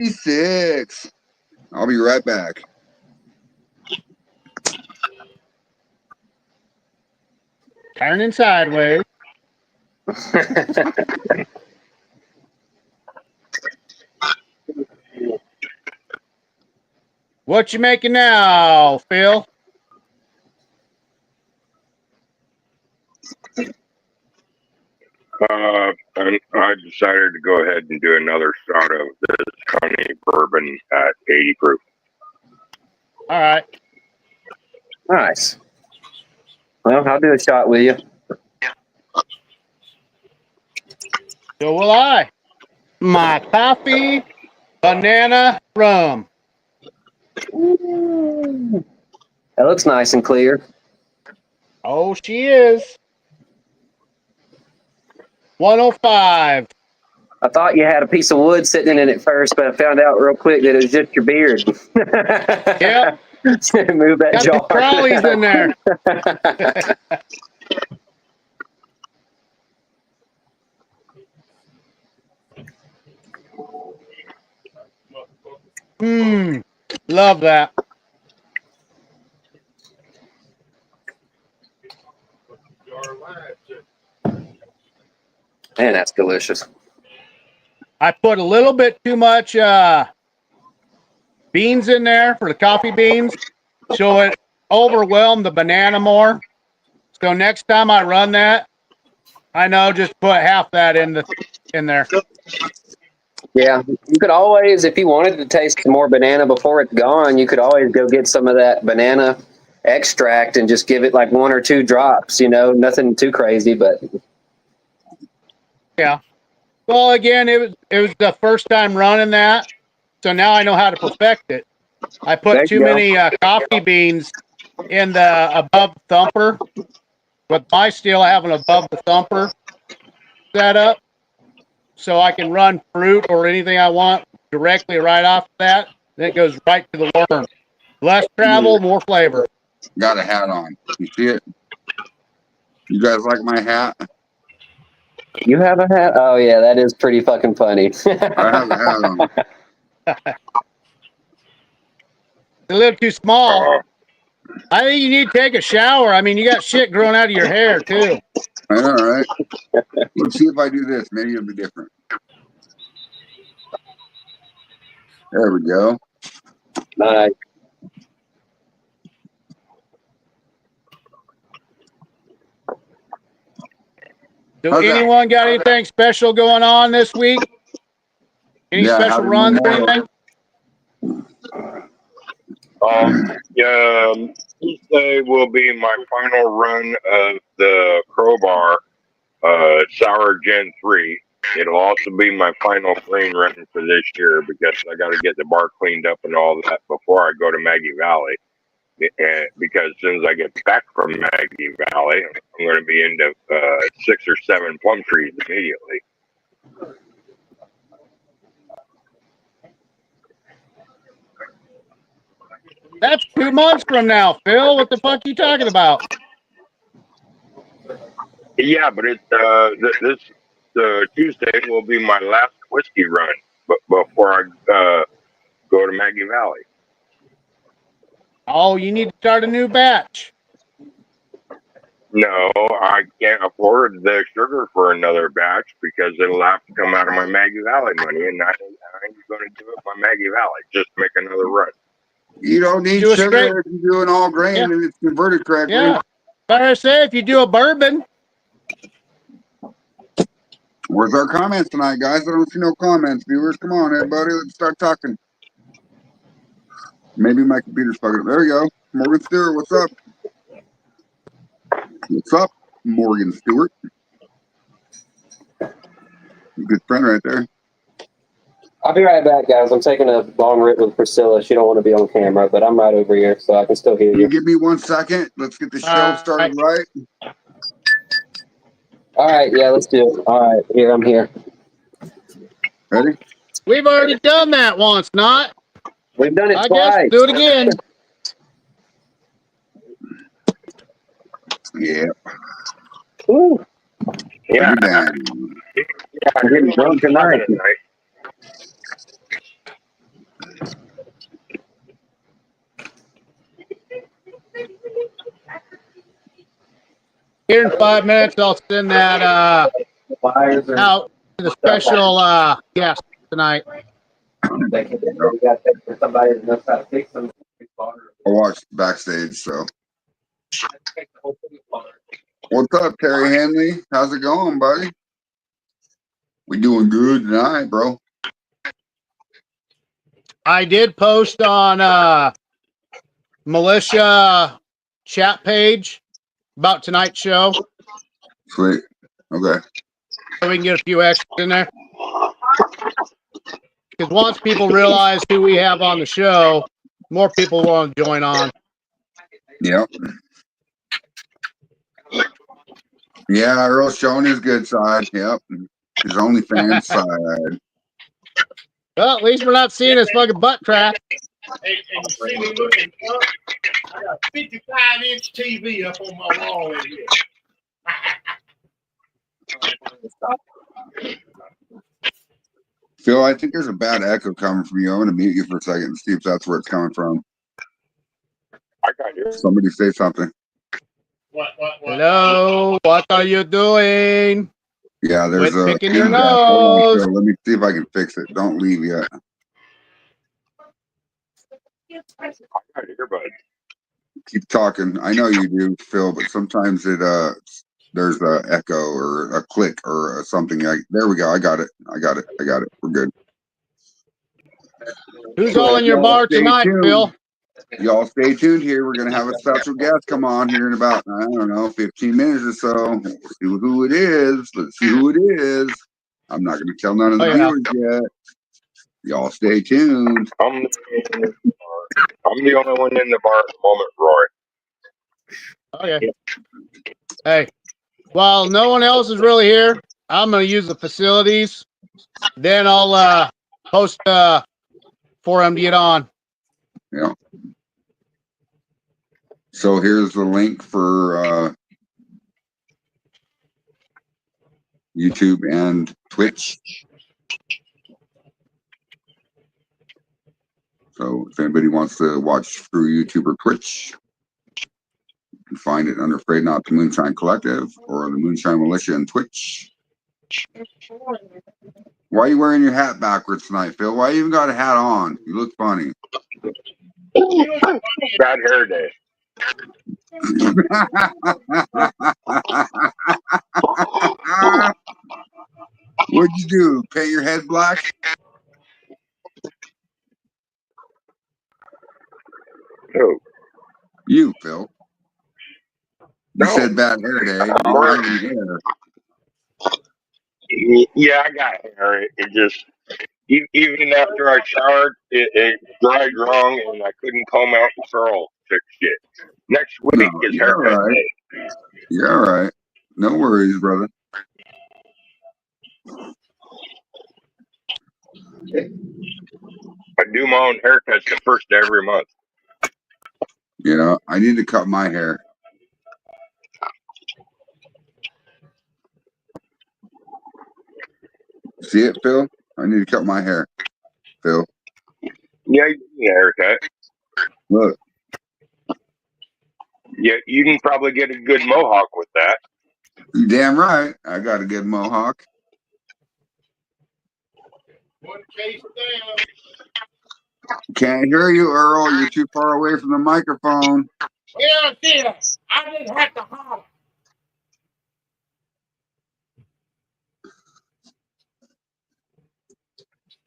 56. I'll be right back. Turning sideways. What you making now, Phil? I decided to go ahead and do another shot of this honey bourbon at 80 proof. All right. Nice. Well, I'll do a shot with you. So will I. My coffee, banana, rum. Ooh. That looks nice and clear. Oh, she is. 105. I thought you had a piece of wood sitting in it at first, but I found out real quick that it was just your beard. Yep. Move that Got jar. the trolleys in there. Love that. Man, that's delicious. I put a little bit too much beans in there for the coffee beans, so it overwhelmed the banana more. So next time I run that, I know just put half that in there. Yeah, you could always, if you wanted to taste more banana before it's gone, you could always go get some of that banana extract and just give it like 1 or 2 drops. You know, nothing too crazy, but yeah. Well, again, it was the first time running that, so now I know how to perfect it. I put too many coffee beans in the above thumper. With my steel, I have an above the thumper setup, so I can run fruit or anything I want directly right off that. Then it goes right to the worm. Less travel, more flavor. Got a hat on. You see it? You guys like my hat? You have a hat? Oh, yeah, that is pretty fucking funny. I have a hat on. It's a little too small. I think you need to take a shower. I mean, you got shit growing out of your hair, too. I know, right? Let's see if I do this. Maybe it'll be different. There we go. Nice. Do anyone got anything special going on this week? Any special runs or anything? Tuesday will be my final run of the Crowbar Sour Gen 3. It'll also be my final green run for this year because I got to get the bar cleaned up and all that before I go to Maggie Valley. And because as soon as I get back from Maggie Valley, I'm going to be into 6 or 7 plum trees immediately. That's 2 months from now, Phil. What the fuck are you talking about? Yeah, but this Tuesday will be my last whiskey run before I go to Maggie Valley. Oh, you need to start a new batch. No, I can't afford the sugar for another batch because it'll have to come out of my Maggie Valley money, and I ain't going to do it by Maggie Valley. Just make another run. You don't need sugar if you do an all grain and it's converted correctly. Yeah. But I say if you do a bourbon. Where's our comments tonight, guys? I don't see no comments, viewers. Come on, everybody. Let's start talking. Maybe my computer's fucking up. There we go. Morgan Stewart, what's up? What's up, Morgan Stewart? Good friend right there. I'll be right back, guys. I'm taking a long rip with Priscilla. She don't want to be on camera, but I'm right over here, so I can still hear you. Give me 1 second. Let's get the show started right. All right, yeah, let's do it. All right, here, I'm here. Ready? We've already done that once, not? We've done it I twice. guess do it again. Yeah. Ooh. Yeah. I'm getting drunk tonight. Here in 5 minutes, I'll send that out to the special guest tonight. I watched backstage, so. What's up, Terry Henley? How's it going, buddy? We doing good tonight, bro. I did post on militia chat page about tonight's show. Sweet. Okay. So we can get a few extras in there. Because once people realize who we have on the show, more people want to join on. Yep. Yeah, Earl's showing his good side. Yep. His OnlyFans side. Well, at least we're not seeing his fucking butt crack. And you see me looking up, I got a 55-inch TV up on my wall in here. Phil, I think there's a bad echo coming from you. I'm going to mute you for a second and see if that's where it's coming from. I got you. Somebody say something. What? Hello, what are you doing? Yeah, there's Quit a picking your feedback. Hold on, nose. Phil. Let me see if I can fix it. Don't leave yet. I got earbuds. Keep talking. I know you do, Phil, but sometimes it there's a echo or a click or something. There we go. I got it. We're good. Who's all in your bar tonight, Phil? Y'all stay tuned here. We're gonna have a special guest come on here in about, I don't know, 15 minutes or so. We'll see who it is. Let's see who it is. I'm not gonna tell none of the viewers yet. Y'all stay tuned. I'm the only one in the bar at the moment, Roy. Okay. Hey, while no one else is really here, I'm gonna use the facilities. Then I'll post for him to get on. Yeah. So here's the link for YouTube and Twitch. So if anybody wants to watch through YouTube or Twitch, you can find it under Afraid Not the Moonshine Collective or the Moonshine Militia and Twitch. Why are you wearing your hat backwards tonight, Phil? Why you even got a hat on? You look funny. Bad hair day. What'd you do? Paint your head black? Who? You, Phil. You No. said bad hair day. You don't have any hair. Yeah, I got hair. It just, even after I showered, it dried wrong and I couldn't comb out the curl fix shit. Next week No, is you're haircut all right. day. You're all right. No worries, brother. I do my own haircuts the first of every month. You know, I need to cut my hair. See it, Phil? I need to cut my hair, Phil. Yeah, you need a haircut. Look. Yeah, you can probably get a good mohawk with that. You damn right. I got a good mohawk. One case down. Can't hear you, Earl. You're too far away from the microphone. Yeah, I didn't have to holler.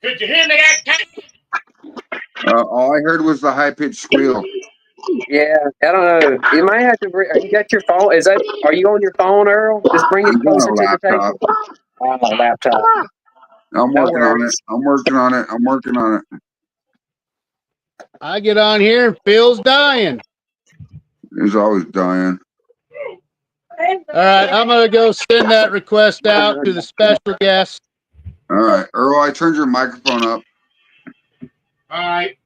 Could you hear me that time? All I heard was the high-pitched squeal. Yeah, I don't know. You might have to. You got your phone? Are you on your phone, Earl? Just bring it You got closer a to the laptop. table. Oh, laptop. I'm No working on it. worries. I'm working on it. I get on here and Phil's dying. He's always dying. All right, I'm gonna go send that request out to the special guest. All right, Earl, I turned your microphone up. All right.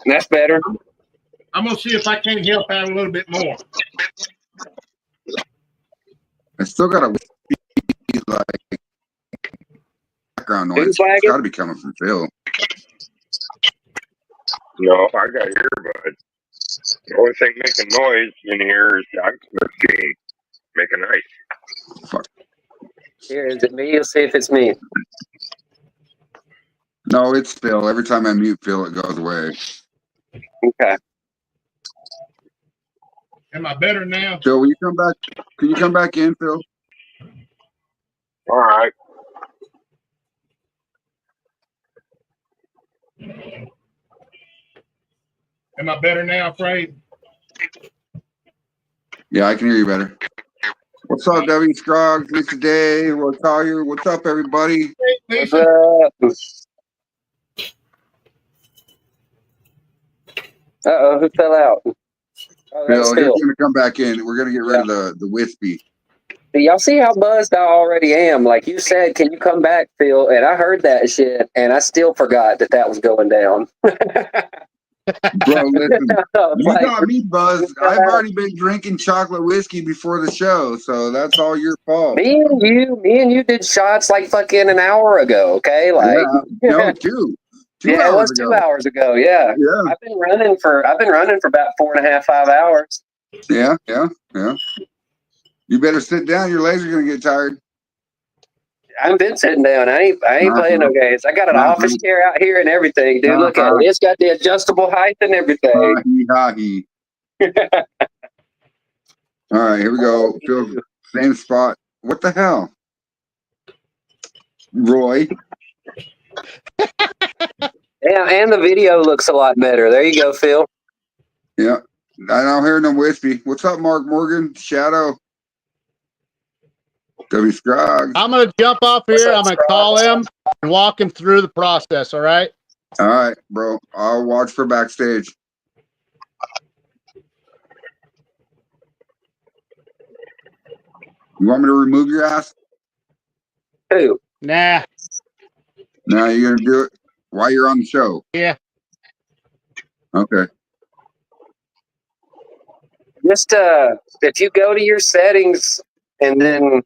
That's better. I'm going to see if I can't help out a little bit more. I still got a like background noise. Who's It's lagging? got to be coming from Phil. No, I got earbuds. The only thing making noise in here is the ice machine. Make it nice. Fuck. Here, is it me? Let's see if it's me. No, it's Phil. Every time I mute Phil, it goes away. Okay. Am I better now? Phil, will you come back? Can you come back in, Phil? All right. Am I better now, Afraid? Yeah, I can hear you better. What's up, W. Scroggs, Mr. Dave, or Collier? What's up, everybody? What's Lisa, up? Uh-oh, who fell out? Oh, that's Phil, you're Phil. going to come back in. We're going to get rid of the wispy. Y'all see how buzzed I already am? Like you said, can you come back, Phil? And I heard that shit, and I still forgot that was going down. Bro, listen, you Like, got me buzzed. I've already been drinking chocolate whiskey before the show, so that's all your fault. me and you did shots like fucking an hour ago, okay? Like, Yeah, no, two yeah, it hours was ago. 2 hours ago. Yeah. Yeah, I've been running for about 4.5, 5 hours. yeah. You better sit down. Your legs are going to get tired. I've been sitting down. I ain't playing no games. I got an office chair out here and everything, dude. Look at it. It's got the adjustable height and everything. Ha-hee. All right, here we go. Phil, same spot. What the hell? Roy. Yeah, and the video looks a lot better. There you go, Phil. Yeah. I don't hear no wispy. What's up, Mark Morgan? Shadow. W. Scroggs. I'm going to jump off here. I'm going to call him and walk him through the process. All right. All right, bro. I'll watch for backstage. You want me to remove your ass? Who? Nah. No, you're going to do it while you're on the show. Yeah. Okay. Just if you go to your settings and then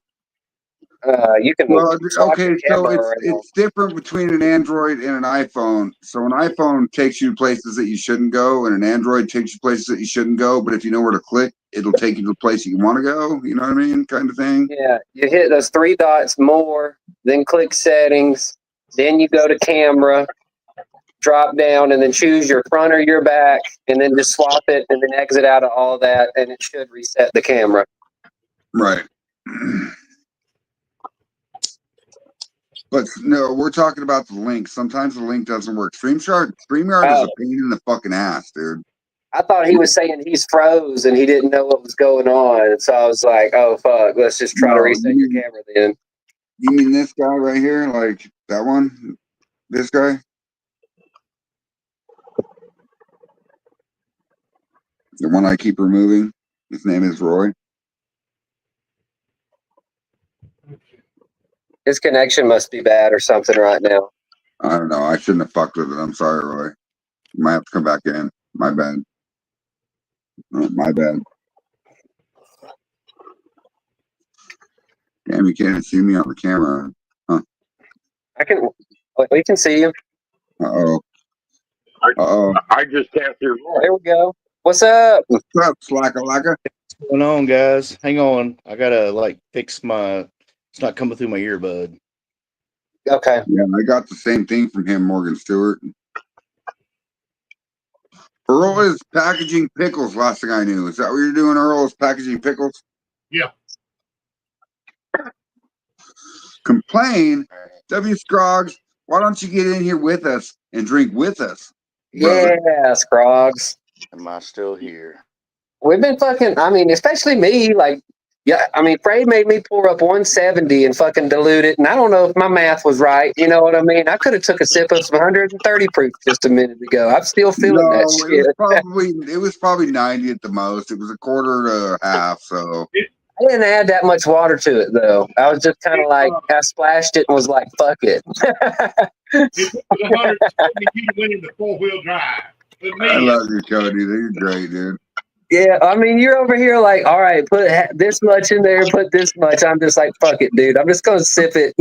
you can swap okay, your so camera around. it's different between an Android and an iPhone. So an iPhone takes you to places that you shouldn't go, and an Android takes you places that you shouldn't go. But if you know where to click, it'll take you to the place you want to go. You know what I mean? Kind of thing. Yeah, you hit those 3 dots more, then click settings, then you go to camera, drop down, and then choose your front or your back, and then just swap it, and then exit out of all that, and it should reset the camera. Right. But no, we're talking about the link. Sometimes the link doesn't work. StreamYard is a pain in the fucking ass, dude. I thought he was saying he's froze and he didn't know what was going on. And so I was like, oh, fuck, let's just try to reset your camera then. You mean this guy right here? Like that one? This guy? The one I keep removing? His name is Roy. His connection must be bad or something right now. I don't know. I shouldn't have fucked with it. I'm sorry, Roy. You might have to come back in. My bad. Oh, my bad. Damn, you can't even see me on the camera. Huh. We can see you. Uh-oh. Uh-oh. I just can't see Roy. There we go. What's up? What's up, Slacka-lacka? What's going on, guys? Hang on. I gotta fix my. It's not coming through my earbud. Okay. Yeah, I got the same thing from him, Morgan Stewart. Earl is packaging pickles, last thing I knew. Is that what you're doing, Earl, is packaging pickles? Yeah. Complain? W. Scroggs, why don't you get in here with us and drink with us, brother? Yeah, Scroggs. Am I still here? We've been fucking, especially me, Frey made me pour up 170 and fucking dilute it. And I don't know if my math was right. You know what I mean? I could have took a sip of some 130 proof just a minute ago. I'm still feeling that shit. It was probably 90 at the most. It was a quarter to a half, so. I didn't add that much water to it, though. I was just kind of I splashed it and was like, fuck it. It was 170, you went into 4-wheel drive. But me, I love you, Cody. You're great, dude. Yeah, you're over here like, all right, put this much in there, put this much. I'm just like, fuck it, dude. I'm just going to sip it.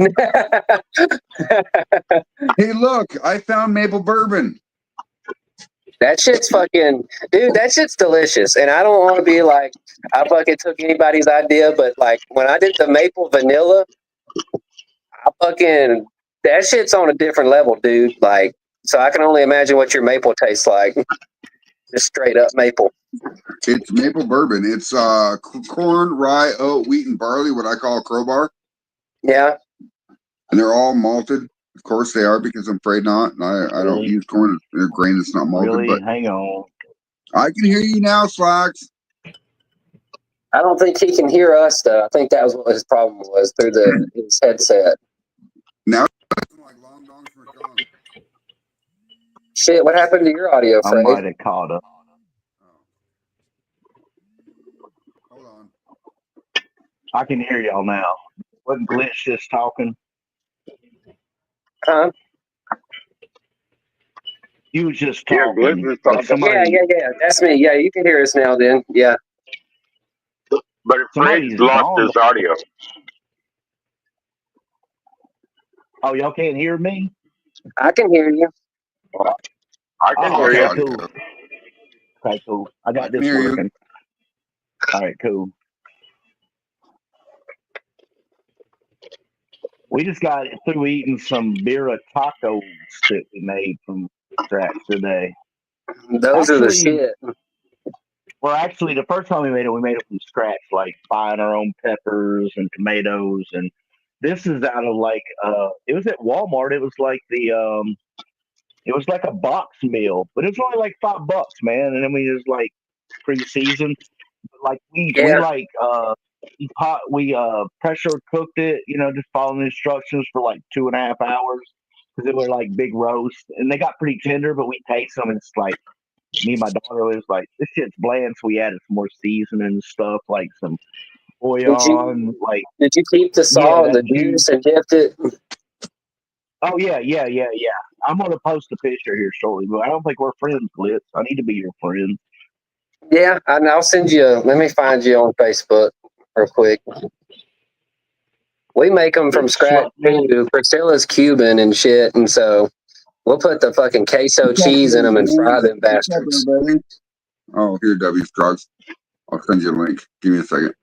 Hey, look, I found maple bourbon. That shit's fucking, dude, that shit's delicious. And I don't want to be like, I fucking took anybody's idea, but like when I did the maple vanilla, that shit's on a different level, dude. Like, so I can only imagine what your maple tastes like. Just straight up maple. It's maple bourbon. It's corn, rye, oat, wheat, and barley, what I call a crowbar. Yeah. And they're all malted. Of course they are, because I'm afraid not. And I don't use corn or grain that's not malted. Really? But Hang on. I can hear you now, Slacks. I don't think he can hear us, though. I think that was what his problem was through his headset. Now it's like long dongs for gone. Shit, what happened to your audio, I Fred? might have caught up. Hold on. I can hear y'all now. Wasn't Glitch just talking? Huh? He was just Yeah, talking. Glitch was But talking. somebody, Yeah. That's me. Yeah, you can hear us now then. Yeah. But Somebody's Fred's lost gone. his audio. Oh, y'all can't hear me? I can hear you. I can Oh, hear okay, you. cool. Okay, cool. I I got can this hear you. working. All right, cool. We just got through eating some birria tacos that we made from scratch today. Those are the Actually, shit. well, actually, the first time we made it from scratch, like buying our own peppers and tomatoes. And this is out of like, it was at Walmart. It was like it was like a box meal, but it was only like $5, man. And then we just like pre-seasoned. Like we Yeah. like we pressure cooked it, just following the instructions for like 2.5 hours because they were like big roast and they got pretty tender, but we taste them and it's like me and my daughter was like, this shit's bland, so we added some more seasoning and stuff, like some bouillon, Did you keep the salt and the juice and dipped it? Oh yeah. I'm gonna post a picture here shortly, but I don't think we're friends, Blitz. I need to be your friend. Yeah, and I'll send you. Let me find you on Facebook real quick. We make them from scratch too. Priscilla's Cuban and shit, and so we'll put the fucking queso cheese in them and fry them bastards. Oh, here, W's drugs. I'll send you a link. Give me a second.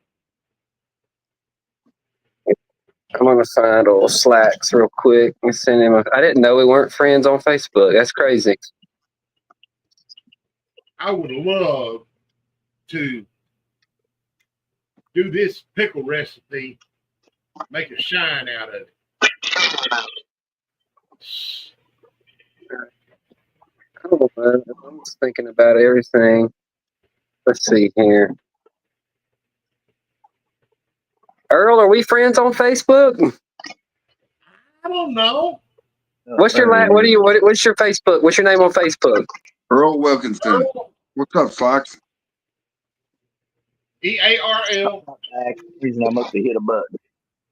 I'm gonna find old Slacks real quick and send him. I didn't know we weren't friends on Facebook. That's crazy. I would love to do this pickle recipe, make a shine out of it. Oh, man, I'm just thinking about everything. Let's see here. Earl, are we friends on Facebook? I don't know. What's your what's your Facebook? What's your name on Facebook? Earl Wilkinson. What's up, Slacks? EARL Reason I must have hit a button.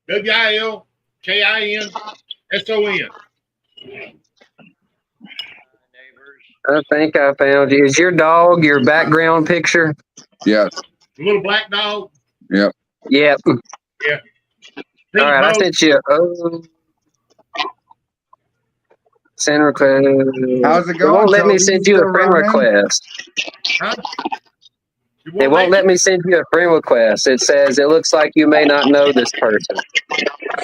WILKINSON. I think I found you. Is your dog your background picture? Yes. The little black dog. Yep. Yep. Yeah. All right, I sent you. Send request. How's it It going? won't let me Toby? send You you a still friend running? request. Huh? It won't let me send you a friend request. It says it looks like you may not know this person.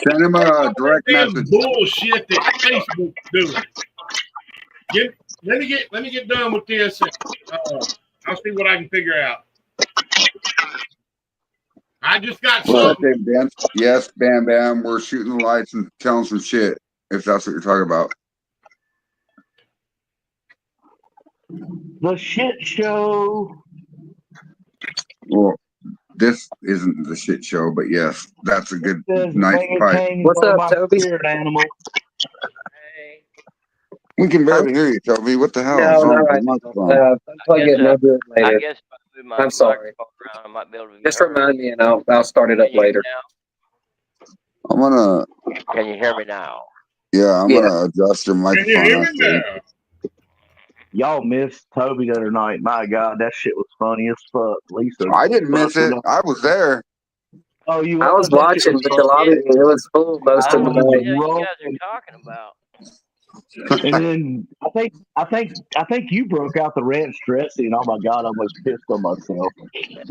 Send him a direct Damn message. bullshit that Facebook's doing. Let me get done with this. I'll see what I can figure out. I just got something. Okay, Ben. Yes, Bam Bam. We're shooting the lights and telling some shit, if that's what you're talking about. The shit show. Well, this isn't the shit show, but yes, that's a good, nice pipe. What's up, Toby? Spirit animal. We can barely hear you, Toby. What the hell? No, is wrong no, with right. the microphone? Plug it and I'll do it I later. guess if I move my I'm sorry. microphone around, I might be able to Just remind me and I'll start it up Can you hear later. me now? I'm gonna. Can you hear me now? Yeah, I'm gonna adjust your Can you hear microphone. me now? Y'all missed Toby the other night. My God, that shit was funny as fuck. Lisa. I didn't miss it. I was there. Oh, you? I was watching, but the lobby it was full most of the What the night. hell you guys are talking about? And then I think you broke out the ranch dressing. Oh my god, I almost pissed on myself.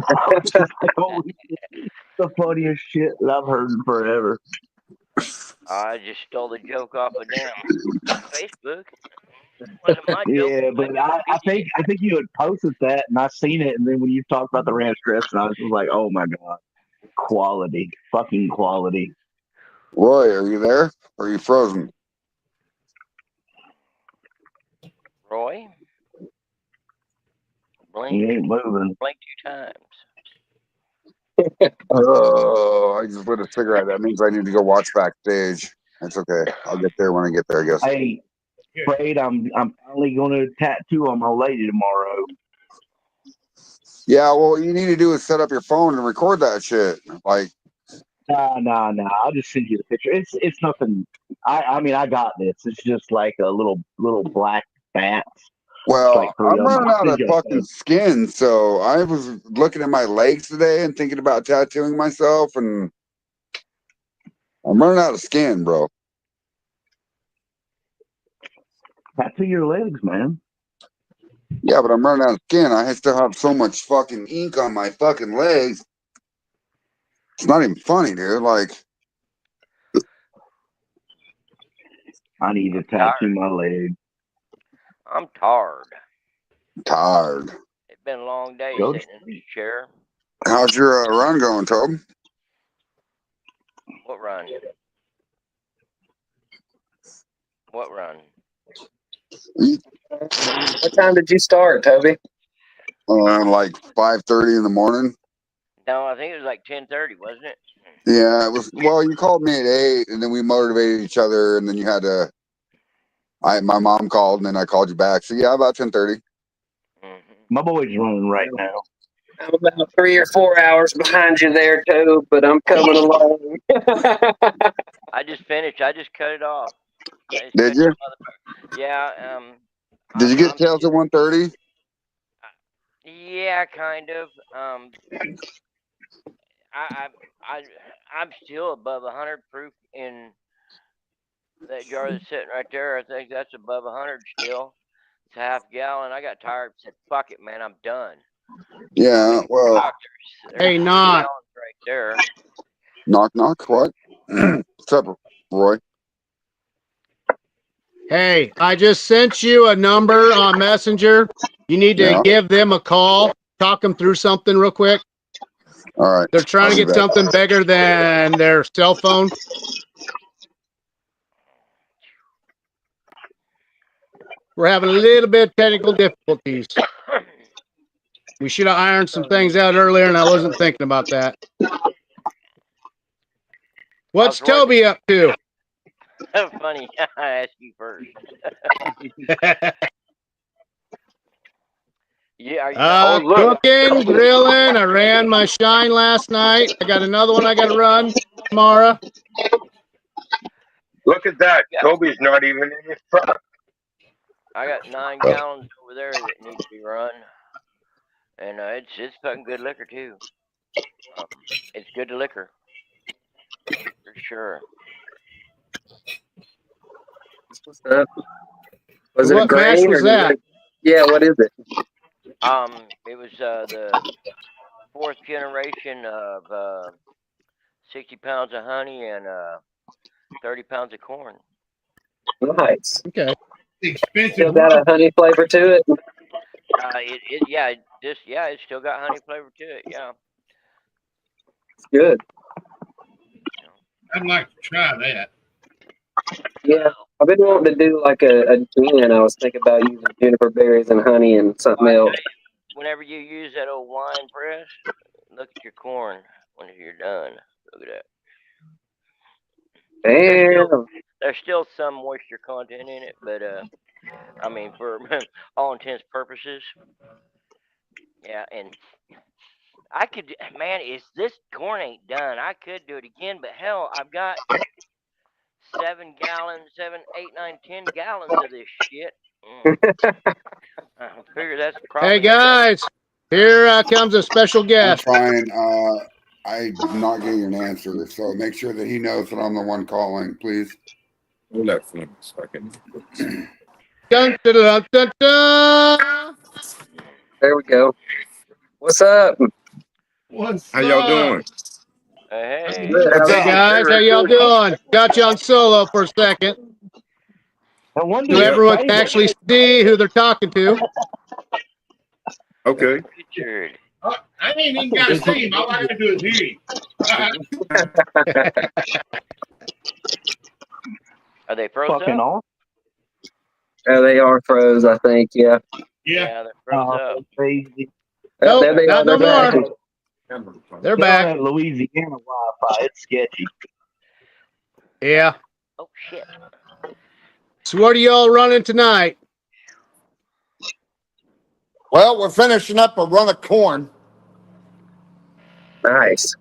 I was just like, holy shit, the funniest shit that I've heard in forever. I just stole the joke off of damn Facebook. Wasn't my joke. Yeah, but I think you had posted that and I seen it, and then when you talked about the ranch dressing, I was just like, oh my god, quality, fucking quality. Roy, are you there? Or are you frozen? Roy? He ain't moving. Blink 2 times. Oh, I just lit a cigarette. That means I need to go watch backstage. That's okay. I'll get there when I get there, I guess. Hey, Fred, I'm finally going to tattoo on my lady tomorrow. Yeah, well, what you need to do is set up your phone and record that shit. Like, Nah. I'll just send you the picture. It's nothing. I mean, I got this. It's just like a little black bats. well, like 3 I'm of them. running out of fucking skin, so I was looking at my legs today and thinking about tattooing myself, and I'm running out of skin, bro. Tattoo your legs, man. Yeah, but I'm running out of skin. I still have so much fucking ink on my fucking legs. It's not even funny, dude. Like, I need to tattoo my leg. I'm tired. Tired. It's been a long day Go sitting in this chair. How's your run going, Tob? What run? What run? What time did you start, Toby? Like 5:30 in the morning. No, I think it was like 10:30, wasn't it? Yeah, it was. Well, you called me at 8, and then we motivated each other, and then you had to. My mom called, and then I called you back. So yeah, about 10:30. My boy's running right now. I'm about 3 or 4 hours behind you there, Toby, but I'm coming along. I just finished. I just cut it off. Did you? Yeah. Did you get tails at 1:30? Yeah, kind of. I'm still above 100 proof in that jar that's sitting right there. I think that's above 100 still. It's a half gallon. I got tired. Said, "Fuck it, man. I'm done." Yeah. Well. There's Hey, knock. right there. Knock. What? What's up, Roy? Hey, I just sent you a number on Messenger. You need to give them a call. Talk them through something real quick. All right. They're trying to get something bigger than their cell phone. We're having a little bit of technical difficulties. We should have ironed some things out earlier, and I wasn't thinking about that. What's Toby up to? Funny. I asked you first. Yeah, cooking, grilling. I ran my Shine last night. I got another one I got to run tomorrow. Look at that. Toby's not even in his truck. I got 9 gallons over there that need to be run. And it's fucking good liquor, too. It's good to liquor. For sure. Was it a grain or that? Yeah, what is it? It was the 4th generation of 60 pounds of honey and 30 pounds of corn. Nice. Okay. Expensive. Still got a honey flavor to it. It's still got honey flavor to it. Yeah. It's good. I'd like to try that. Yeah, I've been wanting to do like a gin. I was thinking about using juniper berries and honey and something else. Whenever you use that old wine press, look at your corn when you're done. Look at that. Damn. There's still some moisture content in it, but I mean, for all intents and purposes, yeah. And I could, man, if this corn ain't done, I could do it again. But hell, I've got 7 gallons, 7, 8, 9, 10 gallons of this shit. I figure that's probably. Hey guys, here comes a special guest. I'm fine. I'm not getting an answer, so make sure that he knows that I'm the one calling, please. Hold that for a second. Dun, dun, dun, dun, dun. There we go. What's up? What's How y'all up? doing? Hey. Good. What's Hey up? guys, how y'all doing? Got you on solo for a second, I wonder so if everyone can Faye's actually see who they're talking to. Okay. Richard. I ain't even got to see him. All I got to do is hear him. Are they froze fucking up? off. Yeah, they are froze, I think. Yeah. Yeah. They're froze up. Crazy. Oh, Nope, there they not are. no They're back. more. They're They're back. on that Louisiana Wi-Fi. It's sketchy. Yeah. Oh shit. So what are y'all running tonight? Well, we're finishing up a run of corn. Nice.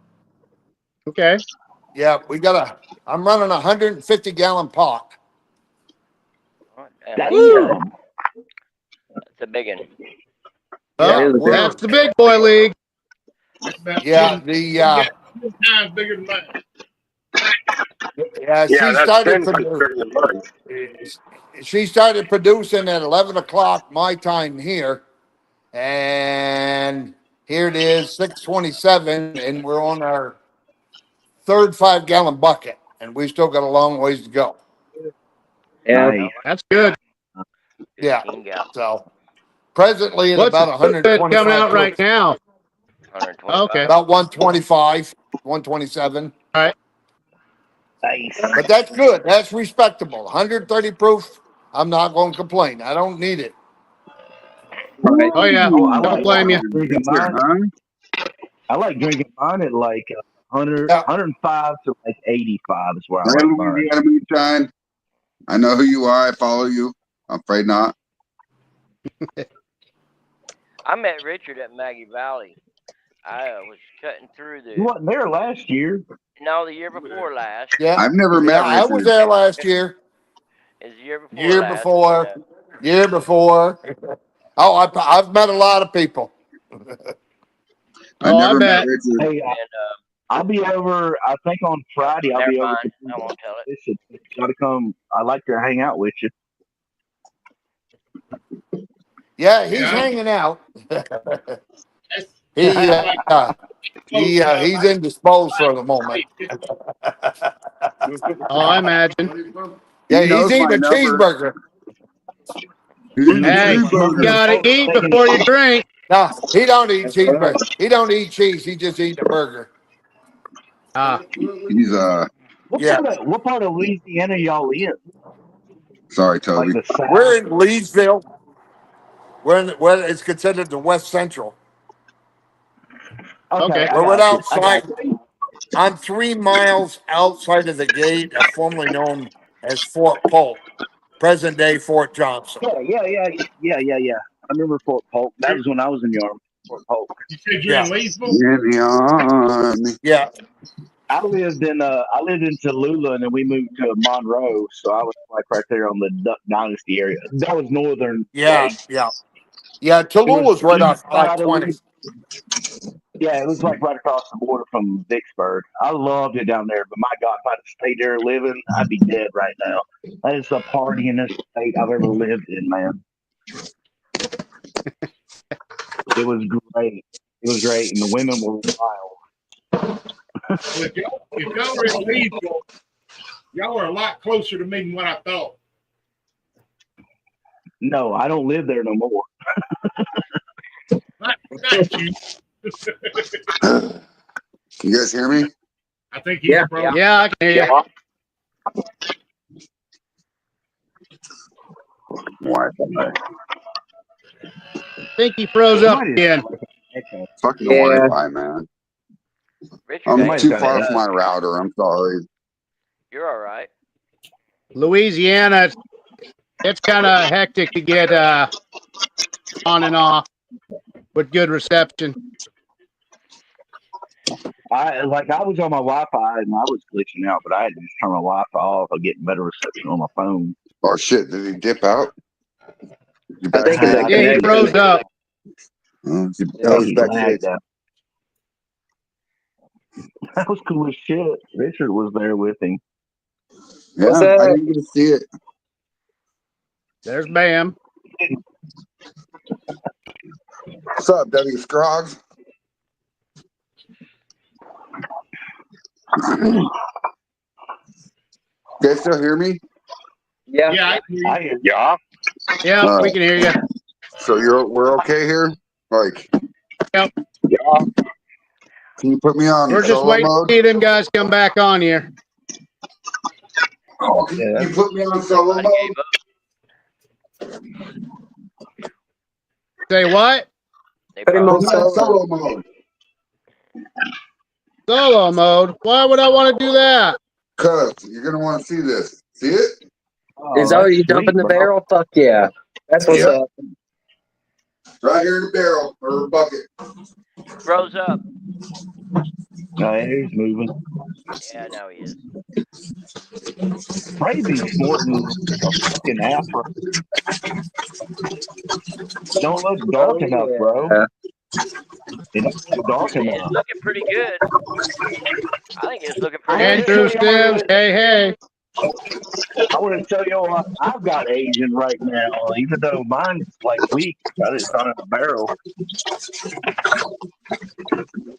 Okay. Yeah, I'm running a 150-gallon pot. Oh, damn, Damn. that's a big one. Well, Yeah, we're- that's the big boy league. That's about Yeah, 10 times bigger than mine. she Yeah, that's started 10 times bigger than mine. she started producing at 11 o'clock my time here, and here it is 6:27, and we're on our third 5-gallon bucket, and we still got a long ways to go. yeah. Nice. That's good. Yeah. 15 gallons. So presently at What's about the good 125 coming out right now? 125. Okay. about 125, 127. All right. Nice. But that's good. That's respectable. 130 proof. I'm not going to complain. I don't need it. Right. Oh yeah. Oh, I Don't like blame you. drinking mine. I like drinking mine at like 100, Yeah. 105 to like 85 is where I Hey, like mine. Louisiana Moonshine. I know who you are. I follow you. I'm afraid not. I met Richard at Maggie Valley. I was cutting through You the wasn't there last year. the year before last. Yeah. I've never met Yeah, I was Richard. there last year. It's the year before Year last. before. Year before. Oh, I've met a lot of people. I Oh, I never met bet. Richard. Hey, And I'll be over. I think on Friday I'll never be over. mind, I won't tell it. Got to come. I like to hang out with you. Yeah, he's Yeah. hanging out. That's- He's indisposed for the moment. Oh, I imagine. Yeah, He knows he's eating my a number. cheeseburger. He's eating a Hey, you cheeseburger. gotta eat before you drink. No, he don't eat cheeseburger. He don't eat cheese. He just eat a burger. Ah, He's Yeah. What part of Louisiana y'all in? sorry, Like Toby. the south? We're in Leesville. Where it's considered the West Central. okay. I We're right got you. I outside. got you. I'm 3 miles outside of the gate of formerly known as Fort Polk, present day Fort Johnson. Yeah. I remember Fort Polk. That was when I was in the Army. Fort Polk. You said you're in Leesville? In the army. Yeah. I lived in Tallulah, and then we moved to Monroe, so I was like right there on the Duck Dynasty area. That was northern. Yeah. Like, Yeah. Yeah. it Tallulah's right east off side of I-20. Yeah, it was like right across the border from Vicksburg. I loved it down there, but my God, if I'd stayed there living, I'd be dead right now. That is the partyingest state I've ever lived in, man. It was great. It was great, and the women were wild. Well, if y'all were in Leesville, y'all are a lot closer to me than what I thought. No, I don't live there no more. Not you. You guys hear me? I think he's Yeah. probably. Yeah, I can hear you. Wi-Fi. I think he froze up again. Fucking Yeah. Wi-Fi, man. Richard, I'm might too have far got from my router. I'm sorry. you're all right. Louisiana, it's kind of hectic to get on and off with good reception. I was on my Wi-Fi and I was glitching out, but I had to just turn my Wi-Fi off. I'm getting better reception on my phone. Oh shit! Did he dip out? I think it's a Yeah, he froze up. Oh, he Yeah, was he backstage. lagged out. That was cool as shit. Richard was there with him. Yeah, What's I up? didn't get to see it. There's Bam. What's up, W. Scroggs? You guys still hear me? Yeah. Yeah, I hear Yeah. Yeah, All we right. can hear you. So we're okay here? Like, Yep. Yeah. can you put me on We're just solo waiting mode? to see them guys come back on here. Oh, can Yeah. you put me on solo Somebody mode? gave up. Say what? They Put him Put on me probably on solo. solo mode. Solo mode. Why would I want to do that? Cause you're gonna want to see this. See it? Is that's you dumping sweet, the bro. barrel? Fuck yeah. That's what's Yep. up. Right here in the barrel or bucket. rose up. Oh, yeah, he's moving. Yeah, now he is. Crazy snorting a fucking afro. Don't look dark enough, bro. Yeah. It don't look dark It's enough. looking pretty good. I think it's looking I pretty wouldn't good. Andrew tell y'all Sims. that. Hey, hey. I wouldn't tell y'all I've got Asian right now, even though mine's like weak. It's not in a barrel.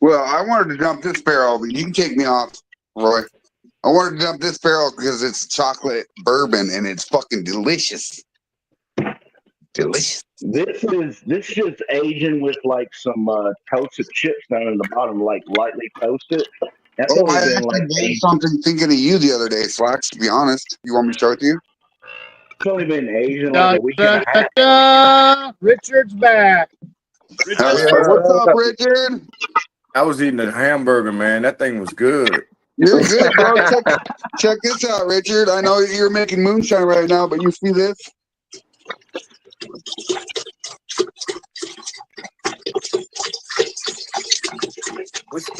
Well, I wanted to dump this barrel, but you can take me off, Roy. I wanted to dump this barrel because it's chocolate bourbon and it's fucking delicious. Delicious. This is just Asian with like some toasted chips down in the bottom, like lightly toasted. That's Oh, I only been actually like made something thinking of you the other day, Slacks, to be honest. You want me to show it to you? it's only been Asian like Dun, a week and dun, a dun, half. dun. Richard's back. Hell yeah. What's What's up, up? Richard? I was eating a hamburger, man. That thing was good. You're good, bro. Check this out, Richard. I know you're making moonshine right now, but you see this?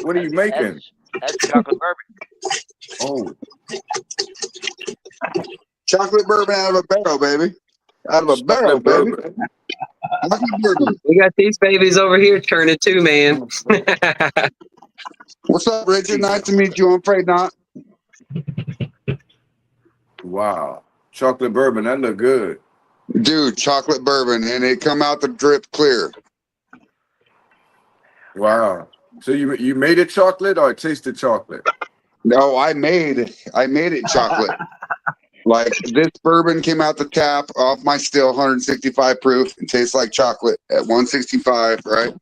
What are you making? That's chocolate bourbon. Oh, Chocolate bourbon out of a barrel, baby. Out of a barrel, chocolate baby. bourbon. Chocolate bourbon. We got these babies over here turning too, man. What's up, Richard? Nice to meet you. I'm afraid not. Wow, chocolate bourbon. That look good. Dude, chocolate bourbon, and it come out the drip clear. Wow. So you made it chocolate or it tasted chocolate? No, I made it chocolate. Like this bourbon came out the tap off my still, 165 proof. It tastes like chocolate at 165, right?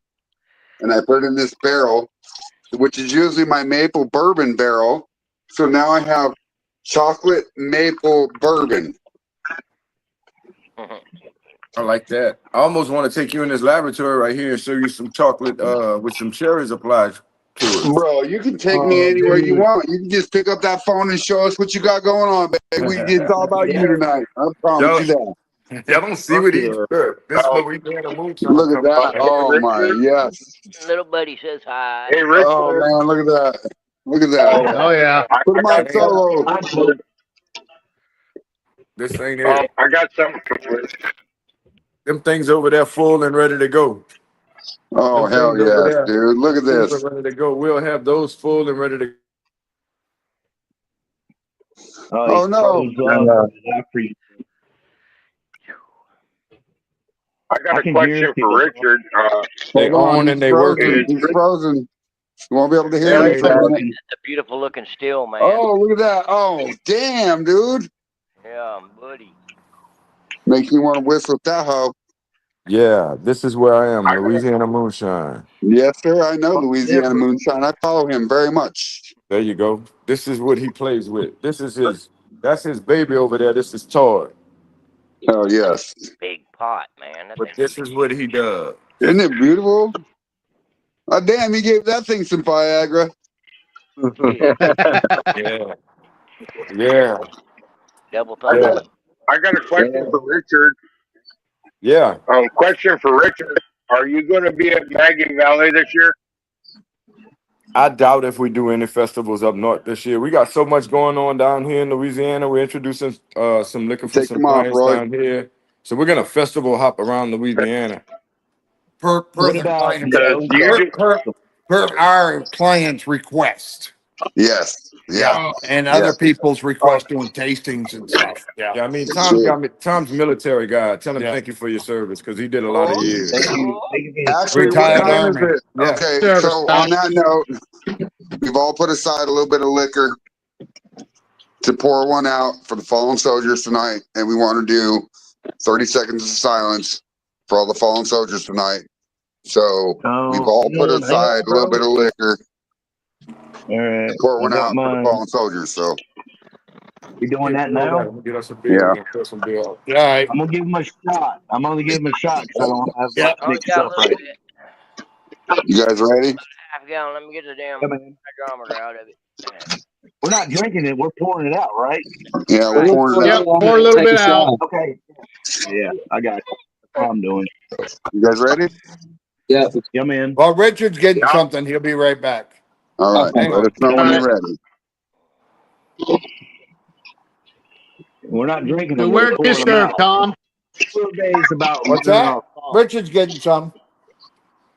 And I put it in this barrel, which is usually my maple bourbon barrel. So now I have chocolate maple bourbon. I like that. I almost want to take you in this laboratory right here and show you some chocolate with some cherries applied to it. Bro, you can take me anywhere you want. You can just pick up that phone and show us what you got going on, baby. It's all about you tonight. I promise you that. Y'all don't see what he This is what we did a moonshine. Look at that. Hey, Oh my, Richard. yes. Little buddy says hi. Hey, Richard. Oh man, look at that. Look at that. Oh, yeah. Put him on solo. This thing is I got something for you. them things over there full and ready to go. Oh Them hell things over yes, there, dude. Look at things this. are ready to go. We'll have those full and ready to Oh no. I got I a can question hear for Richard. They Hold on, on he's and they frozen. working. He's frozen. You won't be able to hear Yeah, me they for a minute. It's a beautiful looking still, man. Oh, look at that. Oh, damn, dude. Yeah, buddy. Makes me want to whistle that hoe. Yeah, this is where I am, I got Louisiana Moonshine. Yes, sir. I know Louisiana Moonshine. I follow him very much. There you go. This is what he plays with. That's his baby over there. This is Todd. Oh, yes. Big pot, man. That But thing's this is what he does. Isn't it beautiful? Oh, damn, he gave that thing some Viagra. Yeah. Yeah. double I thumbs. got a question for Richard. Yeah. Question for Richard. Are you going to be at Maggie Valley this year? I doubt if we do any festivals up north this year. We got so much going on down here in Louisiana. We're introducing some looking for Take some them off, clients Roy. down here. So we're gonna festival hop around Louisiana. Per What the about client, Do you do, per our client's request. Yes. Yeah. And other people's request doing tastings and stuff. Yeah, I mean, Sure. Tom's military guy. Tell him Yeah. thank you for your service because he did a lot of years. Thank you. Thank you. Actually, what Retired time is Army. it? Yeah. Okay, Service so time. on that note, we've all put aside a little bit of liquor to pour one out for the fallen soldiers tonight, and we want to do 30 seconds of silence for all the fallen soldiers tonight. So we've all put aside a little bit of liquor All right. to pour one I got out for the mine. fallen soldiers. So You doing that now? Let me get us a beer. Yeah. We'll put some beer up. All right. I'm gonna give him a shot. I'm gonna give him a shot because I don't have Yeah. my Only big got a stuff little right. bit. you guys ready? Half gallon. Let me get the damn Come in. hygrometer out of it. We're not drinking it. We're pouring it out, right? Yeah, we're Right. pouring it Yep, out. pour a little bit out. Okay. Yeah, I got it. That's what I'm doing. You guys ready? Yeah. Yeah, man. Well, Richard's getting something. He'll be right back. All right. Okay. Let us know when you're ready. We're not drinking So them. where'd We're you pouring them serve, out. Tom? 4 days about What's running that? off salt. Richard's getting some.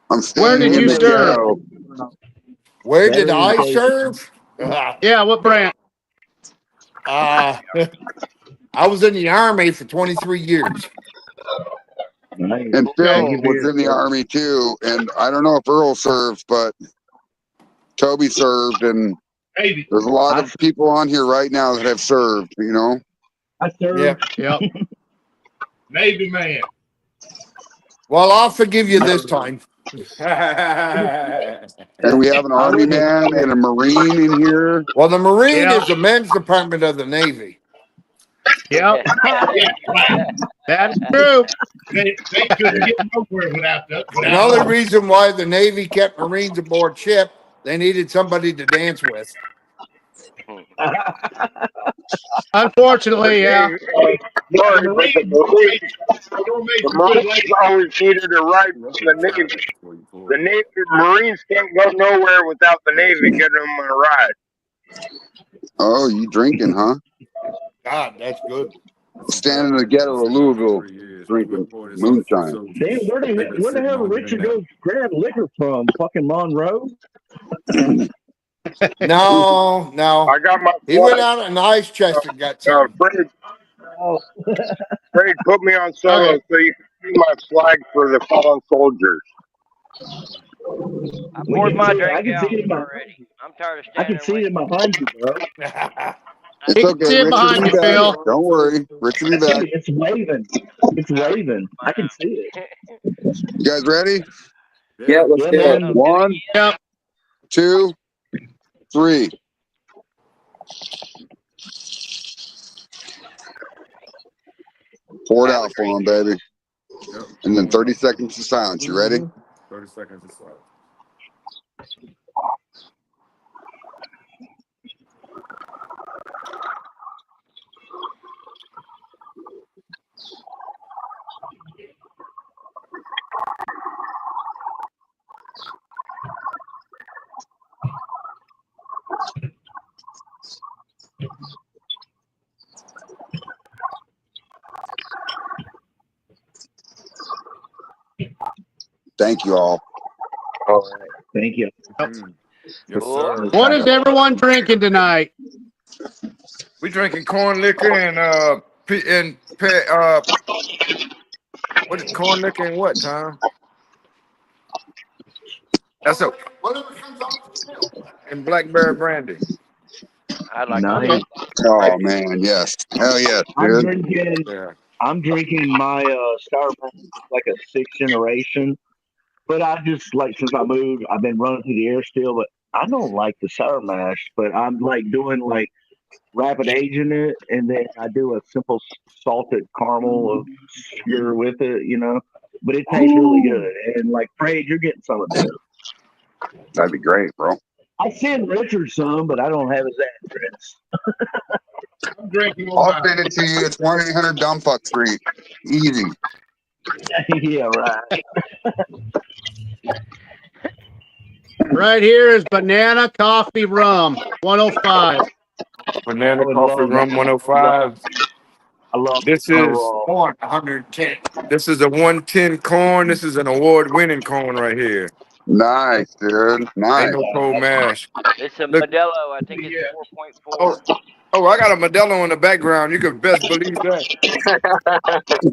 I'm Where standing did in you the serve? ghetto. Where did Veterans I Day. serve? Yeah, what branch? I was in the Army for 23 years. Nice. And Phil Thank you for was your in the service. Army too. And I don't know if Earl served, but Toby served. And Maybe. there's a lot of people on here right now that have served, you know. I served. Yep. Yep. Navy man. Well, I'll forgive you this time. And we have an Army man and a Marine in here. Well, the Marine Yeah. is the men's department of the Navy. Yep. Yeah, right. That's true. They couldn't get nowhere without that. The only reason why the Navy kept Marines aboard ship, they needed somebody to dance with. Unfortunately, yeah. Sorry, but the Marines always needed a ride from the Navy. The Navy Marines can't go nowhere without the Navy getting them a ride. Oh, you drinking, huh? God, that's good. Standing in the ghetto of Louisville drinking moonshine. Damn, where the hell did Richard go grab liquor from? Fucking Monroe? No. I got my He went flag. out in the ice chest and got some. Fred put me on solo Okay. so you can see my flag for the fallen soldiers. I poured my I drink can see out it. already. I'm tired of I standing can see it behind you, bro. It's He can okay. see it Rich will behind be you, back. Phil. Don't worry. Rich will be back. Dude, it's waving. It's waving. I can see it. You guys ready? Yeah, let's Yeah, do it. man. 1, Yep. 2, 3. Pour it out for him, baby. And then 30 seconds of silence. You ready? 30 seconds of silence. Thank you all. All right. Thank you. Yes, sir. What is everyone drinking tonight? We drinking corn liquor and what is corn liquor and what, Tom? That's a Whatever comes off. and blackberry brandy. I'd like Nice. to. Oh, man. Yes. Hell yes, I'm dude. drinking. Yeah. I'm drinking my Sour Mash, like a 6th generation. But I just like since I moved, I've been running through the air still. But I don't like the Sour Mash. But I'm like doing like rapid aging it, and then I do a simple salted caramel of sugar with it, you know. But it tastes really good. And like Fred, you're getting some of this. That'd be great, bro. I send Richard some, but I don't have his address. I'm drinking I'll send it to you. It's 1-800 Dumbfuck Street. Easy. Yeah, right. Right here is banana coffee rum, 105. Banana I would coffee love rum that. 105. I love This banana is raw. Corn, 110. this is a 110 corn. This is an award-winning corn right here. Nice, dude. Ain't Nice. no cold mash. It's a Look, Modelo. I think it's Yeah. 4.4. I got a Modelo in the background. You can best believe that.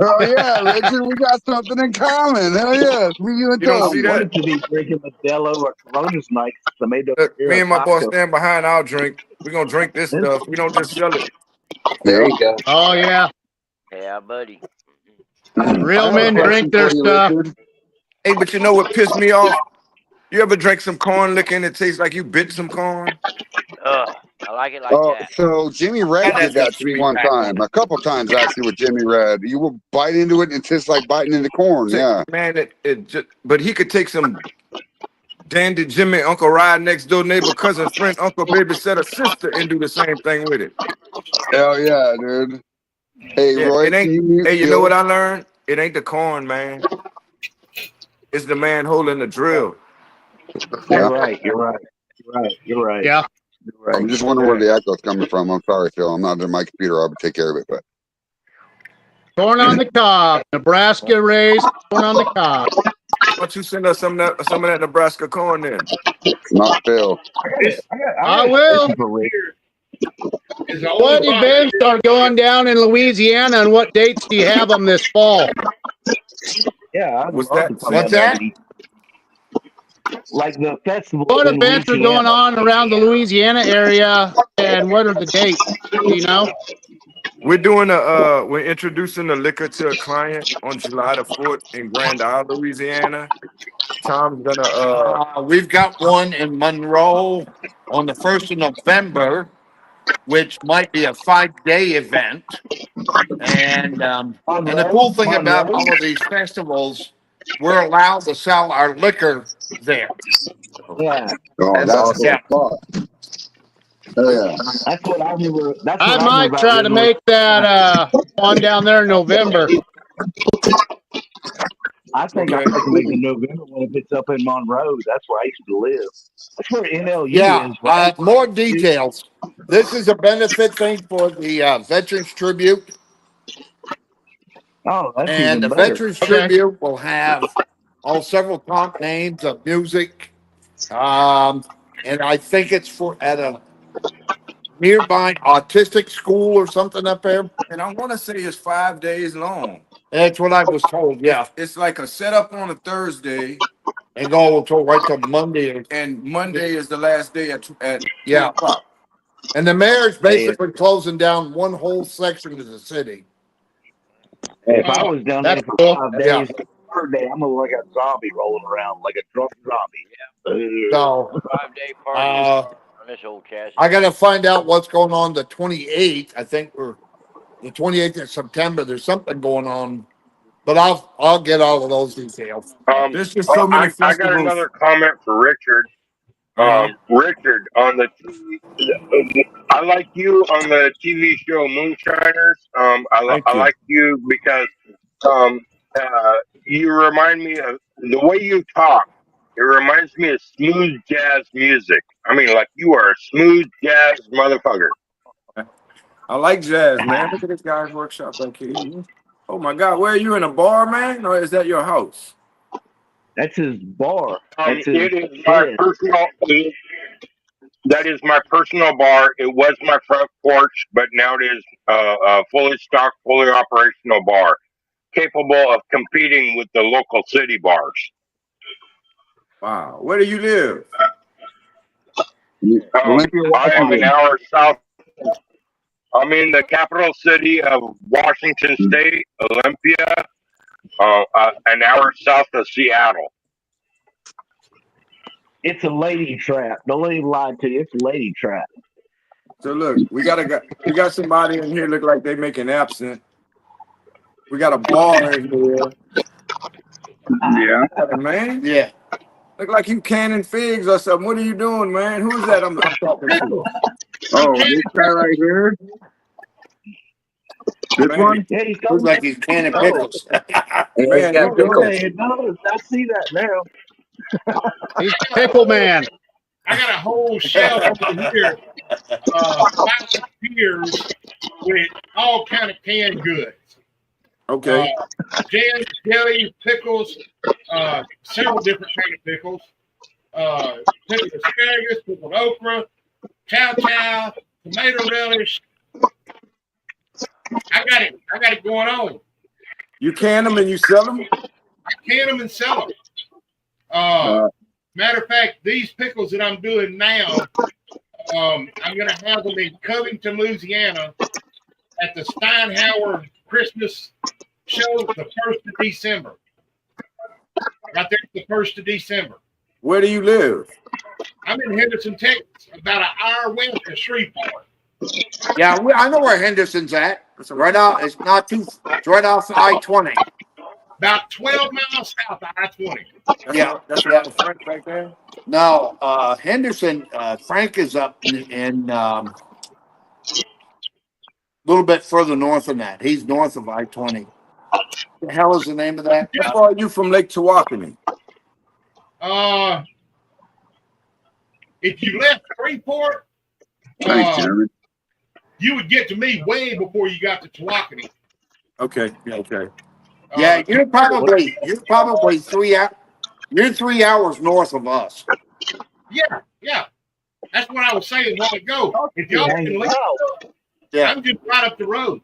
Oh yeah, Richard, we got something in common. Hell yeah, me, you, and You don't I see Toby. that? wanted to be drinking Modelo or Coronas night because I made Look, me a and my boss taco. stand behind our drink. We're gonna drink this stuff. We don't just sell it. There Yep. you go. Oh yeah, Yeah, buddy. real I have a men drink question their for you, stuff. Richard. Hey, but you know what pissed me off? You ever drink some corn liquor and it tastes like you bit some corn? Ugh, I like it like Oh, that. so Jimmy Red That did has a that to me sweet one back on time, it. a couple times actually with Jimmy Red. You will bite into it and it tastes like biting into corn. Yeah. Man, it just, but he could take some Dandy Jimmy, Uncle Ride, next door neighbor, cousin, friend, uncle, babysitter, sister, and do the same thing with it. Hell yeah, dude. Hey, Yeah, Roy, it can ain't. you mute Hey, you know Phil? what I learned? It ain't the corn, man. It's the man holding the drill. Yeah. You're right. You're right. You're right. You're right. Yeah. You're right. I'm just wondering where the echo's coming from. I'm sorry, Phil. I'm not in my computer. I'll take care of it. But Corn on the cob. Nebraska raised corn on the cob. Why don't you send us some of that Nebraska corn then? it's not Phil. This I I got a will. question for Rick. here is the only What body events are going down in Louisiana, and what dates do you have them this fall? Yeah, I'd Was love that? to come What's down there that? and eat. Like the festival What in events are going Louisiana. on around the Louisiana area, and what are the dates? Do you know? We're introducing the liquor to a client on July the 4th in Grand Isle, Louisiana. Tom's gonna We've got one in Monroe on the 1st of November, which might be a 5-day event. And the cool thing about all of these festivals, we're allowed to sell our liquor there. Yeah, Oh, That's that's awesome. cool. Fuck. Oh yeah. that's what I remember. That's I what I might remember about try to Red make that one down there in November. I think I'd Okay. like to make the November one if it's up in Monroe. That's where I used to live. That's where NLU Yeah, is, right? more details. This is a benefit thing for the Veterans Tribute, Oh, that's and even the better. Veterans Okay. Tribute will have several top names of music, and I think it's at a nearby autistic school or something up there. And I want to say it's 5 days long. That's what I was told. Yeah, It's like a setup on a Thursday, and go until right till Monday. and Monday is the last day at 10 Yeah, o'clock. and the mayor's basically closing down one whole section of the city. If I was down there That's for cool. 5 Yeah. days, the third day I'm gonna look like a zombie rolling around, like a drunk zombie. So 5-day party uh, on this old chassis. I got to find out what's going on the 28th. I think we're the 28th of September. There's something going on, but I'll get all of those details. There's just so many I got festivals. another comment for Richard. Richard, on the TV, I like you on the TV show Moonshiners. Thank I you. like you because um, you remind me of the way you talk. It reminds me of smooth jazz music. I mean, like you are a smooth jazz motherfucker. I like jazz, man. Look at this guy's workshop back here. Oh my God, where are you in a bar, man? Or is that your house? That's his bar. That's his It is my shed. personal. That is my personal bar. It was my front porch, but now it is a fully stocked, fully operational bar, capable of competing with the local city bars. Wow. Where do you live? Olympia, I am an Washington. hour south. I'm in the capital city of Washington State, Olympia, an hour south of Seattle. It's a lady trap. Don't even lie to you. It's a lady trap. So look, we got somebody in here look like they making absinthe. We got a bar in here. Yeah. Man, Yeah. look like you canning figs or something. What are you doing, man? Who's that I'm talking to? Oh, this guy right here. This Man, one. Yeah, he's Looks coming. like he's canning Oh. pickles. He's Man, got you doing Yeah, pickles. it does. I see that now. He's pickle man. I got a whole shelf over here, 5 beers with all kind of canned goods. okay. Jam, jelly, pickles, several different kind of pickles. pickled asparagus, pickled okra, chow, tomato relish. I got it going on. You can them and you sell them? I can them and sell them. Matter of fact, these pickles that I'm doing now, I'm going to have them in Covington, Louisiana at the Steinhauer Christmas show the 1st of December. Right there, the 1st of December. Where do you live? I'm in Henderson, Texas, about an hour west of Shreveport. Yeah, I know where Henderson's at. It's right out. It's not too. It's right off I-20. About 12 miles south of I-20. That's right. Frank right there. No, Henderson. Frank is up in a little bit further north than that. He's north of I-20. The hell is the name of that? How far are you from Lake Tawakoni? If you left Shreveport, Thanks, Jeremy. you would get to me way before you got to Tawakoni. Okay. Yeah. Okay. Yeah, you're probably 3 hours. You're 3 hours north of us. Yeah. That's what I was saying a while ago. If y'all can leave, I'm just right up the road.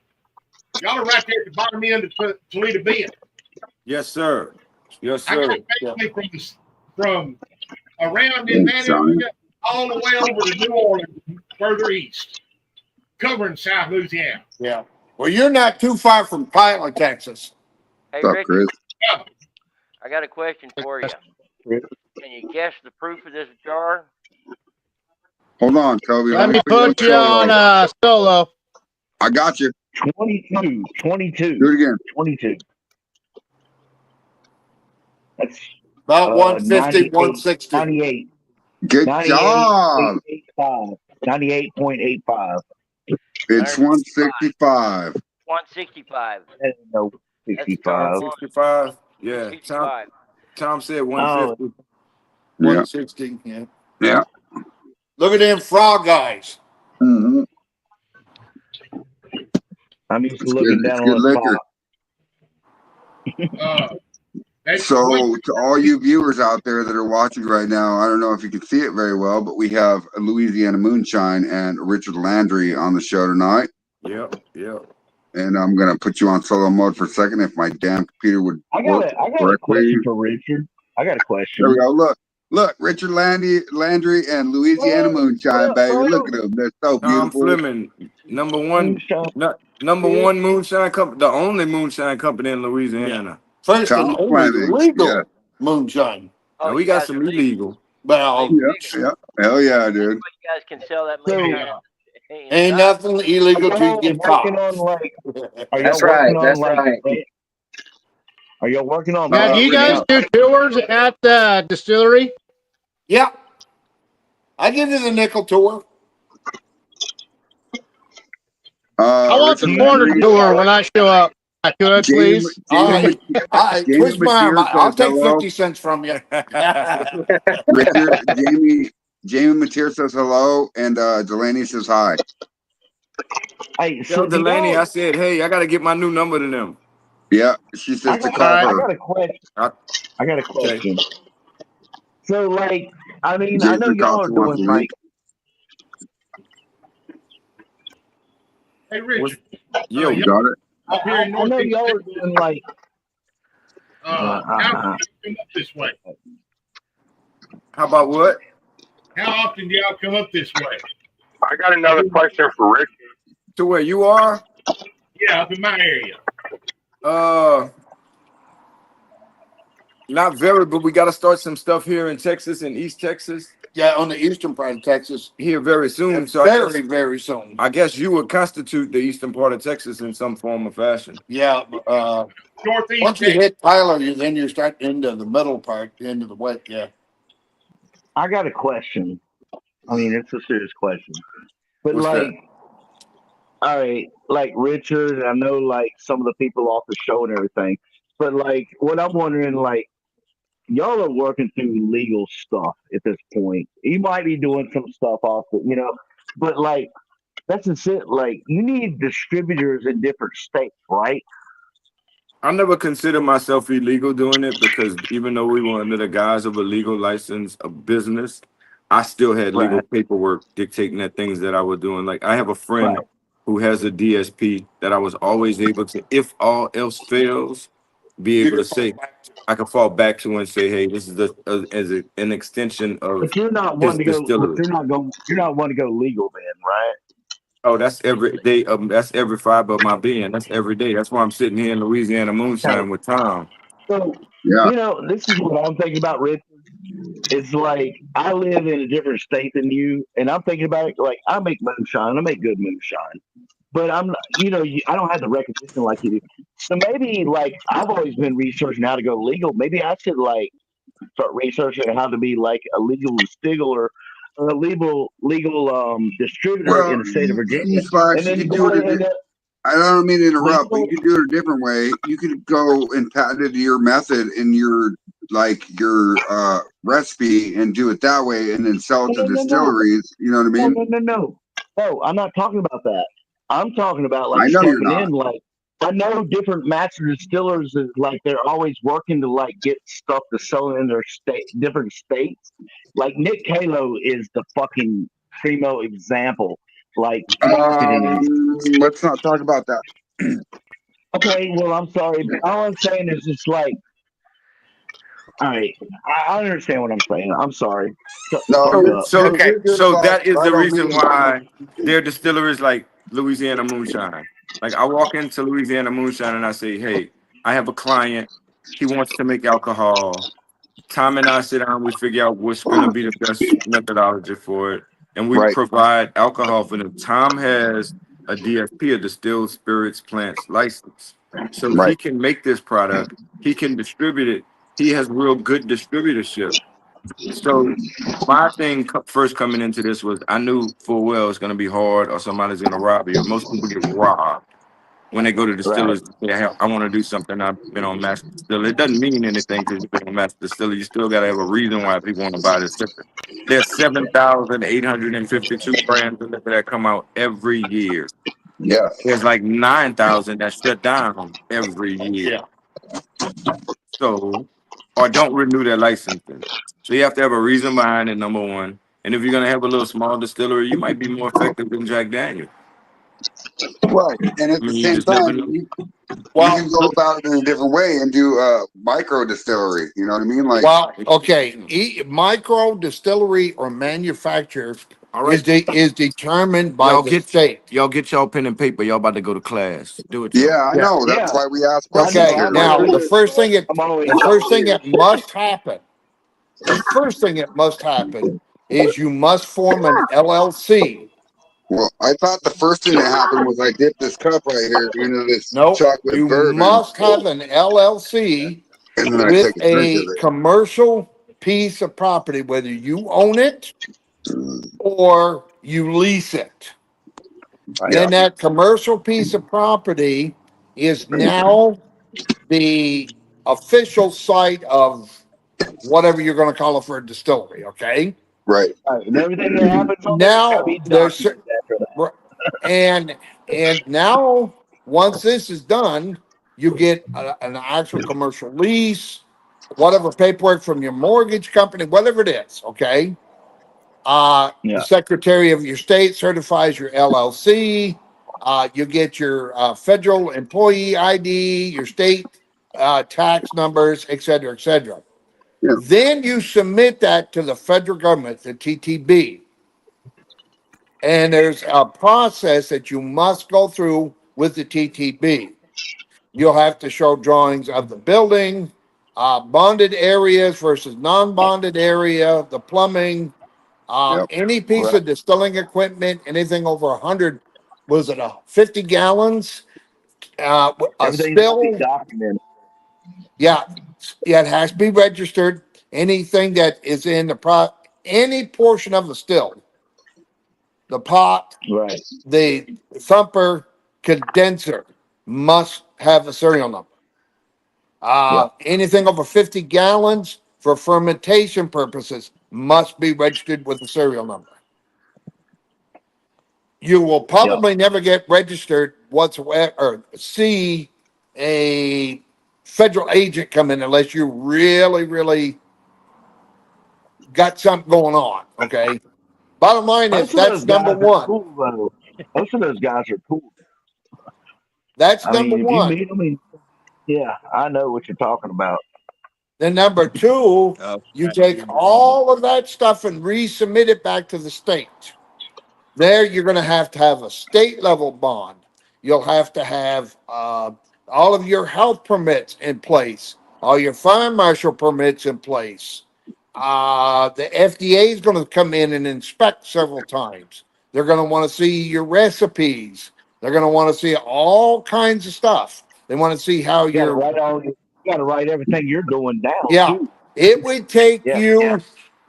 Y'all are right there at the bottom end of Toledo Bend. Yes, sir. Yes, I got sir. family from around in that area all the way over to New Orleans, further east, covering South Louisiana. Yeah. Well, you're not too far from Pilot, Texas. Hey, What's up, Rick, Chris? I got a question for you. Can you guess the proof of this jar? Hold on, Kobe. Let me put you on solo. I got you. 22. Do it again. 22. That's About 150, 160. 98. Good job. 98.85. It's 165. 165. No, That's 65. 65. Yeah. 65. Tom said 150. 160. Yeah. Yeah. Look at them frog eyes. Mm-hmm. I'm used to It's looking good, it's down good on the liquor. That's So, to all you viewers out there that are watching right now, I don't know if you can see it very well, but we have Louisiana Moonshine and Richard Landry on the show tonight. Yep. And I'm going to put you on solo mode for a second if my damn computer would I work got a correctly. question for Richard. I got a question. There we go. Look, Richard Landry and Louisiana Moonshine, baby. Look at them. They're so Tom beautiful. Fleming, number one moonshine company, the only moonshine company in Louisiana. First and Tom only Fleming, legal yeah. moonshine. And we got some illegal. Well, Yeah. Hell yeah, dude. You guys can sell that moonshine. ain't nothing illegal till you get working caught. on like are That's y'all working right. on That's like right. are y'all working on Now, do you guys do tours at the distillery? Yeah. I give you the nickel tour. I want the Richard corner Landry, tour when I show up. I could, please. Jamie Twist my arm. Mateer I'll says take hello. 50 cents from you. Richard, Jamie Mateer says hello, and Delaney says hi. Hey, Tell Delaney, I said, hey, I got to get my new number to them. Yeah, she says to call I her. got a question. I got a question. So, like, I mean, I know Jason y'all are Cox wants doing to like. Hey, Richard. Yo, You got it? Up here in I know Northeast y'all are doing like. how often do you come up this way? How about what? How often do y'all come up this way? I got another question for Rick. To where you are? Yeah, up in my area. Not very, but we got to start some stuff here in Texas and East Texas. Yeah, on the eastern part of Texas. Here very soon. So very soon. I guess you would constitute the eastern part of Texas in some form or fashion. Yeah. Northeast Once you hit Tyler, then you start into the middle part, into the wet. Yeah. I got a question. I mean, it's a serious question. But What's like, that? all right, like Richard, I know like some of the people off the show and everything. But like, what I'm wondering, like, y'all are working through legal stuff at this point. You might be doing some stuff off the, but like, that's just it. Like, you need distributors in different states, right? I never consider myself illegal doing it because even though we were under the guise of a legal license of business, I still had legal Right. paperwork dictating that things that I was doing. Like I have a friend Right. who has a DSP that I was always able to, if all else fails, be able to say I can fall back to and say, hey, this is as an extension of But you're not one his to go. But distillery. You're not one to go legal, then, right? Oh, that's every day. That's every fiber of my being. That's every day. That's why I'm sitting here in Louisiana Okay. moonshine with Tom. So Yeah. this is what I'm thinking about, Rich. It's like I live in a different state than you, and I'm thinking about it like I make moonshine. I make good moonshine, but I'm not. I don't have the recognition like you do. So maybe like I've always been researching how to go legal. Maybe I should like start researching how to be like a legal distiller or a legal distributor in Well, the state of Virginia, Splash, and you then could do go it. ahead and I don't mean to interrupt, but you legally. could do it a different way. You could go and patent your method in your recipe and do it that way, and then sell it No, to no, no, no, distilleries. You know what I no, mean? no, no, no. No, I'm not talking about that. I'm talking about like I know you're stepping not. in. Like I know different master distillers is like they're always working to like get stuff to sell in their different states. Like Nick Calo is the fucking primo example. Like marketing. Let's not talk about that. Okay, well, I'm sorry, but all I'm saying is just like, all right, I understand what I'm saying. I'm sorry. Shut the No, fuck So, up. so, Okay. you're good, so Splash. that is I the don't reason mean. why there are distilleries like Louisiana Moonshine. Like I walk into Louisiana Moonshine and I say, "Hey, I have a client. He wants to make alcohol. Tom and I sit down. We figure out what's going to be the best methodology for it, and we Right, provide alcohol for them. Tom has a DSP, a distilled spirits plants license, so he right. can make this product. He can distribute it. He has real good distributorship. So my thing first coming into this was I knew full well it's going to be hard or somebody's going to rob you. Most people get robbed when they go to Right. distillers. Yeah, I want to do something. I've been on master distiller. It doesn't mean anything because you've been on master distiller. You still got to have a reason why people want to buy this liquor. There's 7,852 brands of liquor that come out every year. Yes. There's like 9,000 that shut down every year. Yeah. So, or don't renew their licensing. So you have to have a reason behind it, number one. And if you're gonna have a little small distillery, you might be more effective than Jack Daniel. Right. And I at the mean, you same just never time, know. you can Well, go about it in a different way and do a micro distillery. You know what I mean? Like, well, okay. Micro distillery or manufacturer All right, is determined by the state. y'all get y'all pen and paper. Y'all about to go to class. Do it, y'all. yeah, I Yeah. know. That's Yeah. why we ask I questions know. Okay. here. I'm Like, Now always. I'm always. the first thing that must happen is you must form an LLC. well, I thought the first thing that happened was I dipped this cup right here into this No, chocolate you bourbon, must have an LLC and then I with take a drink of a it. commercial piece of property, whether you own it or you lease it. Yeah, Then that commercial piece of property is now the official site of whatever you're going to call it for a distillery. Okay. right. Right, and everything that happens on there has got to Now be there's documented after that. and now once this is done, you get an actual commercial lease, whatever paperwork from your mortgage company, whatever it is. Okay. The Yeah. Secretary of your state certifies your LLC. You get your federal employee ID, your state tax numbers, et cetera, et cetera. Yeah, Then you submit that to the federal government, the TTB. And there's a process that you must go through with the TTB. You'll have to show drawings of the building, bonded areas versus non-bonded area, the plumbing, yep, any piece Right. of distilling equipment, anything over 100, was it 50 gallons? A Everything's got to be spill, documented. yeah, yeah, it has to be registered. Anything that is in any portion of the still, the pot, Right. the thumper, condenser must have a serial number. Yeah. Anything over 50 gallons for fermentation purposes must be registered with a serial number. You will Yeah. probably never get registered whatsoever or see a federal agent come in unless you really, really got something going on. Okay. Bottom line is Most of those that's number guys are one. cool, though. Most of those guys are cool. That's I number mean, if you one. meet them, yeah, I know what you're talking about. Then number two, Oh, you take all of that stuff and resubmit it back to the state. There, you're going to have a state level bond. You'll have to have all of your health permits in place, all your fire marshal permits in place. The FDA is going to come in and inspect several times. They're going to want to see your recipes. They're going to want to see all kinds of stuff. They want to see how You got to you're. write you got to write everything you're doing down Yeah, too. it would take Yeah. you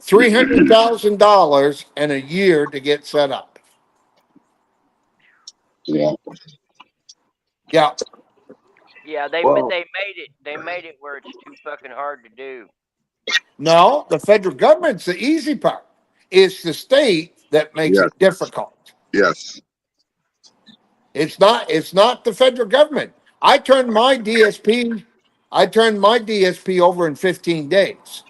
$300,000 and a year to get set up. yeah. Yeah. Yeah, Well, they made it where it's too fucking hard to do. No, the federal government's the easy part. It's the state that makes Yes. it difficult. Yes. It's not the federal government. I turned my DSP over in 15 days.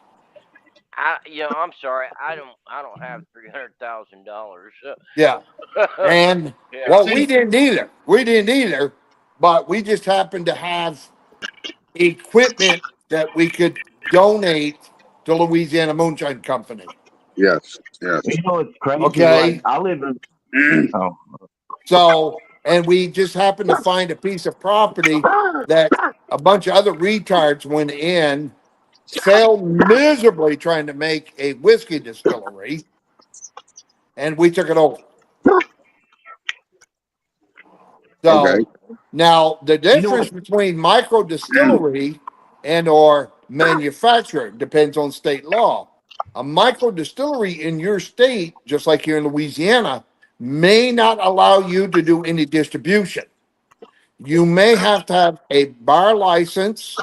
I'm sorry, I don't have $300,000. Yeah. And Yeah. well, See, we didn't either. We didn't either, but we just happened to have equipment that we could donate to Louisiana Moonshine Company. Yes. Yes. you know what's crazy? Like Okay. I live in. Oh, So, and we just happened to find a piece of property that a bunch of other retards went in, failed miserably trying to make a whiskey distillery, and we took it over. Okay. So now the you know difference what? between micro distillery and or manufacturer depends on state law. A micro distillery in your state, just like here in Louisiana, may not allow you to do any distribution. You may have to have a bar license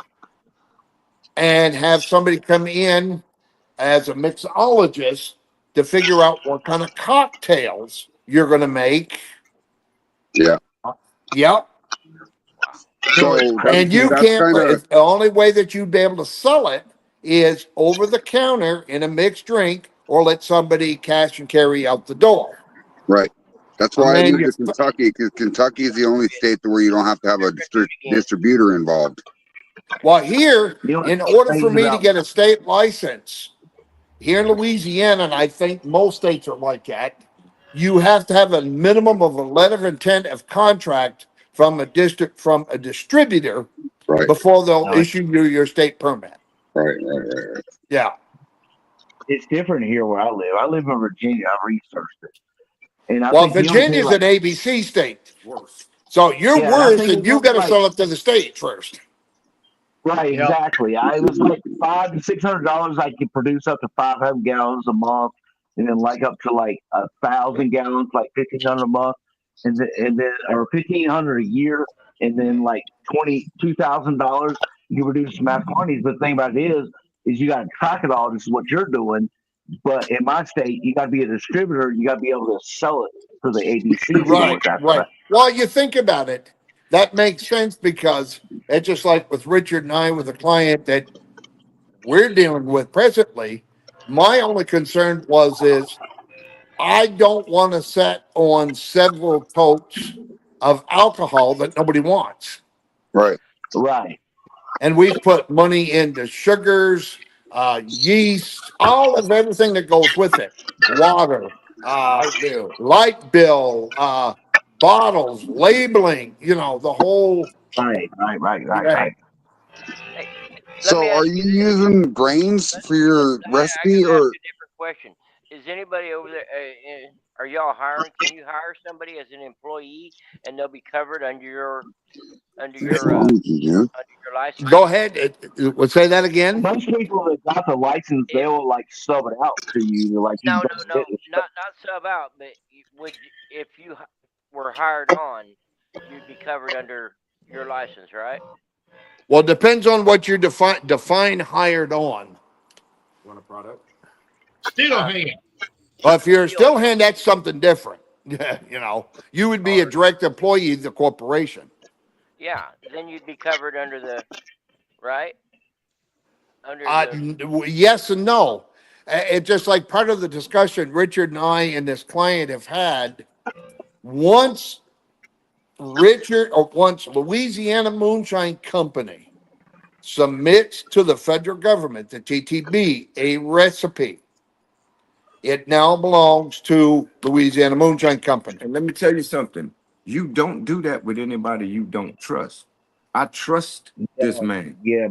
and have somebody come in as a mixologist to figure out what kind of cocktails you're going to make. Yeah. Yep. You know what's So And crazy? you that's can't, kind of the only way that you'd be able to sell it is over the counter in a mixed drink or let somebody cash and carry out the door. right. That's A why I moved manu- to Kentucky, because Kentucky is the only state where you don't have to have a distributor involved. well, here, You know what's in order for crazy me to about? get a state license, here in Louisiana, and I think most states are like that, you have to have a minimum of a letter of intent of contract from a distributor Right. before they'll No, issue you your state permit. Right. Yeah. it's different here where I live. I live in Virginia. I researched it, and I Well, think you only pay Virginia's like an ABC state. So you're yeah, and I worse, think and it's you only got to like sell it to the state first. right, Yep. exactly. It was like $500 to $600. I could produce up to 500 gallons a month, and then like up to like 1,000 gallons, like 1,500 a month, and then or 1,500 a year, and then like $22,000 you produce some mass quantities. But the thing about it is you got to track it all. This is what you're doing. But in my state, you got to be a distributor. You got to be able to sell it to the ABC Right, stores after right. that. Well, you think about it, that makes sense because it's just like with Richard and I with a client that we're dealing with presently. My only concern is I don't want to set on several totes of alcohol that nobody wants. Right. Right. And we've put money into sugars, yeast, all of everything that goes with it, water, light bill, bottles, labeling, the whole. Right. Hey, let me So ask are you you this. using grains for your I got recipe to ask or a different question. Is anybody over there? Are y'all hiring? Can you hire somebody as an employee and they'll be covered under your under as your uh, long as you do? under your license? Go ahead. Would say that again. Most people that got the license, If they'll like sub it out to you. They're like, you no, can go no, get no, this stuff. not sub out, but if you were hired on, you'd be covered under your license, right? Well, it depends on what you define hired on. still Uh, hand. Well, if you're a still, still hand, that's something different. You would be a or direct employee of the corporation. yeah, then you'd be covered under right? Under the Yes and no. It's just like part of the discussion Richard and I and this client have had. Once Louisiana Moonshine Company submits to the federal government, the TTB, a recipe, it now belongs to Louisiana Moonshine Company. And let me tell you something. You don't do that with anybody you don't trust. I trust this man. Yeah,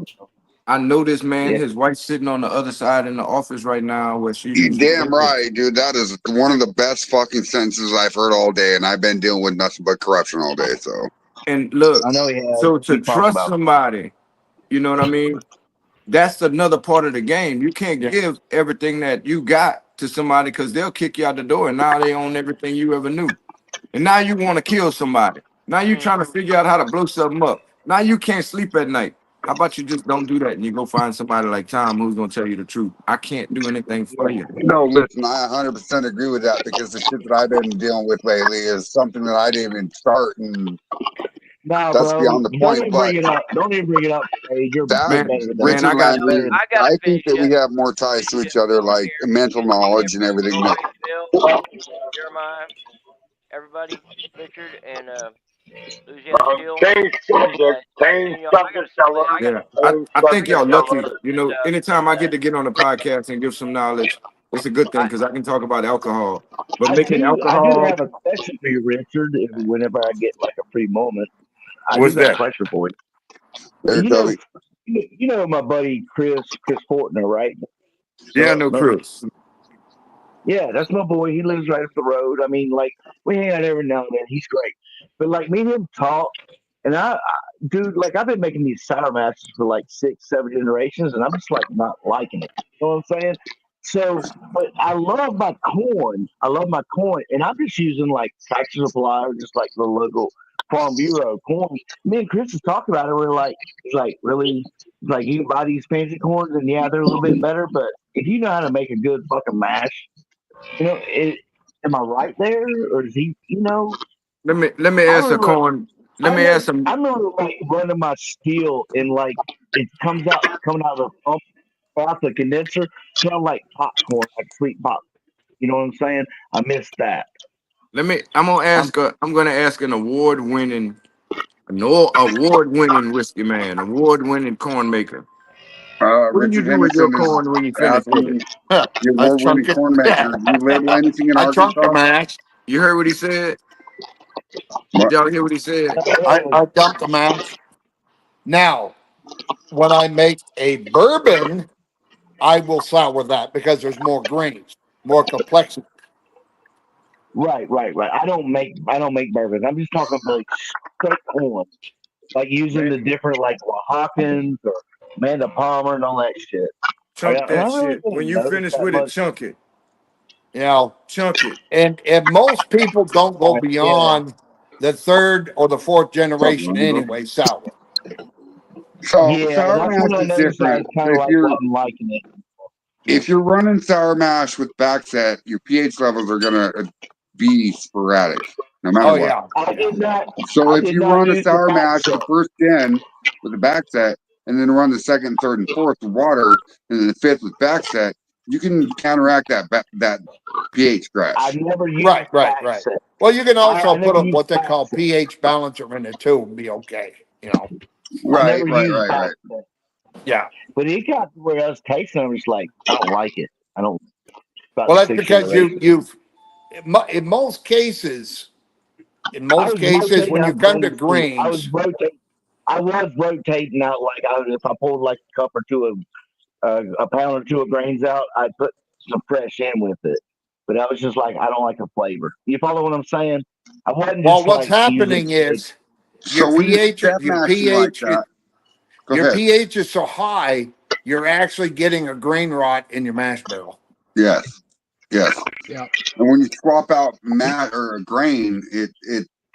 I know this man. Yeah. His wife's sitting on the other side in the office right now where she You used to damn work with. right, dude. That is one of the best fucking sentences I've heard all day, and I've been dealing with nothing but corruption all day. So And look, I know he has. so to We talked trust about it. somebody, you know what I mean? That's another part of the game. You can't Yeah. give everything that you got to somebody because they'll kick you out the door, and now they own everything you ever knew. And now you want to kill somebody. Now you're trying to figure out how to blow something up. Now you can't sleep at night. How about you just don't do that and you go find somebody like Tom who's gonna tell you the truth? I can't do anything for you. no, listen, I 100% agree with that because the shit that I've been dealing with lately is something that I didn't even start, and Nah, that's bro. beyond the Don't point. even But bring it up. Don't even bring it up. Hey, you're that Man, better than man, Richard I got Landry, I gotta I finish think that up. we have more ties to each other, like mental knowledge and everything. That Bill, Jeremiah, everybody, Richard, and Louisiana Steel. Change subject. Change You know, I gotta subject, settle it. fella. yeah. Change I think subject, y'all lucky. fella. You know, anytime I get to get on the podcast and give some knowledge, it's a good thing because I can talk about alcohol. But making I do alcohol, have a question for you, Richard. Whenever I get like a free moment, I do what's got a that? question for you. there, You know, Toby. you know my buddy Chris Fortner, right? Yeah, So, no, Chris. yeah, that's my boy. He lives right up the road. I mean, like we hang out every now and then. He's great, but like me and him talk, and dude, like I've been making these sour matches for like 6, 7 generations, and I'm just like not liking it. You know what I'm saying? So, but I love my corn. I love my corn, and I'm just using like Tractor Supply or just like the local Farm Bureau corn. Me and Chris was talking about it. We're like, he's like, really? Like you can buy these fancy corns, and yeah, they're a little bit better, but if you know how to make a good fucking mash, am I right there, or is he? Let me I ask a remember, corn. Let I me remember, ask some. I remember like running my steel and like it coming out of the pump out the condenser, smell like popcorn, like sweet pop. You know what I'm saying? I missed that. Let me. I'm gonna I'm ask. I'm gonna ask an award-winning whiskey man, award-winning corn maker. What do you Richard do with your Henderson is corn when you finish with it? asking the I award-winning chunk it. corn maker. Do you label anything in I chunk the Arkansas? mash. You heard what he said? Did What? y'all hear what he said? I dump the mash. Now, when I make a bourbon, I will sour that because there's more grains, more complexity. right. I don't make bourbon. I'm just talking like straight corn, like using Man, the different like Oaxacans or Amanda Palmer and all that shit. Like, chunk am I that really shit. gonna When you notice finish that with it, much? chunk it. You know, Chunk it. and most people don't go Yeah, beyond the third or the fourth Something generation wrong, bro. anyway, sour. So yeah. sour That's mash when I is noticed I different. was kind of like wasn't liking it. If you're running sour mash with backset, your pH levels are gonna be sporadic, no matter Oh what. yeah. I did not. So I if did you not run a use the sour back mash set. the first gen with a backset, and then run the second, third, and fourth with water, and then the fifth with backset, you can counteract that pH I crash. never used Right. back set. Well, you can I also put never used what they back call set. pH balancer in it too and be okay. You know. I Right, never right, used right, back right. set. Yeah. But it got to where I was tasting. I was like, I don't like it. I don't. About Well, the that's sixth because generation. in most cases, I was rotating when you out come to grains too. greens, I was rotating out like if I pulled like a cup or two of a pound or two of grains out, I'd put some fresh in with it. But I was just like, I don't like the flavor. You follow what I'm saying? I wasn't well, just what's like using happening straight. is your So when you pH, step mashing like that, go your ahead. pH is so high, you're actually getting a grain rot in your mash bill. Yes, yes. Yeah. And when you swap out mat or a grain, it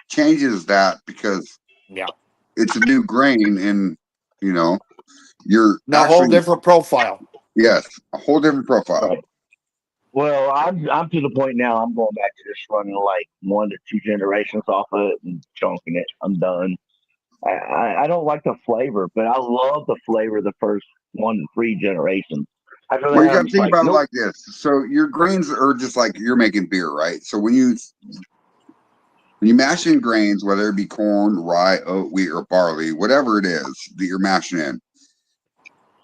changes that because Yeah. it's a new grain, and you know you're Now, whole actually different profile. yes, a whole different profile. Right. Well, I'm to the point now. I'm going back to just running like 1 to 2 generations off of it and chunking it. I'm done. I don't like the flavor, but I love the flavor of the first 1 to 3 generations. After Well, you that, got I'm to just think like, about it nope. like this. So your grains are just like you're making beer, right? So when you mash in grains, whether it be corn, rye, oat, wheat, or barley, whatever it is that you're mashing in,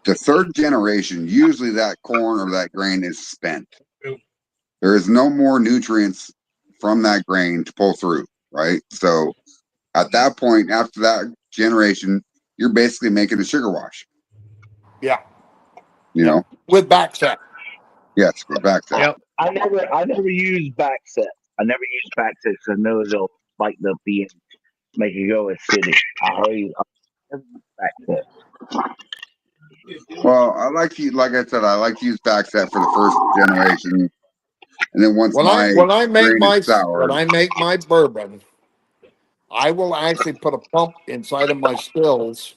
the third generation, usually that corn or that grain is spent. There is no more nutrients from that grain to pull through, right? So at that point, after that generation, you're basically making a sugar wash. Yeah. You know? With back set. Yes, we're back there. Yep. I never use back sets. I never use back sets. I know they'll spike the pH, make it go acidic. I never use back sets. Well, I like to, like I said, I like to use back set for the first generation, and then once When I grain is sour, make my bourbon, I will actually put a pump inside of my stills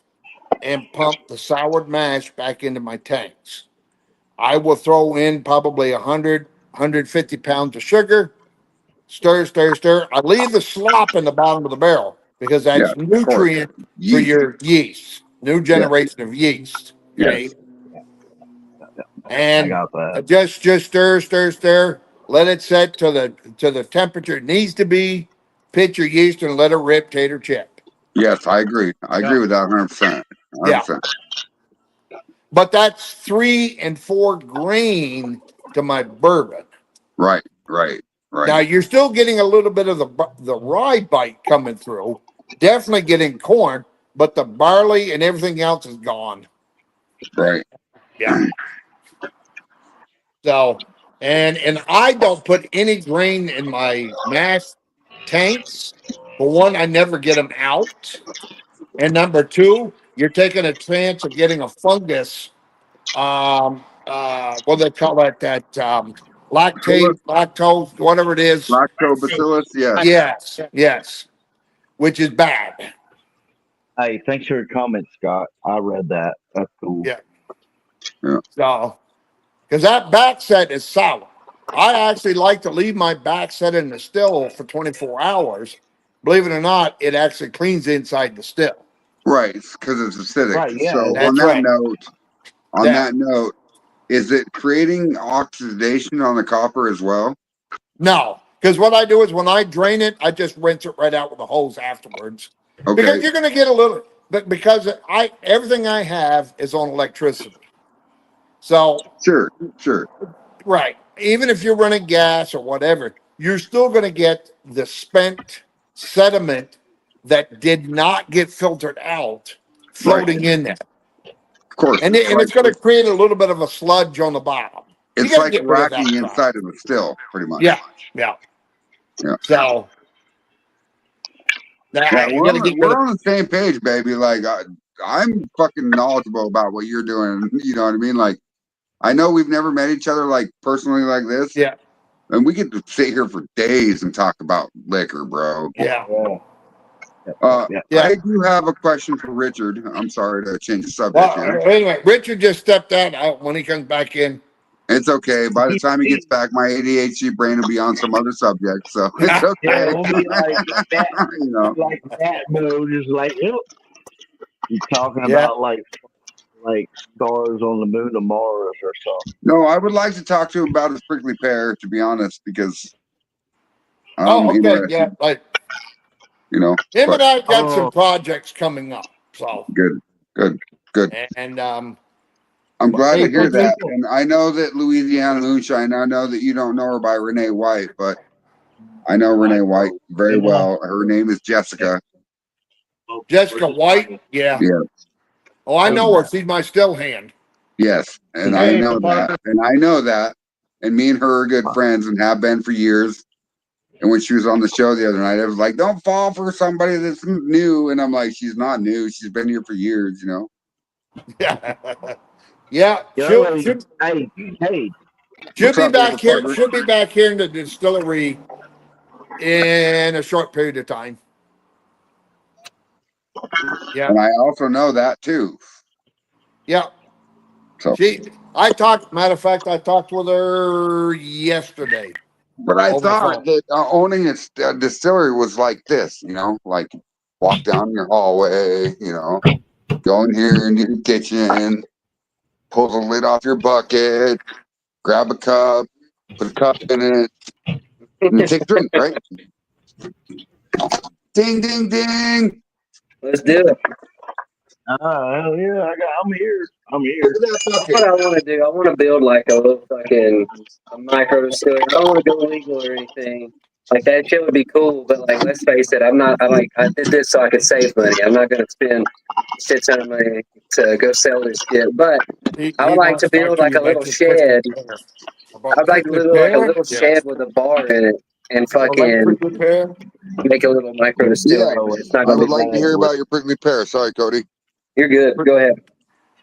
and pump the soured mash back into my tanks. I will throw in probably 100, 150 pounds of sugar, stir, stir, stir. I leave the slop in the bottom of the barrel because yeah, that's of course, nutrient for yeast, your yeast, new yeah, generation of yeast. Okay. yes, I And got that. just stir, stir, stir. Let it set to the temperature it needs to be. Pitch your yeast and let it rip, tater chip. yes, I agree. I agree with that 100%. Yeah. 100%. But that's 3 and 4 grain to my bourbon. Right, right, Now right, you're still getting a little bit of the rye bite coming through. Definitely getting corn, but the barley and everything else is gone. right. Yeah. So and I don't put any grain in my mash tanks. For one, I never get them out, and number two, you're taking a chance of getting a fungus. What do they call that? That Bacillus, lactose, whatever it is. lactobacillus, yes, Yes, yes, which is bad. Hey, thanks for your comment, Scott. I read that. That's cool. Yeah. yeah, So, because that back set is sour. I actually like to leave my back set in the still for 24 hours. Believe it or not, it actually cleans inside the still. right, because it's acidic. Right, yeah. So That's right. on Yeah. that note, is it creating oxidation on the copper as well? No, because what I do is when I drain it, I just rinse it right out with a hose afterwards. Okay, Because you're going to get a little, but because everything I have is on electricity. So, sure, sure, right, even if you're running gas or whatever, you're still going to get the spent sediment that did not get filtered out right. floating in there. Of course, And, and it's going to create a little bit of a sludge on the bottom. You it's got to like get rid of that racking stuff. inside of the still, pretty much. Yeah, yeah. Yeah. So, Yeah, you got to get rid we're of. on the same page, baby. Like I'm fucking knowledgeable about what you're doing. You know what I mean? Like I know we've never met each other like personally like this, Yeah, and we get to sit here for days and talk about liquor, bro. yeah, Yeah. yeah. I do have a question for Richard. I'm sorry to change the subject Well, here. anyway, Richard just stepped out. When he comes back in. It's okay. By the time he gets back, my ADHD brain will be on some other subject, so it's Yeah, okay. we'll be like that, You know. like that mode, just like, ew. He's talking Yeah. about like stars on the moon of Mars or something. No, I would like to talk to him about his prickly pear, to be honest, because I'm Oh, okay. interested. Yeah. Like You know. him But and I got some projects coming up. So, good. and I'm glad hey, to hear that. And I know that Louisiana Moonshine, I know that you don't know her by Renee White, but I know Renee White very well. Her name is Jessica. Jessica White. Yeah. Yeah. Oh, I know her. She's my still hand. Yes. And I know that. And I know that. And me and her are good friends and have been for years. And when she was on the show the other night, I was like, don't fall for somebody that's new. And I'm like, she's not new. She's been here for years, you know? Yeah. Yeah. Hey, She'll be up, back here. motherfucker? She'll be back here in the distillery in a short period of time. Yeah. And I also know that too. Yeah. So Matter of fact, I talked with her yesterday. but I over the thought phone. that owning a distillery was like this, you know, like walk down your hallway, go in here into your kitchen, pull the lid off your bucket, grab a cup, put a cup in it, and then take a drink, right? Ding, ding, ding. Let's do it. Hell yeah, I'm here. I'm here. Look at that That's bucket. what I want to do. I want to build like a little fucking a micro distillery. I don't want to go legal or anything. Like that shit would be cool, but like let's face it, I did this so I could save money. I'm not gonna spend shit ton of money to go sell this shit. But He I would like wants to to talk build to like you a about little your prickly shed. pear. About I'd like to prickly do like a pear? little Yes. shed with a bar in it and I like fucking prickly pear. make a little micro distillery, Yeah, but it's not I gonna would be like to hear about your prickly pear. Sorry, Cody. You're good. Go ahead.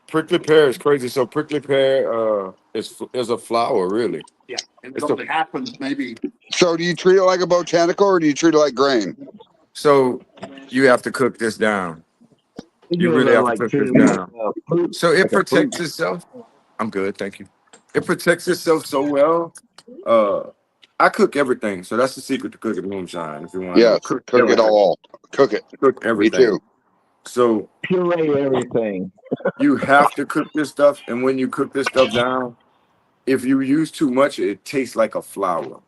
Prickly pear is crazy. So prickly pear is a flower, really. Yeah. And It's it only happens maybe. So do you treat it like a botanical or do you treat it like grain? So you have to cook this down. You really have to cook this down. Fruit, So it like a fruit. protects itself. I'm good, thank you. It protects itself so well. I cook everything, so that's the secret to cooking moonshine. If you want to know, Yes, cook it everything. all. Cook it. Cook Me everything. too. So Puree everything. you have to cook this stuff, and when you cook this stuff down, if you use too much, it tastes like a flour.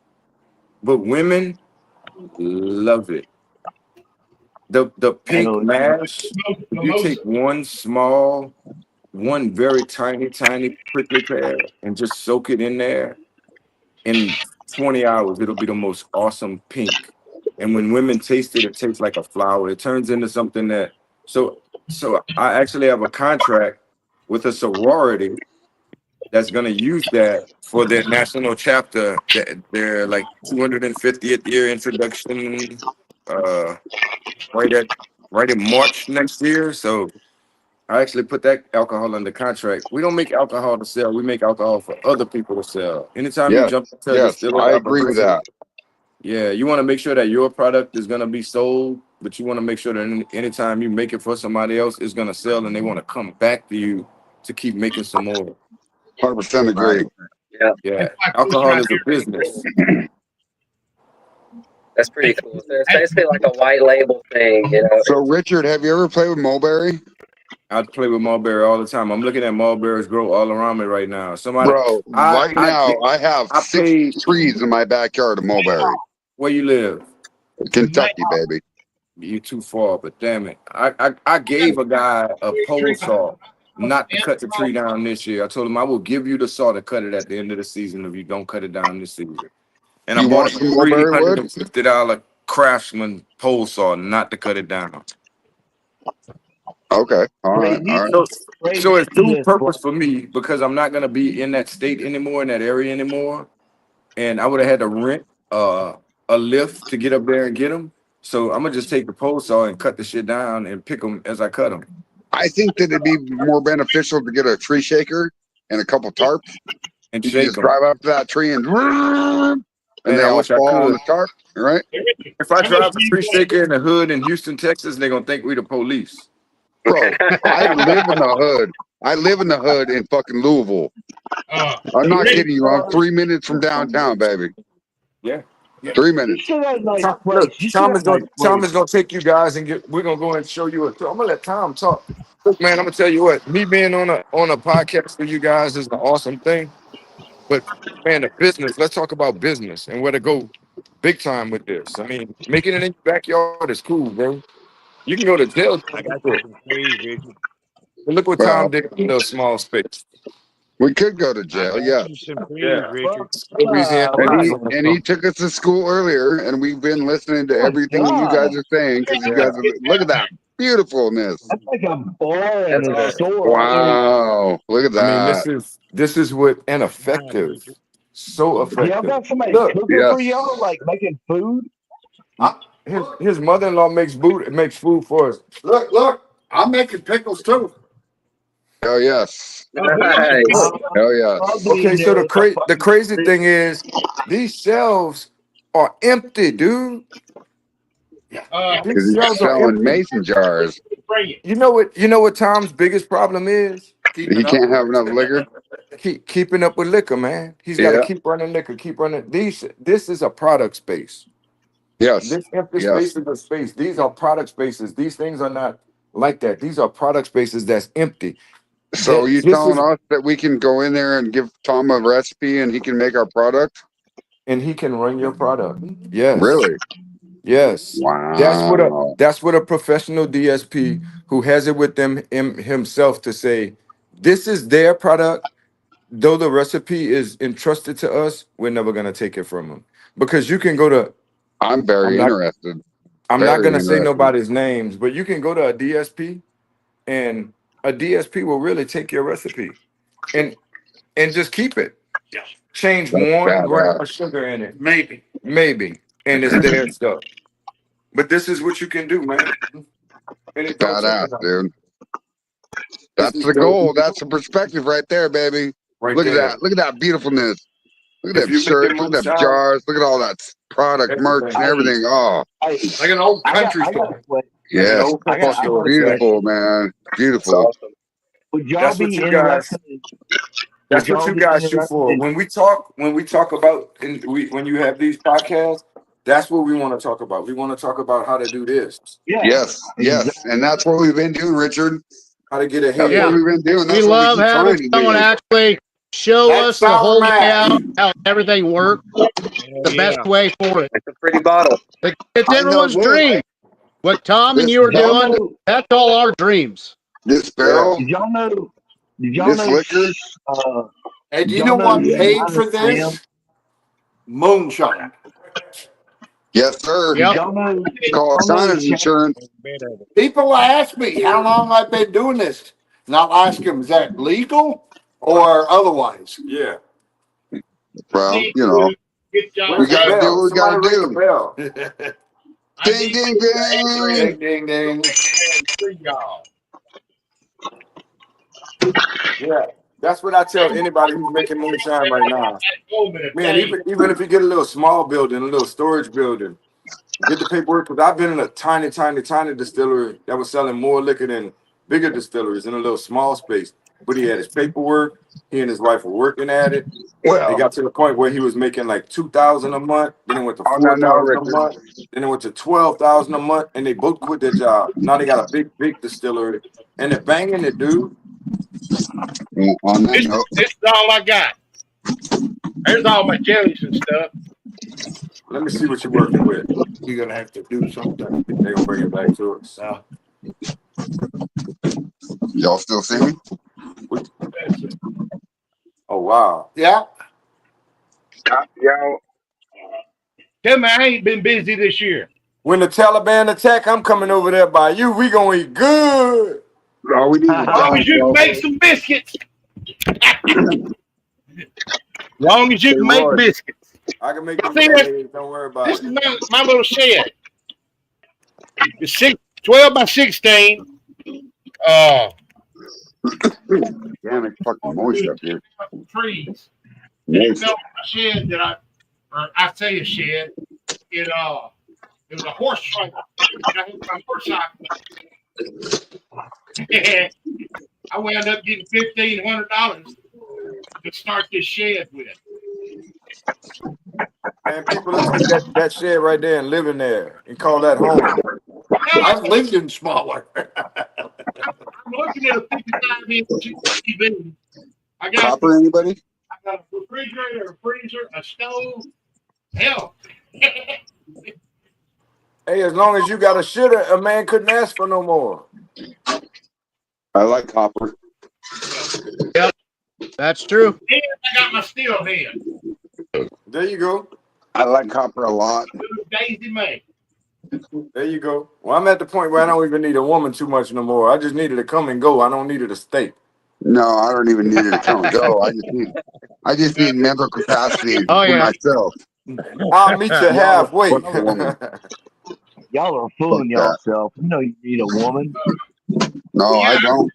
But women love it. The pink Hell yeah. mash. If you take one very tiny prickly pear and just soak it in there, in 20 hours, it'll be the most awesome pink. And when women taste it, it tastes like a flower. It turns into something that so I actually have a contract with a sorority that's gonna use that for their national chapter. Their like 250th year introduction, uh, right at right in March next year. So I actually put that alcohol under contract. We don't make alcohol to sell. We make alcohol for other people to sell. Anytime you Yes, jump into a yes, I distillery agree with operation, that. yeah, you want to make sure that your product is going to be sold, but you want to make sure that anytime you make it for somebody else, it's going to sell and they want to come back to you to keep making some more. 100% agree. Yeah, Yeah, That's like this alcohol right is a here. business. that's pretty cool. So it's basically like a white label thing, you know. So, Richard, have you ever played with mulberry? I play with mulberry all the time. I'm looking at mulberries grow all around me right now. Somebody, Bro, I, right I, now I have I 6 paid. trees in my backyard of mulberry. Where you live? Kentucky, baby. You too far, but damn it. I gave a guy a pole saw not to cut the tree down this year. I told him I will give you the saw to cut it at the end of the season if you don't cut it down this season. And I You bought want him some a mulberry wood? $350 Craftsman pole saw not to cut it down. Okay. All right. All right. So it's dual purpose for me because I'm not gonna be in that state anymore, in that area anymore. And I would have had to rent a lift to get up there and get them. So I'm gonna just take the pole saw and cut the shit down and pick them as I cut them. I think that it'd be more beneficial to get a tree shaker and a couple tarps. And You shake just them. drive up to that tree and Man, they I all wish I fall on could. the tarp, right? If I drive a tree shaker in the hood in Houston, Texas, they're gonna think we the police. Bro, I live in the hood. I live in the hood in fucking Louisville. I'm not kidding you. I'm 3 minutes from downtown, baby. Yeah. 3 minutes. Look, Tom is gonna take you guys and we're gonna go and show you a tour. I'm gonna let Tom talk. Look, man, I'm gonna tell you what, me being on a podcast for you guys is an awesome thing. But man, the business, let's talk about business and where to go big time with this. I mean, making it in your backyard is cool, bro. You can go to jail. I got you some trees, Richard. But look what Well, Tom did in a little small space. we could go to I jail, got yes. you some trees, Yeah. Richard. Louisiana. And he took us to school earlier, and we've been listening to everything you guys are saying because you guys are, look at that beautifulness. That's like a bar in That's a awesome. store. Wow, look at I mean, that. this is what ineffective. So Y'all effective. got somebody Look, cooking Yes. for y'all, like making food? his mother-in-law makes food for us. Look, I'm making pickles too. Oh yes, Nice. oh yes. Okay, so the crazy thing is these shelves are empty, dude. These Because he's shelves are selling empty. mason jars. You know what Tom's biggest problem is? He can't have enough liquor. Keeping up with liquor, man. He's got to Yeah. keep running liquor, keep running. This is a product space. Yes. This empty Yes. space is a space. These are product spaces. These things are not like that. These are product spaces that's empty. So you This telling is, us that we can go in there and give Tom a recipe and he can make our product? and he can run your product. Yes. Really? Yes. Wow. That's what a professional DSP who has it with them himself to say, this is their product. Though the recipe is entrusted to us, we're never gonna take it from them. Because you can go to I'm very I'm not interested. I'm not Very gonna say interested. nobody's names, but you can go to a DSP and a DSP will really take your recipe and just keep it. Change That's 1 gram badass. of sugar in it, Maybe. and it's their stuff. But this is what you can do, man. And it don't take Badass, it out. dude. This That's is the dope. goal. That's the perspective right there, baby. Right Look at there. that. Look at that beautifulness. Look at If them you make it shirts. Look at them moonshine, jars. Look at all that product, merch, and everything. everything. Oh, Hey, Like an old I got country a store. question. Like an yes. old I country got store. a Beautiful, question. man. Beautiful. Would y'all That's what be you guys. interested in? That's Would what y'all you be guys shoot interested for. in? When we talk about, and when you have these podcasts, that's what we want to talk about. We want to talk about how to do this, Yeah, Yes. Yes. exactly. And that's what we've been doing, Richard. how to get That's ahead. what Yeah. we've been doing. We That's what we love keep having trying to someone do. actually show That's us the sour whole mash. layout, how everything works, Oh, the best yeah. It's way for it. a pretty bottle. It's I know everyone's this. dream. What Tom and This you are Did y'all doing, know? that's all our dreams. this Yeah. barrel, Did y'all know? Did y'all this know? liquor. And Did you y'all know know what paid Shiner for Slim? this? Moonshine. Yes, sir. Did Yep. y'all know? It's called Y'all know China's insurance. People ask me how long I've been doing this. And I'll ask them, is that legal or otherwise? Yeah. Well, Need you know, to get y'all we Where's the got to do bell? what we got Somebody to ring the do. bell. I Ding, need ding, ding. Ding, ding, ding. for y'all. Yeah. That's what I tell anybody who's making moonshine right now. Man, even if you get a little small building, a little storage building, get the paperwork. Because I've been in a tiny distillery that was selling more liquor than bigger distilleries in a little small space. But he had his paperwork. He and his wife were working at it. It Well, got to the point where he was making like $2,000 a month. Then it went to on that note, $4,000 a Richard, month. Then it went to $12,000 a month, and they both quit their job. Now they got a big distillery, and they're banging it, dude. on that This, note, this is all I got. There's all my jellies and stuff. Let me see what you're working with. You're going to have to do something. They're gonna bring it back to us. y'all still see me? Oh wow. Yeah. Yeah. Tell me I ain't been busy this year. When the Taliban attack, I'm coming over there by you. We gonna eat good. All we need is As long as you can make some biscuits. Long as you Hey, can make Roy. biscuits. I can make them See, mayonnaise. Don't worry about This it. is my little shed. It's 12 by 16. Damn, it's fucking moist up here. Trees. Moist. You know, a shed that I say a shed. It was a horse trailer. I had my horse out. I wound up getting $1,500 to start this shed with. Man, people will take that shed right there and live in there and call that home. I've lived in smaller. I'm looking at a 55-inch TV. I got Copper, anybody? a refrigerator, a freezer, a stove. Hell. Hey, as long as you got a shitter, a man couldn't ask for no more. I like copper. Yep. That's true. And I got my steel head. There you go. I like copper a lot. Daisy May. There you go. Well, I'm at the point where I don't even need a woman too much no more. I just needed to come and go. I don't need her to stay. No, I don't even need it to come and go. I just need mental capacity Oh, for yeah. myself. I'll meet you halfway. Fuck a woman. Y'all are fooling Fuck that. yourself. You know you need a woman. No, I don't.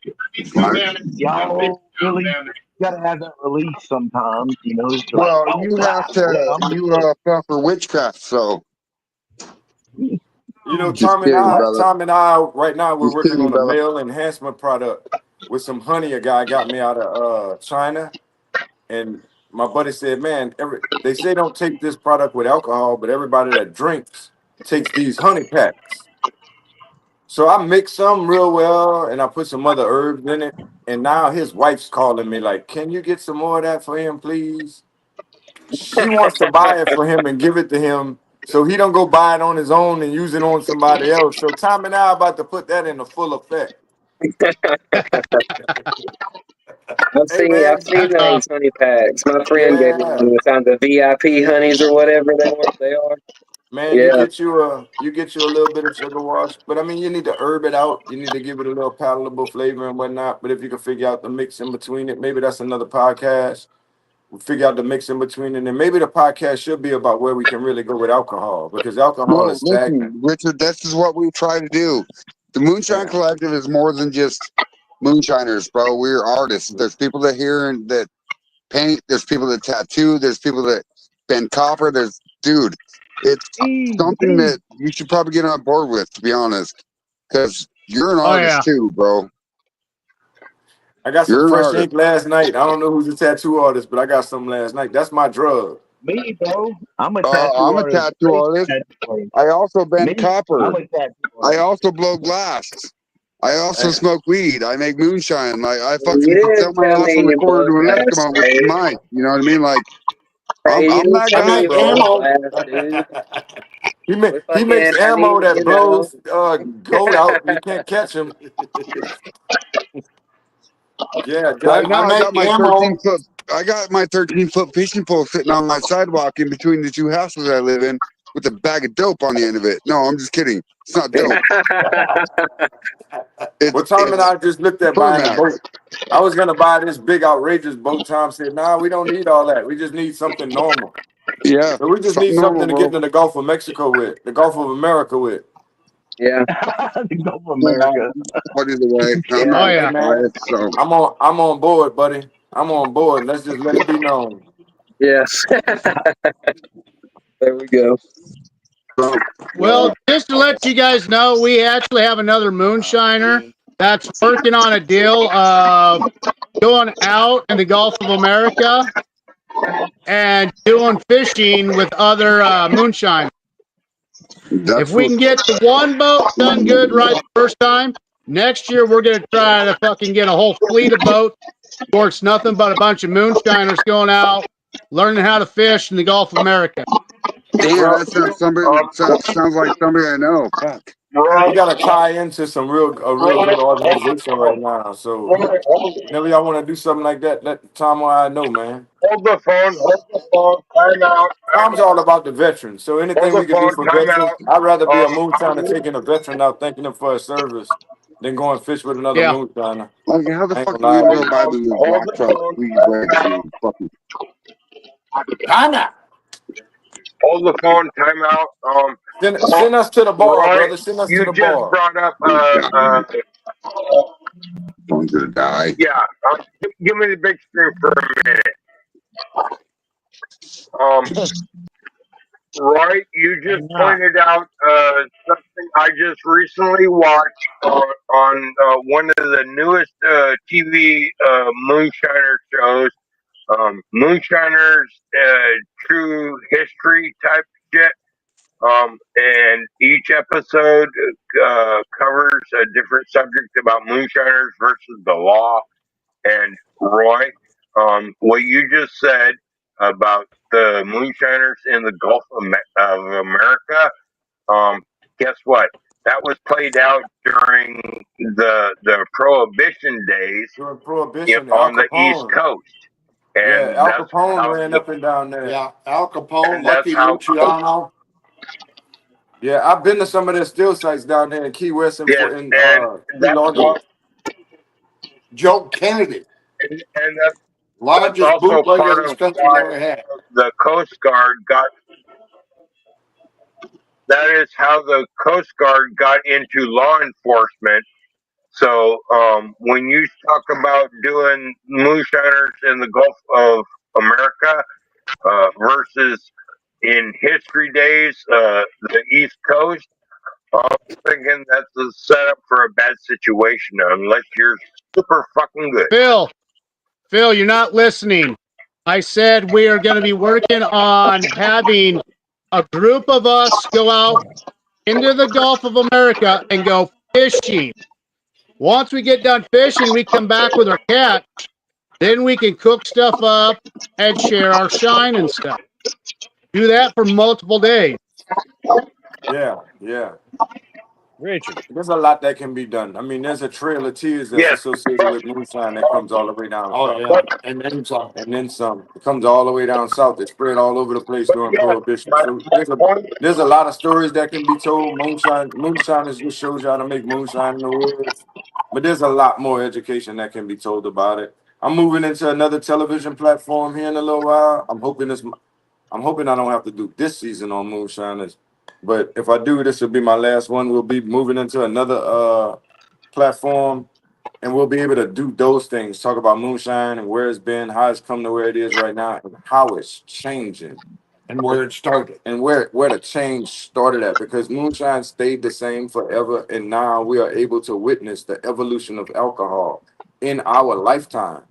Y'all really gotta have that release sometimes. You know. It's Well, like, oh, you wow, have to. yeah, I'm You fell for witchcraft, so You know, just Tom kidding, brother. and I right now we're Just working kidding, on a brother. male enhancement product with some honey a guy got me out of China. And my buddy said, man, they say don't take this product with alcohol, but everybody that drinks takes these honey packs. So I mix some real well, and I put some other herbs in it. And now his wife's calling me like, "Can you get some more of that for him, please?" She wants to buy it for him and give it to him, so he don't go buy it on his own and use it on somebody else. So Tom and I are about to put that into full effect. I've Hey seen man, those honey packs. My friend gave me yeah, one with the VIP honeys or whatever they are. man, Yeah. you get you a little bit of sugar wash, but I mean you need to herb it out. You need to give it a little palatable flavor and whatnot. But if you can figure out the mix in between it, maybe that's another podcast. We'll figure out the mix in between it, and maybe the podcast should be about where we can really go with alcohol, because alcohol No, is stagnant. listen, Richard, this is what we try to do. The Moonshine Yeah. Collective is more than just moonshiners, bro. We're artists. There's people that hear and that paint. There's people that tattoo. There's people that bend copper. It's something that you should probably get on board with, to be honest, because you're an artist too, bro. I got some You're an fresh artist. ink last night. I don't know who's a tattoo artist, but I got some last night. That's my drug. Me, bro. I'm a tattoo I'm a artist. tattoo artist. I also bend copper. I'm a tattoo I artist. also blow glass. I also Hey. smoke weed. I make moonshine. Like I You fucking did sell my tell ass me on the you corner blow to an glass, Eskimo, which is dude. mine. You know what I mean? Like Hey, I'm you that tell I me guy, you make bro. blow ammo. glass, dude. We He makes fucking, ammo that blows goat out. You can't catch him. Yeah, Right now I I got make my ammo. 13-foot fishing pole sitting on my sidewalk in between the two houses I live in with a bag of dope on the end of it. No, I'm just kidding. It's not dope. Well, Tom and It's I just looked at buying a Permax. boat. I was gonna buy this big outrageous boat. Tom said, "Nah, we don't need all that. We just need something normal. Yeah, So we just need something normal, something to get bro. into the Gulf of Mexico with, the Gulf of America with." Yeah. The Gulf of America. What is the way? I'm Yeah. not Hey gonna buy man, it, so I'm on board, buddy. I'm on board. Let's just let it be known. Yes. There we go. Well, just to let you guys know, we actually have another moonshiner that's working on a deal of going out in the Gulf of America and doing fishing with other moonshine. If we can get the one boat done good right the first time, next year we're going to try to fucking get a whole fleet of boats where it's nothing but a bunch of moonshiners going out, learning how to fish in the Gulf of America. damn, Well, that sounds like somebody I know. Fuck. we gotta tie into a real good organization right now. So whenever y'all want to do something like that, let Tom or I know, man. Hold the phone, time out. Tom's all about the veterans. So anything Hold we the can do phone, for time veterans, out. I'd rather be a I moonshiner need taking a veteran out, thanking him for his service, than going fish with another Yeah. moonshiner. Like, how the I ain't fuck gonna are we lie gonna to go you. buy the hold black the truck phone. squeeze breaks? You fucking China. Hold the phone, time out. Send us to the bar, Roy, brother. Send us to you the just bar. brought up phone's gonna die. yeah. Give me the big screen for a minute. Roy, you just pointed out something I just recently watched on one of the newest TV moonshiner shows, Moonshiners True History type shit. And each episode covers a different subject about moonshiners versus the law. And Roy, what you just said about the moonshiners in the Gulf of America, guess what? That was played out during the Prohibition days During Prohibition, Al on the East Capone. Coast, Yeah, and Al that's Capone how ran up and down there. Yeah, Al Capone, and that's Lucky how Luciano. Yeah, I've been to some of their still sites down there in Key West and yes, in and Key that's Largo. Joe Kennedy, and that's largest also bootlegger part this of country's why ever had. the Coast Guard got. That is how the Coast Guard got into law enforcement. So when you talk about doing moonshiners in the Gulf of America versus in history days, the East Coast, I'm thinking that's a setup for a bad situation unless you're super fucking good. Phil, you're not listening. I said we are going to be working on having a group of us go out into the Gulf of America and go fishing. Once we get done fishing, we come back with our catch. Then we can cook stuff up and share our shine and stuff. Do that for multiple days. Yeah, yeah. Richard. There's a lot that can be done. I mean, there's a trail of tears that's associated with moonshine that comes all the way down south. yeah, and then some. And then some. It comes all the way down south. It's spread all over the place during Prohibition. So there's a lot of stories that can be told. Moonshine is just shows you how to make moonshine in the woods. But there's a lot more education that can be told about it. I'm moving into another television platform here in a little while. I'm hoping I don't have to do this season on Moonshiners. But if I do, this will be my last one. We'll be moving into another platform, and we'll be able to do those things, talk about moonshine and where it's been, how it's come to where it is right now, and how it's changing. And where it started. And where the change started at, because moonshine stayed the same forever, and now we are able to witness the evolution of alcohol in our lifetime.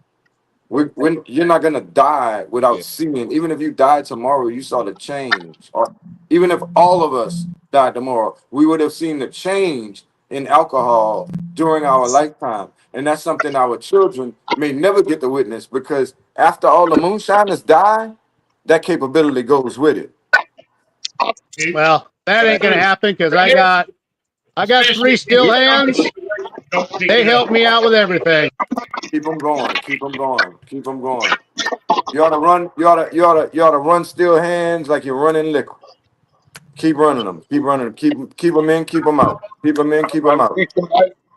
When you're not gonna die without seeing. Even if you died tomorrow, you saw the change. Or even if all of us died tomorrow, we would have seen the change in alcohol during our lifetime. And that's something our children may never get to witness, because after all the moonshiners die, that capability goes with it. Well, that ain't gonna happen because I got 3 still hands. They help me out with everything. Keep them going. Keep them going. Keep them going. You ought to run. You ought to run still hands like you're running liquor. Keep running them. Keep running them. Keep them in. Keep them out. Keep them in. Keep them out.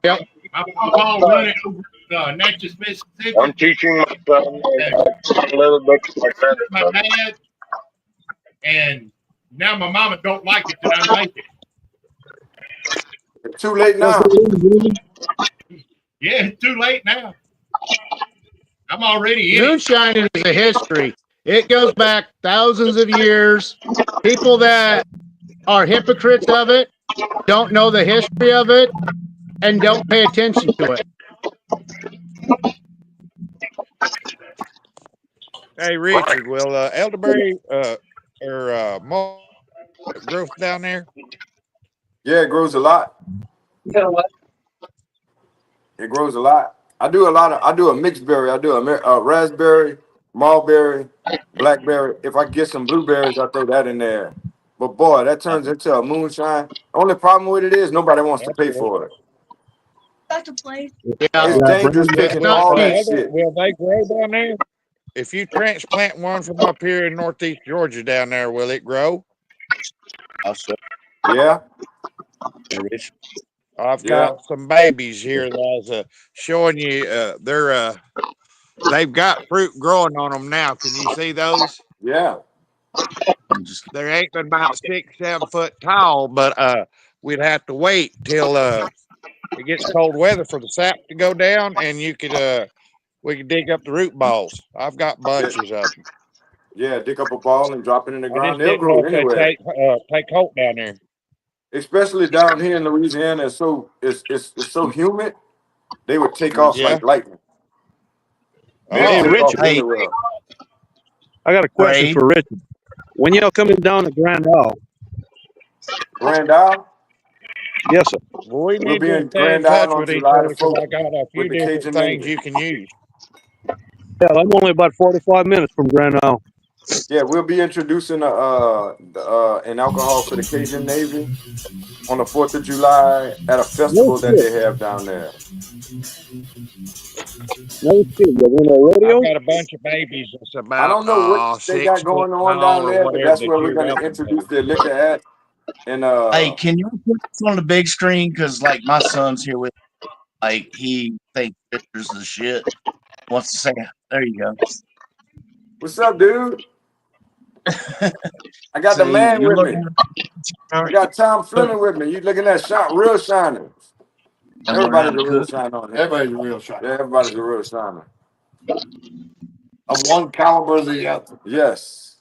Yep. I'm running over Natchez, Mississippi. I'm teaching my son a little bit like that. My dad, and now my mama don't like it that I make it. It's too late now. Yeah, it's too late now. I'm already in it. Moonshine is a history. It goes back thousands of years. People that are hypocrites of it don't know the history of it and don't pay attention to it. Hey, Richard, will elderberry growth down there? Yeah, it grows a lot. You know what? It grows a lot. I do a mixed berry. I do a raspberry, mulberry, blackberry. If I get some blueberries, I throw that in there. But boy, that turns into a moonshine. Only problem with it is nobody wants to pay for it. Yeah. It's dangerous taking all that shit. Will they grow down there? If you transplant one from up here in northeast Georgia down there, will it grow? Yeah. I've got some babies here that I was showing you. They've got fruit growing on them now. Can you see those? Yeah. They ain't been about 6-7 foot tall, but we'd have to wait till it gets cold weather for the sap to go down, and we could dig up the root balls. I've got bunches of them. Yeah, dig up a ball and drop it in the I ground. just They'll didn't know grow if they anywhere. take hold down there. Especially down here in Louisiana, it's so humid. They would take off like lightning. Hey, Richard. Hey, I got a question for Richard. When y'all coming down to Grand Isle? Grand Isle? Yes, sir. Well, we We'll need be to in stay in Grand Isle touch on with each July other the because 4th I got a few with the different Cajun things Navy. you can use. Yeah, I'm only about 45 minutes from Grand Isle. Yeah, we'll be introducing an alcohol for the Cajun Navy on the 4th of July at a festival that they have down there. No shit. You win a rodeo? I've got a bunch of babies that's I about don't know what they 6 got foot going on tall down or there, but whatever that's that where we're you're going to welcome introduce to. their liquor at. And Hey, can you put this on the big screen? Because like my son's here with, like he thinks pictures of shit. Wants to say, there you go. what's up, dude? I got the See, man you're with me. I got Tom Fleming with me. You looking at real shiner. Everybody's a real shiner on here. Everybody's a real shiner. Yeah, everybody's a real shiner. Of one caliber or the other. Yes.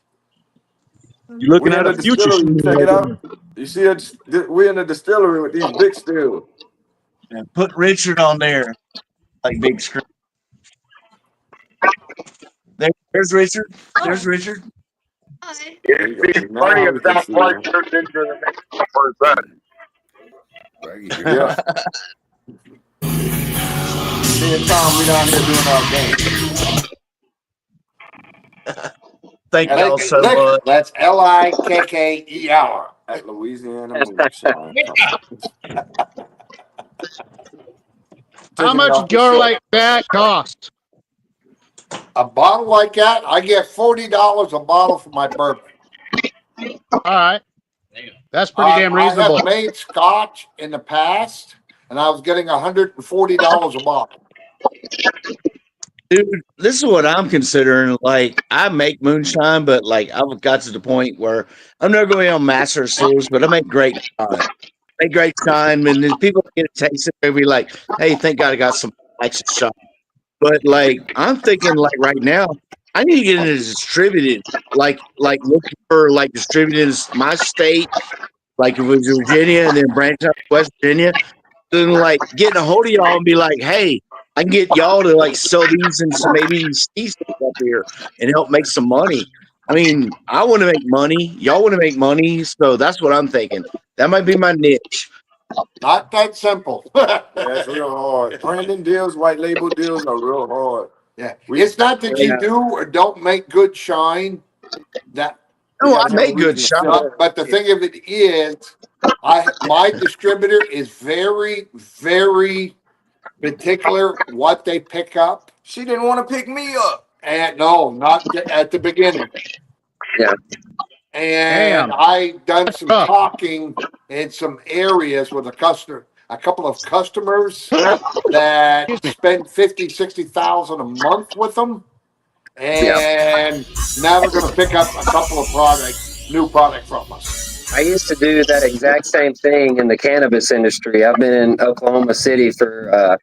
You looking We in at the a future distillery. You shooter check it right out. You see it? We're in the distillery with these big stills. And put Richard on there, like big screen. There's Richard. There's Richard. It'd be funny if that part turned into the next 1%. Yeah. Me and Tom, we down here doing our game. Thank y'all so Licker. much. That's Likker at Louisiana Moonshine. How much a jar like that cost? A bottle like that, I get $40 a bottle for my bourbon. All right. That's pretty damn reasonable. I have made scotch in the past, and I was getting $140 a bottle. Dude, this is what I'm considering. Like, I make moonshine, but like I've got to the point where I'm never going on master sales, but I make great shine. Make great shine, and then people get a taste of it, they'll be like, "Hey, thank God I got some extra shine." But like, I'm thinking like right now, I need to get into distributed, like looking for like distributed in my state, like if it was Virginia, and then branch out to West Virginia. Then like getting a hold of y'all and be like, hey, I can get y'all to like sell these and some maybe these up here and help make some money. I mean, I want to make money. Y'all want to make money, so that's what I'm thinking. That might be my niche. Not that simple. That's real hard. Branding deals, white label deals are real hard. Yeah, it's not that you do or don't make good shine. That no, I make good shine. But the thing of it is, my distributor is very, very particular what they pick up. She didn't want to pick me up. And no, not at the beginning. Yeah. And I done some talking in some areas with a couple of customers that spend $50,000-$60,000 a month with them, and now they're going to pick up a couple of new product from us. I used to do that exact same thing in the cannabis industry. I've been in Oklahoma City for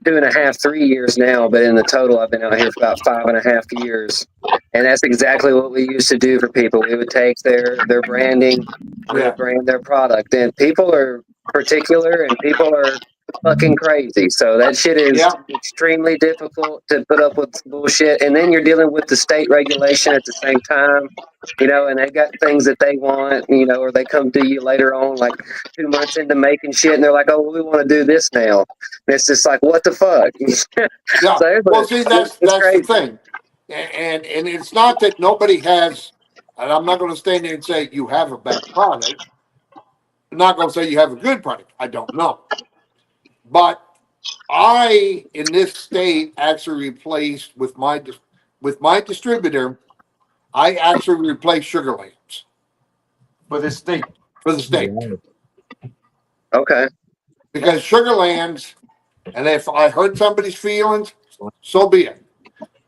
2.5, 3 years now, but in the total, I've been out here for about 5.5 years. And that's exactly what we used to do for people. We would take their branding, we would brand their product, and people are particular and people are fucking crazy. So that shit is extremely difficult to put up with bullshit. And then you're dealing with the state regulation at the same time, and they got things that they want, or they come to you later on, like 2 months into making shit, and they're like, oh, we want to do this now. And it's just like, what the fuck? Yeah. Well, see, that's the thing. And it's not that nobody has, and I'm not going to stand there and say you have a bad product. I'm not going to say you have a good product. I don't know. But I, in this state, actually replaced with my distributor, I actually replaced Sugarlands. For the state. For the state. Okay. Because Sugarlands, and if I hurt somebody's feelings, so be it.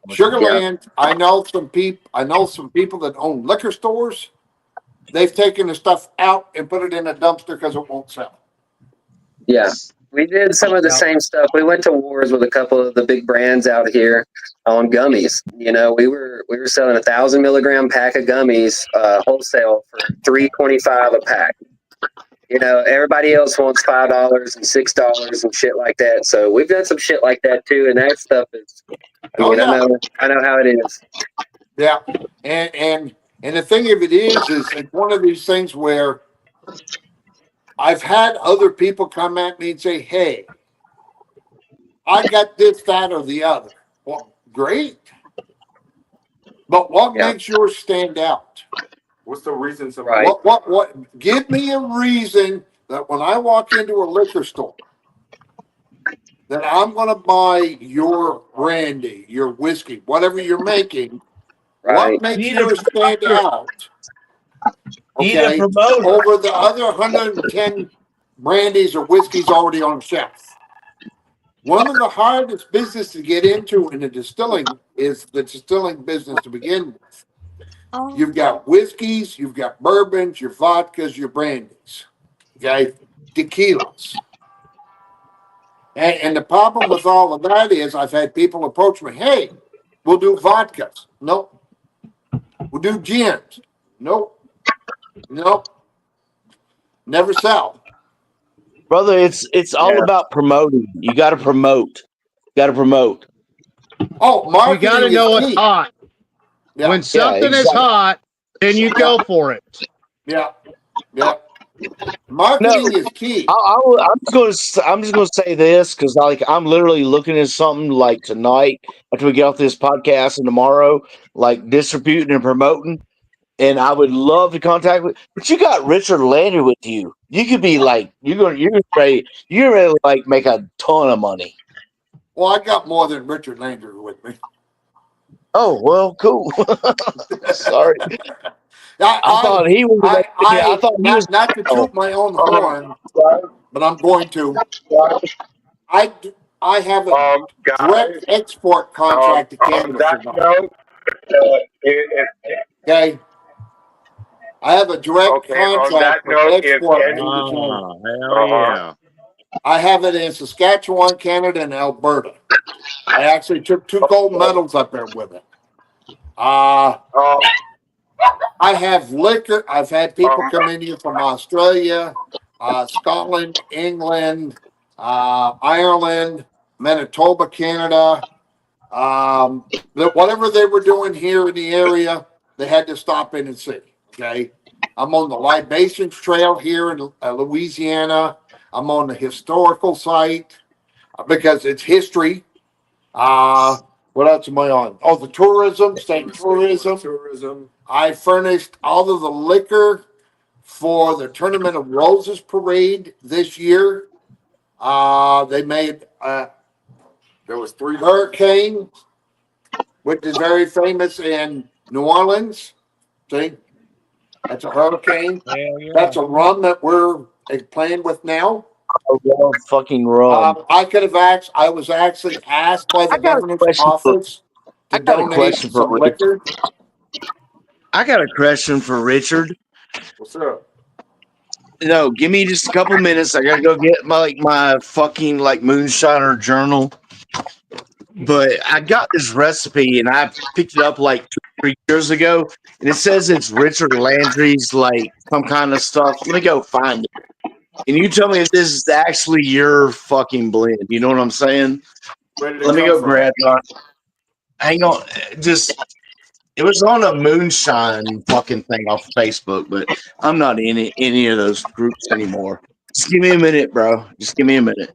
Sugarland, I know some people that own liquor stores. They've taken the stuff out and put it in a dumpster because it won't sell. Yeah, we did some of the same stuff. We went to wars with a couple of the big brands out here on gummies. We were selling 1,000 milligram pack of gummies wholesale for $3.25 a pack. Everybody else wants $5 and $6 and shit like that. So we've done some shit like that too, and that stuff is. I know how it is. Yeah, and the thing of it is it's one of these things where I've had other people come at me and say, "Hey, I got this, that, or the other." Well, great, but what makes yours stand out? What's the reason? Right. What? Give me a reason that when I walk into a liquor store, that I'm going to buy your brandy, your whiskey, whatever you're making. Right. What makes yours stand out? Okay, over the other 110 brandies or whiskeys already on the shelf. One of the hardest business to get into in the distilling is the distilling business to begin with. You've got whiskeys, you've got bourbons, your vodkas, your brandies, okay, tequilas. And the problem with all of that is I've had people approach me, hey, we'll do vodkas. Nope. We'll do gins. Nope. Never sell. Brother, it's all about promoting. You got to promote. Oh, marketing. You got to know it's hot. Yeah. When something is hot, then you go for it. Yeah. Marketing is key. I'm just gonna say this because I'm literally looking at something like tonight after we get off this podcast and tomorrow, like distributing and promoting. And I would love to contact with, but you got Richard Landry with you. You could be like you're ready to like make a ton of money. Well, I got more than Richard Landry with me. Oh well, cool. Sorry. I thought he was. I thought he was not to toot my own horn, but I'm going to. I have a direct export contract to Canada. On that note, Okay. I have a direct contract for export. Hell yeah. I have it in Saskatchewan, Canada, and Alberta. I actually took 2 gold medals up there with it. I have liquor. I've had people come in here from Australia, Scotland, England, Ireland, Manitoba, Canada. Whatever they were doing here in the area, they had to stop in and see. Okay. I'm on the libations trail here in Louisiana. I'm on the historical site because it's history. What else am I on? Oh, the tourism, state tourism. I furnished all of the liquor for the Tournament of Roses parade this year. They made There was 3 Hurricane, which is very famous in New Orleans. See, that's a hurricane. Yeah. That's a rum that we're playing with now. Fucking rum. I could have asked. I was actually asked by the governor's office to donate some liquor. I got a question for Richard. What's up? No, give me just a couple minutes. I gotta go get my fucking moonshiner journal. But I got this recipe and I picked it up like 2-3 years ago, and it says it's Richard Landry's some kind of stuff. Let me go find it. And you tell me if this is actually your fucking blend. You know what I'm saying? Let me go grab it. Hang on. It was on a moonshine fucking thing off Facebook, but I'm not in any of those groups anymore. Just give me a minute, bro. Just give me a minute.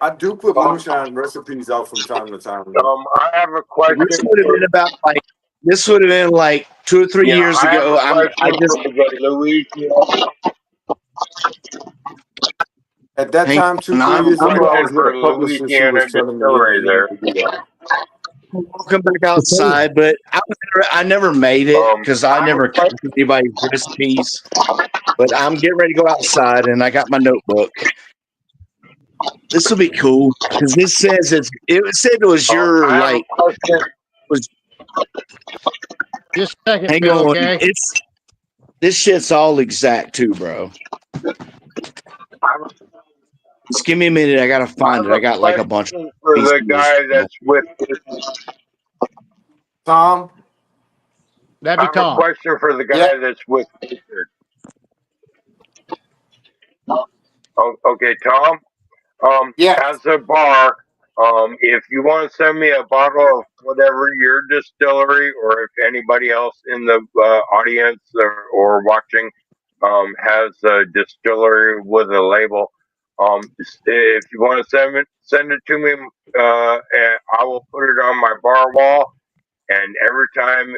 I do put moonshine recipes out from time to time. I have a question. This would have been 2 or 3 years ago. At that time, 2 3 years ago, I was with a publicist who was telling me there. Welcome back outside, but I never made it because I never copied anybody's recipes. But I'm getting ready to go outside, and I got my notebook. This will be cool because this says it said it was your was. Just a second, Hang Phil, on, okay? this shit's all exact too, bro. Just give me a minute. I gotta find it. I got a bunch of for the guy that's with Tom. That'd be I have Tom. a question for the guy that's with Richard. Okay, Tom. As a bar, if you want to send me a bottle of whatever your distillery, or if anybody else in the audience or watching has a distillery with a label, if you want to send it to me, and I will put it on my bar wall. And every time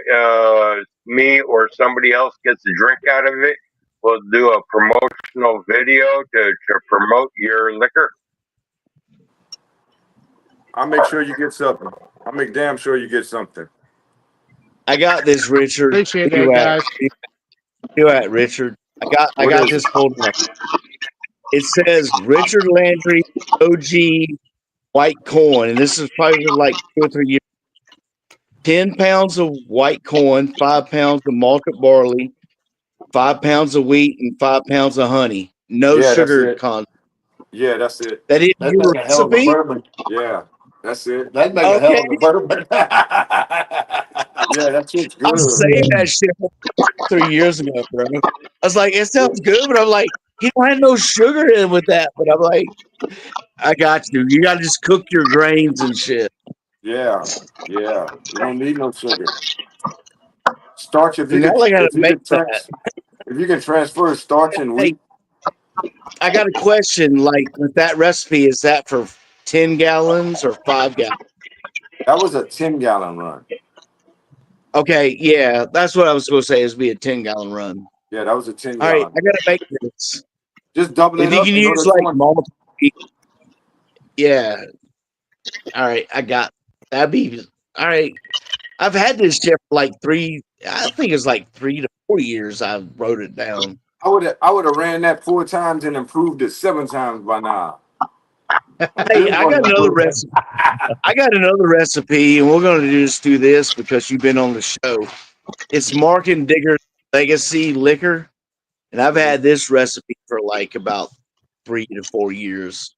me or somebody else gets a drink out of it, we'll do a promotional video to promote your liquor. I'll make sure you get something. I'll make damn sure you get something. I got this, Richard. Appreciate that, guys. You at Richard? I got this pulled up. It says Richard Landry OG white corn, and this is probably 2 or 3 years. 10 pounds of white corn, 5 pounds of malted barley, 5 pounds of wheat, and 5 pounds of honey. No sugar content. Yeah, that's it. That is That'd your make a hell of a recipe? bourbon. Yeah, that's it. That'd make a hell of a bourbon. Yeah, that's it. I'm saying that shit 3 years ago, bro. I was like, it sounds good, but I'm like, he don't have no sugar in with that. But I'm like, I got you. You got to just cook your grains and shit. Yeah. You don't need no sugar. starch, if you And now can, I gotta if you make can that. if you can transfer starch and Hey, wheat, I got a question. Like with that recipe, is that for 10 gallons or 5 gallons? that was a 10-gallon run. Okay, yeah, that's what I was going to say. Is be a 10-gallon run. Yeah, that was a 10 All right, gallon. I gotta make this. Just double If it you up can and go use to like 20. multiple, yeah. All right, I got that'd be all right. I've had this shit for like I think it's like 3 to 4 years. I wrote it down. I would have ran that 4 times and improved it 7 times by now. Hey, I got another recipe. I got another recipe, and we're going to just do this because you've been on the show. It's Mark and Digger Legacy Liquor, and I've had this recipe for like about 3 to 4 years.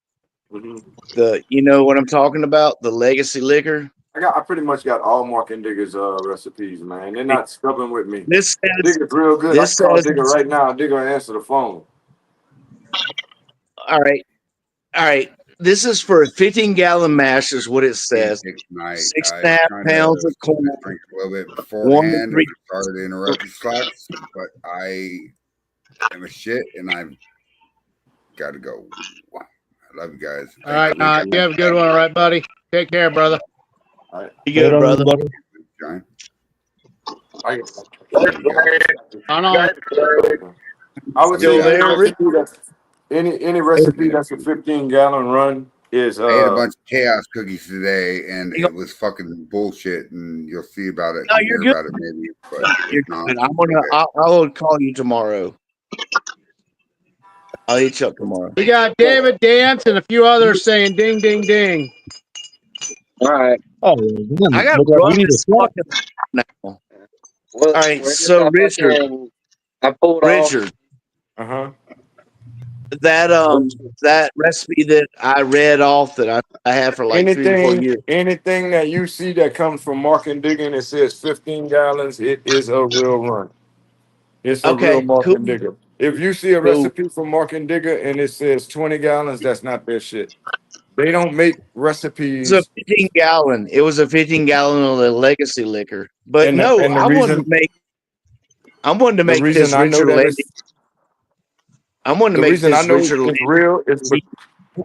You know what I'm talking about? The Legacy Liquor. I pretty much got all Mark and Digger's recipes, man. They're not stubborn with me. This says Digger's real good. I this can call says Digger right now. Digger will answer the phone. all right. All right. This is for a 15-gallon mash, is what it Can't says. take tonight. 6.5 pounds of corn. Drink a little bit 1 to beforehand. 3. Sorry to interrupt you, Slacks, but I am a shit and I've got to go. I love you guys. All right, you have a good one. All right, buddy. Take care, brother. All right. You good, brother? John. I would Still say there, Rick? any recipe that's a 15-gallon run is I ate a bunch of chaos cookies today, and it was fucking bullshit. And you'll see about it. No, and you're hear good. about it maybe. But You're if not, good. I'll call you tomorrow. I'll hit you up tomorrow. We got David Dance and a few others saying ding, ding, ding. All right. Oh, damn, I got look like we run need a this slot. fucking now. Well, All right, we're just so Richard, I pulled off. that recipe that I read off that I had for like 3 to 4 years. Anything that you see that comes from Mark and Digger and it says 15 gallons, it is a real run. It's a real Okay, Mark cool. and Digger. If you see a recipe from Mark and Digger and it says 20 gallons, that's not their shit. They don't make recipes. It was a 15-gallon. It was a 15-gallon of the Legacy Liquor. But And no, the I wanted to make this Richard Landy. I wanted to make reason I this know Richard it's Landy. real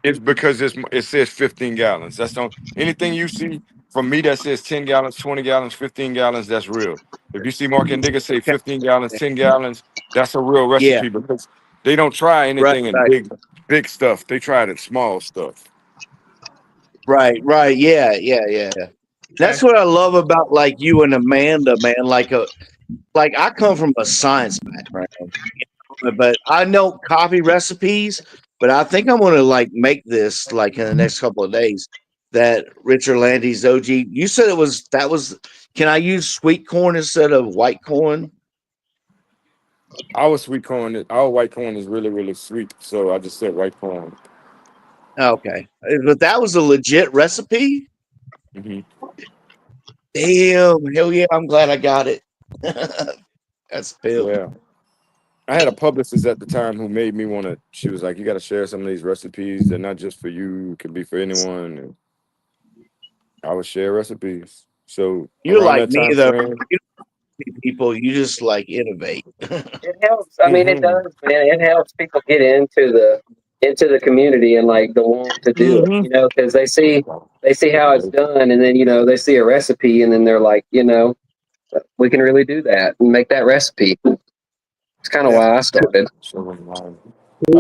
is because it says 15 gallons. That's don't anything you see from me that says 10 gallons, 20 gallons, 15 gallons, that's real. If you see Mark and Digger say 15 gallons, 10 gallons, that's a real recipe because they don't try anything in big stuff. They try it in small stuff. Right. Yeah. That's what I love about like you and Amanda, man. Like I come from a science background, but I know coffee recipes. But I think I'm gonna like make this like in the next couple of days. That Richard Landy's OG. You said that was. Can I use sweet corn instead of white corn? Our white corn is really, really sweet. So I just said white corn. Okay, but that was a legit recipe. Mm-hmm. Damn, hell yeah! I'm glad I got it. That's Bill. Yeah. I had a publicist at the time who made me want to. She was like, "You got to share some of these recipes. They're not just for you; it could be for anyone." And I would share recipes. So You're around like that me time though. frame, People, you just like innovate. It helps. I mean, it does, man. It helps people get into the community and like the want to do it, because they see how it's done, and then they see a recipe, and then they're like, we can really do that and make that recipe. It's kind of why I started. that's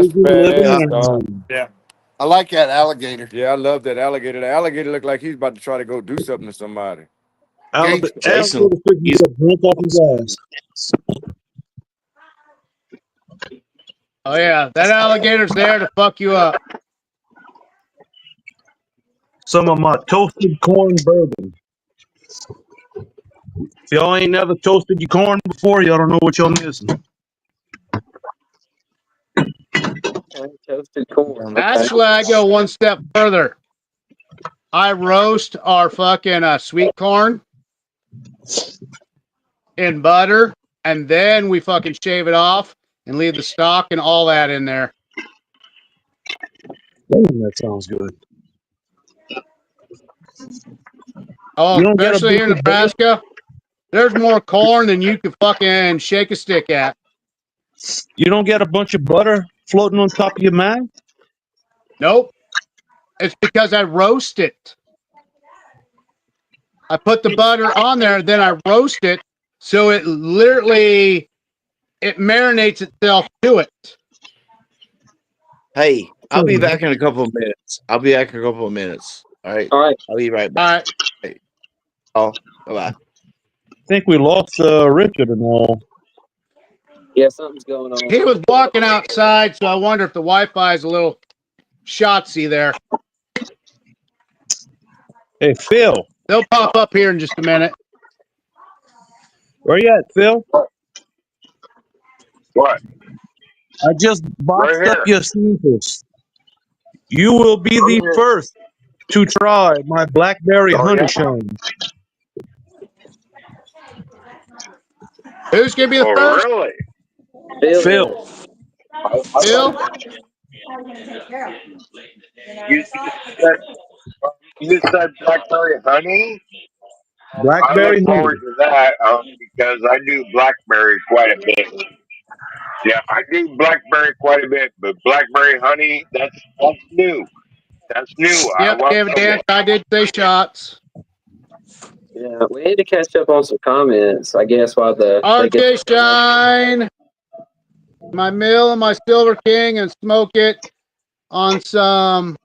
badass, dog. Yeah. I like that alligator. Yeah, I love that alligator. The alligator looked like he's about to try to go do something to somebody. Jason, drunk off his ass. Oh yeah, that alligator's there to fuck you up. Some of my toasted corn bourbon. If y'all ain't never toasted your corn before, y'all don't know what y'all missing. Toasted corn. Actually, I go one step further. I roast our fucking sweet corn in butter, and then we fucking shave it off and leave the stalk and all that in there. Damn, that sounds good. Oh, especially here in Nebraska. There's more corn than you could fucking shake a stick at. You don't get a bunch of butter floating on top of your mouth? Nope. It's because I roast it. I put the butter on there, then I roast it, so it literally it marinates itself to it. Hey, I'll be back in a couple of minutes. All right. All right. I'll be right back. All right. Oh, bye-bye. I think we lost Richard and all. Yeah, something's going on. He was walking outside, so I wonder if the Wi-Fi is a little shotsy there. Hey, Phil. They'll pop up here in just a minute. Where you at, Phil? What? I just boxed Right up your samples. You will be the first to try my blackberry honey shine. Who's gonna be the first? Really? Phil. Phil? You said blackberry honey? I Blackberry look honey. forward to that because I do blackberry quite a bit. Yeah, I do blackberry quite a bit, but blackberry honey, that's new. That's new. I Yep, welcome David Dance. it. I did say shots. Yeah, we need to catch up on some comments, I guess, while RJ Shine, my mill and my Silver King, and smoke it on some.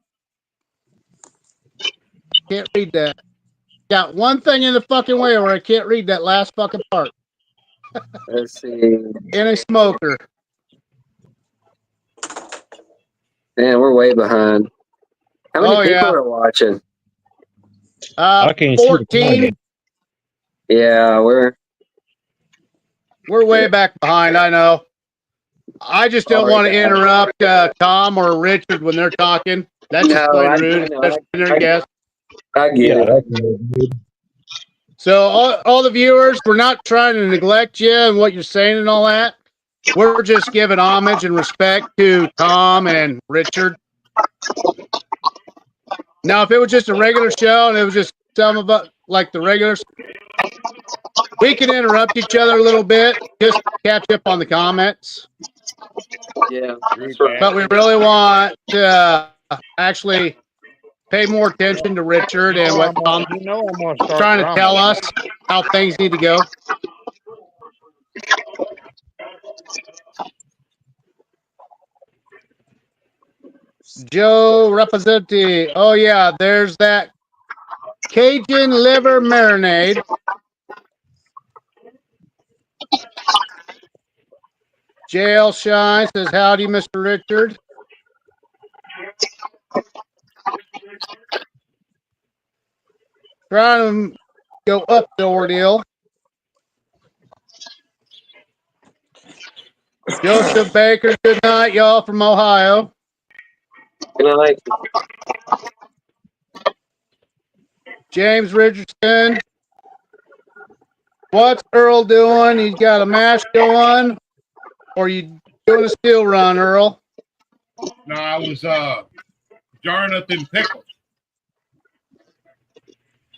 Can't read that. Got one thing in the fucking way where I can't read that last fucking part. Let's see. In a smoker. Man, we're way behind. How many people are watching? I can't see the 14. comment. Yeah, we're way back behind, I know. I just don't want to interrupt Tom or Richard when they're talking. That's just plain rude, especially when they're guests. I get it. So all the viewers, we're not trying to neglect you and what you're saying and all that. We're just giving homage and respect to Tom and Richard. Now, if it was just a regular show and it was just some of us, like the regulars, we can interrupt each other a little bit, just catch up on the comments. Yeah. But we really want to actually pay more attention to Richard and what Tom's trying to tell us how things need to go. Joe Representative. Oh, yeah, there's that Cajun liver marinade. JL Shine says, howdy, Mr. Richard. Trying to go up the ordeal. Joseph Baker, good night, y'all from Ohio. Good night. James Richardson. What's Earl doing? He's got a mash going. Or you doing a steel run, Earl? No, I was jarring up them pickles.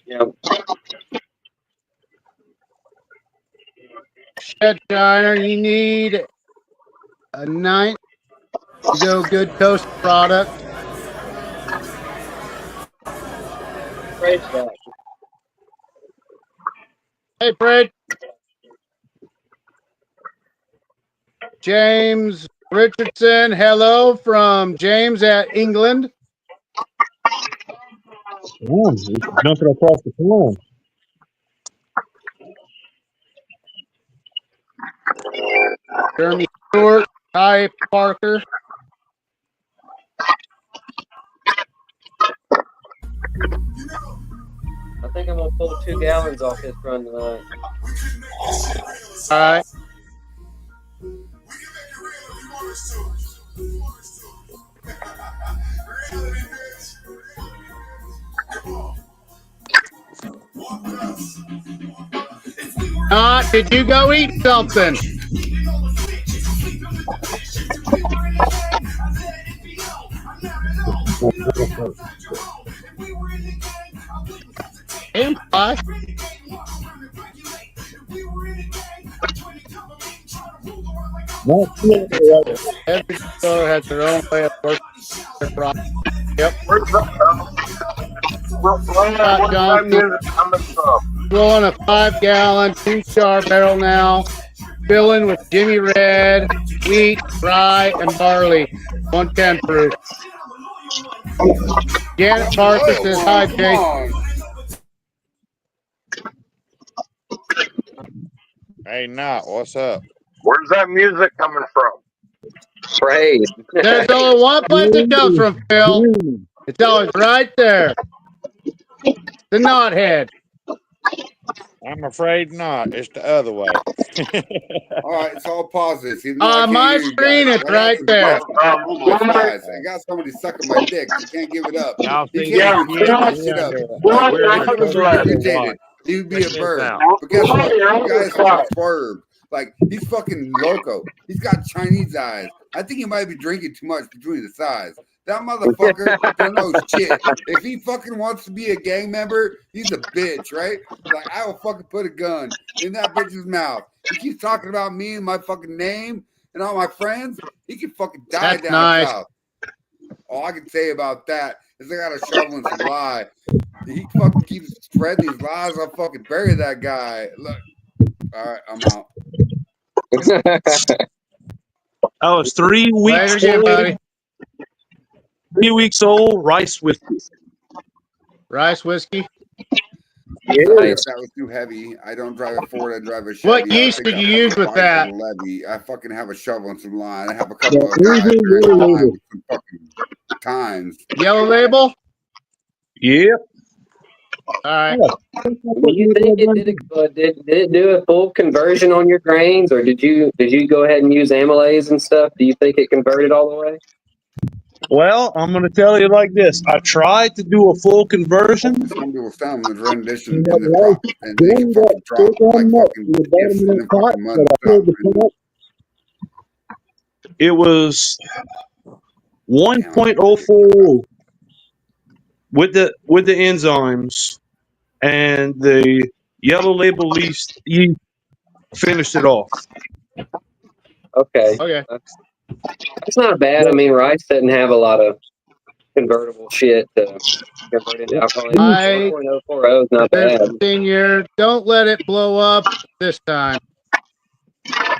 Yep. Shed Shiner, you need a ninth to go good toast product. Hey, Fred. James Richardson, hello from James at England. Oh, jumping across the phone. Jeremy Stewart, hi, Parker. I think I'm gonna pull 2 gallons off this run tonight. All right. Did you go eat something? Every store has their own way of working their product. Yep. Where's Scott that Johnson music coming from? rolling a 5-gallon 2-star barrel now, filling with Jimmy Red, wheat, rye, and barley. 110 proof. Janet Parker says hi, Come Jake. on. Hey, Knot, what's up? Where's that music coming from? Praise. There's only one place it comes from, Phil. It's always right there. The knothead. I'm afraid not. It's the other way. All right, so I'll pause this. Even though I On can't my hear you screen, guys. it's What right happens there. is my thighs. I got somebody sucking my dick. I can't give it up. Y'all He see, can't even yeah, shut this shit up. we're Like, under this is tornado watch. irritated. He would be Check a this bird. out. But guess what? The guy is fucking swerved. Like, he's fucking loco. He's got Chinese eyes. I think he might be drinking too much between the thighs. That motherfucker don't know shit. If he fucking wants to be a gang member, he's a bitch, right? Like, I will fucking put a gun in that bitch's mouth. He keeps talking about me and my fucking name and all my friends. He can fucking die That's down nice. south. All I can say about that is I got a shovel and some lie. He fucking keeps spreading these lies. I'll fucking bury that guy. Look. All right, I'm out. I was 3 weeks Later, again, old. buddy. 3 weeks old. Rice with Rice whiskey. Yes, that was too heavy. I don't drive a Ford. I drive a Chevy. What yeast did you use with that? Levy. I fucking have a shovel and some line. I have a couple of guys here in line with some fucking times. Yellow label? Yep. All right. Do you think did it do a full conversion on your grains, or did you go ahead and use amylase and stuff? Do you think it converted all the way? Well, I'm going to tell you like this. I tried to do a full conversion. Some people found the rendition in the crop, and they can fucking drop like fucking gifts in the fucking mud. It was 1.04 with the enzymes, and the yellow label yeast finished it off. Okay. Okay. That's not bad. I mean, rice doesn't have a lot of convertible shit to convert into alcohol. 1.040 is not bad. Senior, don't let it blow up this time.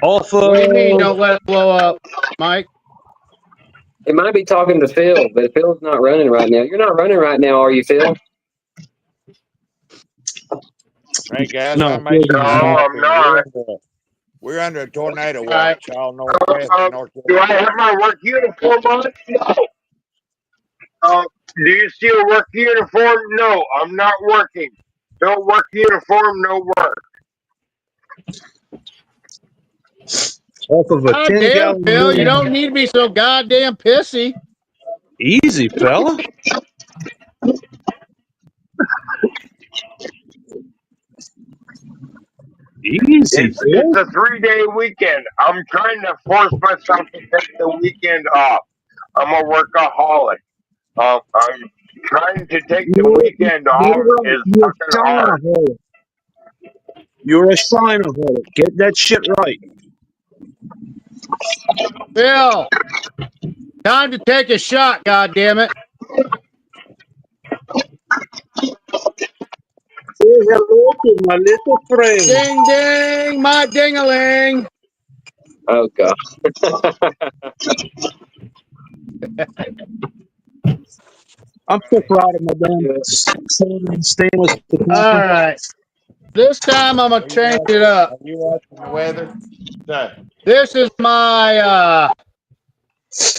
Off What do you mean, don't let it blow up, Mike? It might be talking to Phil, but Phil's not running right now. You're not running right now, are you, Phil? Hey, guys, No, I made No, I'm not. We're under a tornado watch, all northwest and northwest. Do I have my work uniform on? No. Do you see a work uniform? No, I'm not working. No work uniform, no work. Off of a 10-gallon. Phil, you don't need to be so goddamn pissy. Easy, fella. Easy. It's a 3-day weekend. I'm trying to force myself to take the weekend off. I'm a workaholic. I'm trying to take the weekend off is fucking hard. You're a Shineology. Get that shit right. Phil, time to take a shot, goddammit. Say hello to my little friend. Ding, ding, my ding-a-ling. Oh, God. I'm so proud of my damn stainless. All right. This time I'm going to change it up. Are you watching the weather? No. This is my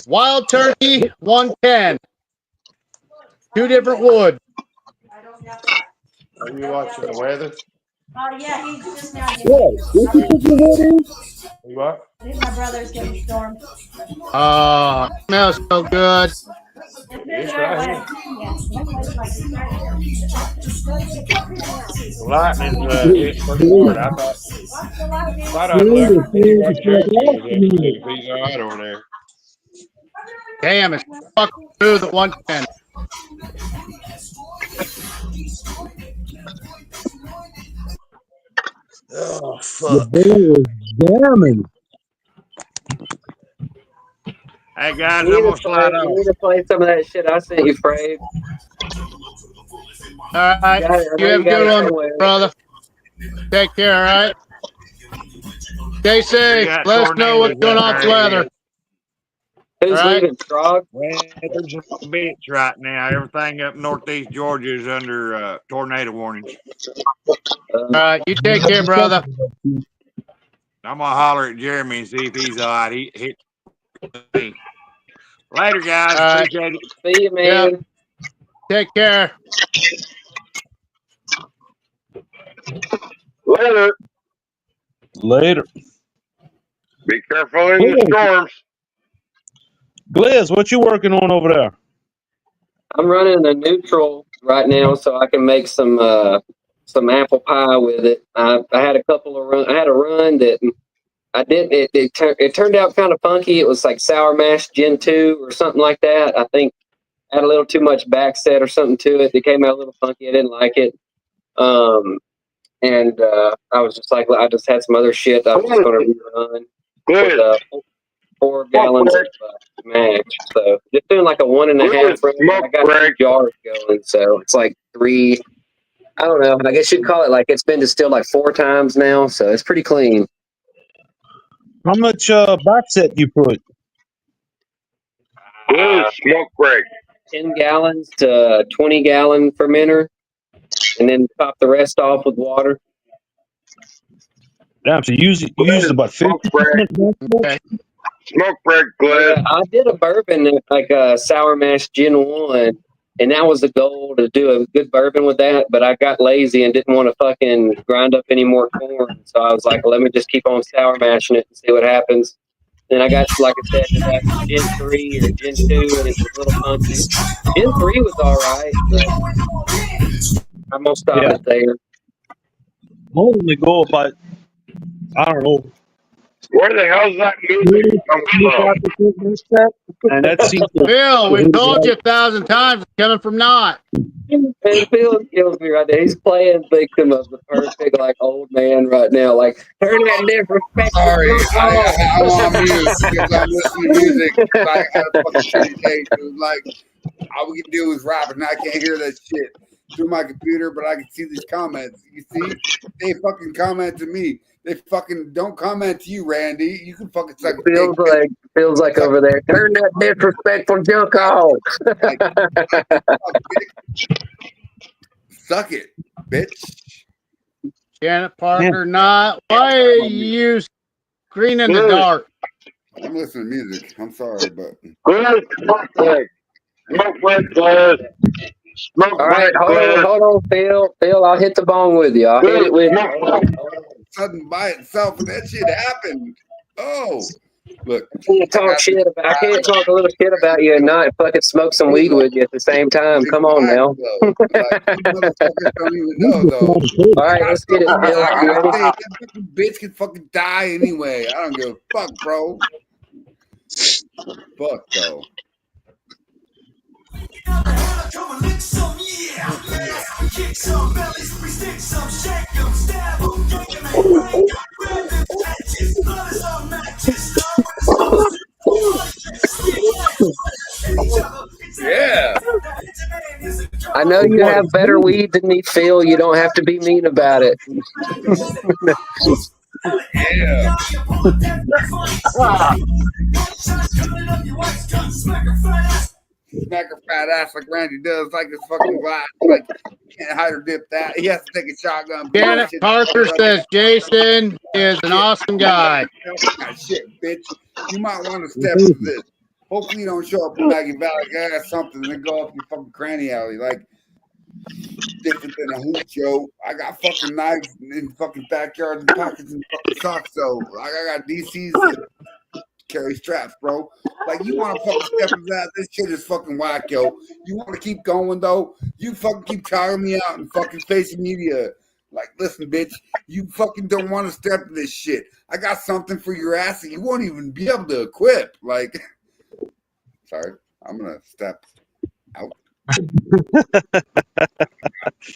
Wild Turkey 110. 2 different wood. Are you watching the weather? Yeah, he's just now getting What? I think my brother's getting stormed. Oh, smells so good. It's right here. The lightning hit pretty hard. I thought I'd look and see what Cherokee was up to, if he's all right over there. Damn, it's fucking through the 110. Oh, fuck. The ball was jamming. Hey guys, You I'm need, gonna slide you off. need to play some of that shit I sent you, Frave. All right. I You know have you a got good it one, somewhere. brother. Take care, all right? Stay We safe. got Let us know what's tornadoes going out on with there. weather. Who's All right. leaving? Frog? Weather's a bitch right now. Everything up northeast Georgia is under tornado warnings. All right. You take care, brother. I'm gonna holler at Jeremy and see if he's all right. He hit me. Later, guys. All right. Appreciate it. See you, man. Yep. Take care. Later. Later. Be careful in the storms. Gliz, what you working on over there? I'm running a neutral right now, so I can make some apple pie with it. I had a couple of run. I had a run that I didn't. It turned out kind of funky. It was like sour mash Gen 2 or something like that. I think I had a little too much backset or something to it. It came out a little funky. I didn't like it. And I was just like, I just had some other shit I was just going to rerun with 4 gallons of mash. So just doing like a 1.5 run. I got 2 jars going, so it's like 3. I don't know. I guess you'd call it like it's been distilled like 4 times now, so it's pretty clean. How much backset you put? Smoke break. 10 gallons to 20 gallon fermenter, and then top the rest off with water. Damn, so you used about 50%. Okay. Smoke break, Glenn. Yeah, I did a bourbon like a sour mash Gen 1, and that was the goal to do a good bourbon with that. But I got lazy and didn't want to fucking grind up any more corn, so I was like, let me just keep on sour mashing it and see what happens. Then I got, like I said, to that Gen 3 or Gen 2, and it was a little funky. Gen 3 was all right, but I'm gonna stop it there. I'll only go about, I don't know. Where the hell's that music come from? And that seems Phil, we've told you 1,000 times it's coming from not. And Phil kills me right now. He's playing victim of the perfect like old man right now. Like turn that disrespect. Sorry, I'm on mute because I'm listening to music. I had a fucking shitty day. It was like all we can do is rap, and I can't hear that shit through my computer, but I can see these comments. You see, they fucking comment to me. They fucking don't comment to you, Randy. You can fucking suck it. Feels like over there. Turn that disrespectful junk off. Suck it, bitch. Janet Parker, not. Why are you green in the dark? I'm listening to music. I'm sorry, but. Smoke break. Smoke break, Glenn. Smoke All right, hold on, Phil. Phil, I'll hit the bong with you. I'll hit it with you. Sudden by itself, and that shit happened. Oh, look. I can't talk a little shit about you and not fucking smoke some weed with you at the same time. Come on now. Don't even know though. All right, let's get it, Phil. You ready? That fucking bitch can fucking die anyway. I don't give a fuck, bro. Fuck though. Yeah. I know you have better weed than me, Phil. You don't have to be mean about it. Yeah. Smack her fat ass like Randy does, like this fucking glass. Like, you can't hide or dip that. He has to take a shotgun. Janet Parker says Jason is an awesome guy. Shit, bitch. You might want to step to this. Hopefully you don't show up in Maggie Valley. I got something and then go up your fucking cranny alley. Like, different than a hoop, Joe. I got fucking knives in fucking backyards and pockets and fucking socks, though. Like, I got DCs that carry straps, bro. Like, you want to fucking step into that? This shit is fucking whack, yo. You want to keep going, though? You fucking keep tiring me out and fucking facing media. Like, listen, bitch, you fucking don't want to step in this shit. I got something for your ass that you won't even be able to equip. Like, sorry, I'm going to step out.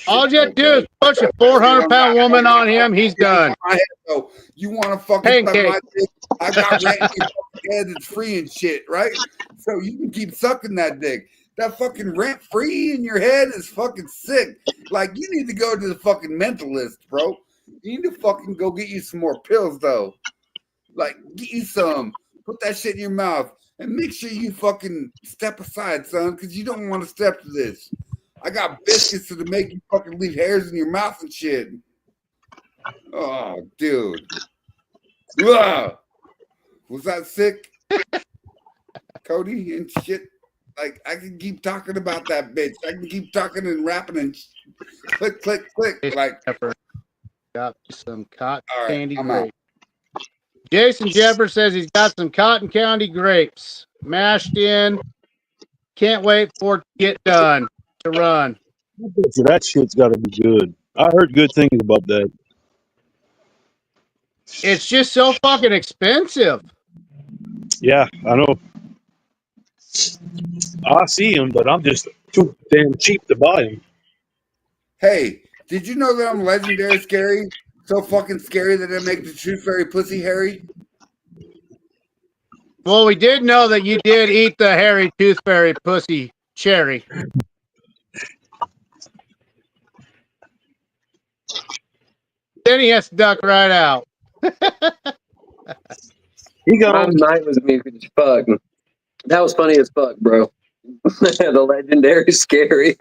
All you have to do is push a 400-pound woman on him. He's done. You want to fucking suck my dick? I got Randy head that's free and shit, right? So you can keep sucking that dick. That fucking rent free in your head is fucking sick. Like, you need to go to the fucking mentalist, bro. You need to fucking go get you some more pills, though. Like, get you some. Put that shit in your mouth. And make sure you fucking step aside, son, because you don't want to step to this. I got biscuits to make you fucking leave hairs in your mouth and shit. Oh, dude. Ugh. Was that sick? Cody and shit? Like, I can keep talking about that bitch. I can keep talking and rapping and click, click, click. Like, got some cotton all right, candy I'm grapes. Jason Jeffer says he's got some cotton candy grapes mashed in. Can't wait for it to get done to run. So that shit's got to be good. I heard good things about that. It's just so fucking expensive. Yeah, I know. I see them, but I'm just too damn cheap to buy them. Hey, did you know that I'm legendary scary? So fucking scary that I make the tooth fairy pussy hairy? Well, we did know that you did eat the hairy tooth fairy pussy cherry. Then he has to duck right out. My night was muted as fuck. That was funny as fuck, bro. The legendary scary.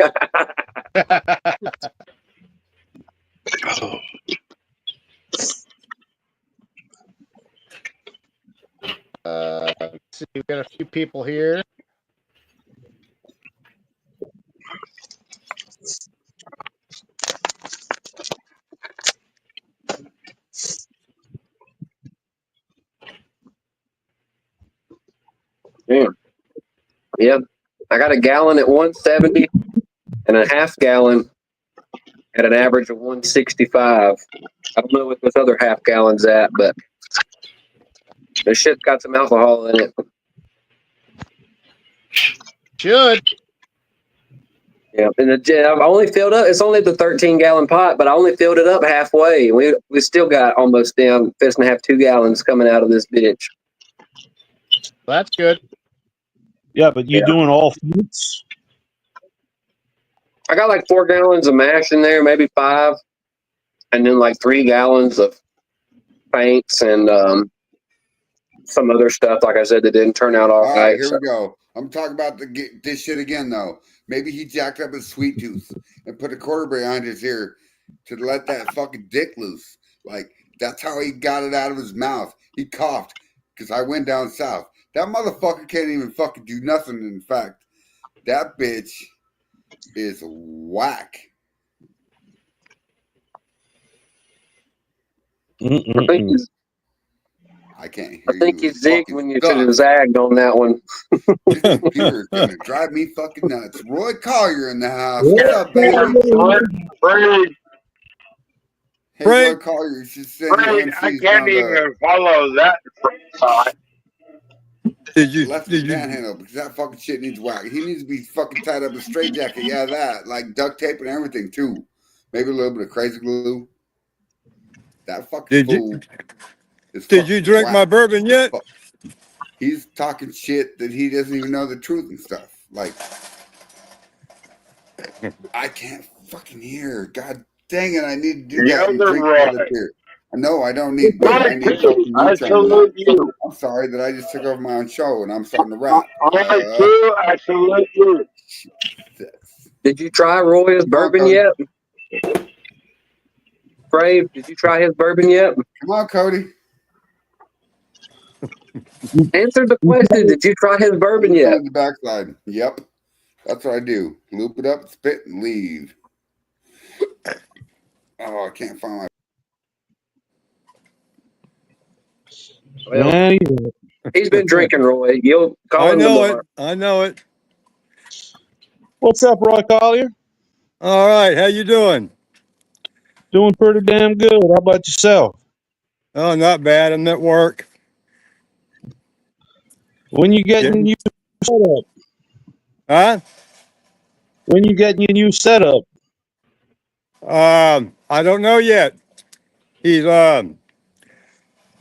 Let's see, we've got a few people here. Damn. Yeah. I got a gallon at 170 and a half gallon at an average of 165. I don't know what this other half gallon's at, but this shit's got some alcohol in it. Should. Yeah, and I've only filled up. It's only the 13-gallon pot, but I only filled it up halfway. We still got almost down, fixing to have 2 gallons coming out of this bitch. That's good. Yeah, but you doing all foods? I got like 4 gallons of mash in there, maybe 5, and then like 3 gallons of paints and some other stuff. Like I said, that didn't turn out all right. right. Here we go. I'm talking about this shit again, though. Maybe he jacked up his sweet tooth and put a quarter behind his ear to let that fucking dick loose. Like, that's how he got it out of his mouth. He coughed because I went down south. That motherfucker can't even fucking do nothing. In fact, that bitch is whack. I can't hear you. I think you zigged when you should have zagged on that one. This computer is gonna drive me fucking nuts. Roy Collier in the house. What's up, baby? Hey, Roy Collier, you should send your MCs I can't even follow that side. Left the panhandle because that fucking shit needs whack. He needs to be fucking tied up in a straitjacket. Yeah, that. Like duct tape and everything, too. Maybe a little bit of crazy glue. That fucking fool is Did you drink whack. my bourbon yet? He's talking shit that he doesn't even know the truth and stuff. Like, I can't fucking hear. God dang it, I need to do that and drink other beer. No, I don't need beer. I need fucking moonshine. I'm sorry that I just took over my own show and I'm starting to rap. I salute you. Did you try Roy's bourbon yet? Brave, did you try his bourbon yet? Come on, Cody. Answer the question. Did you try his bourbon yet? On the backside. Yep. That's what I do. Loop it up, spit, and leave. Oh, I can't find my. Well, he's been drinking, Roy. You'll call him tomorrow. I know it. What's up, Roy Collier? All right, how you doing? Doing pretty damn good. How about yourself? Oh, not bad. I'm at work. When you getting your new setup? Huh? When you getting your new setup? I don't know yet. He's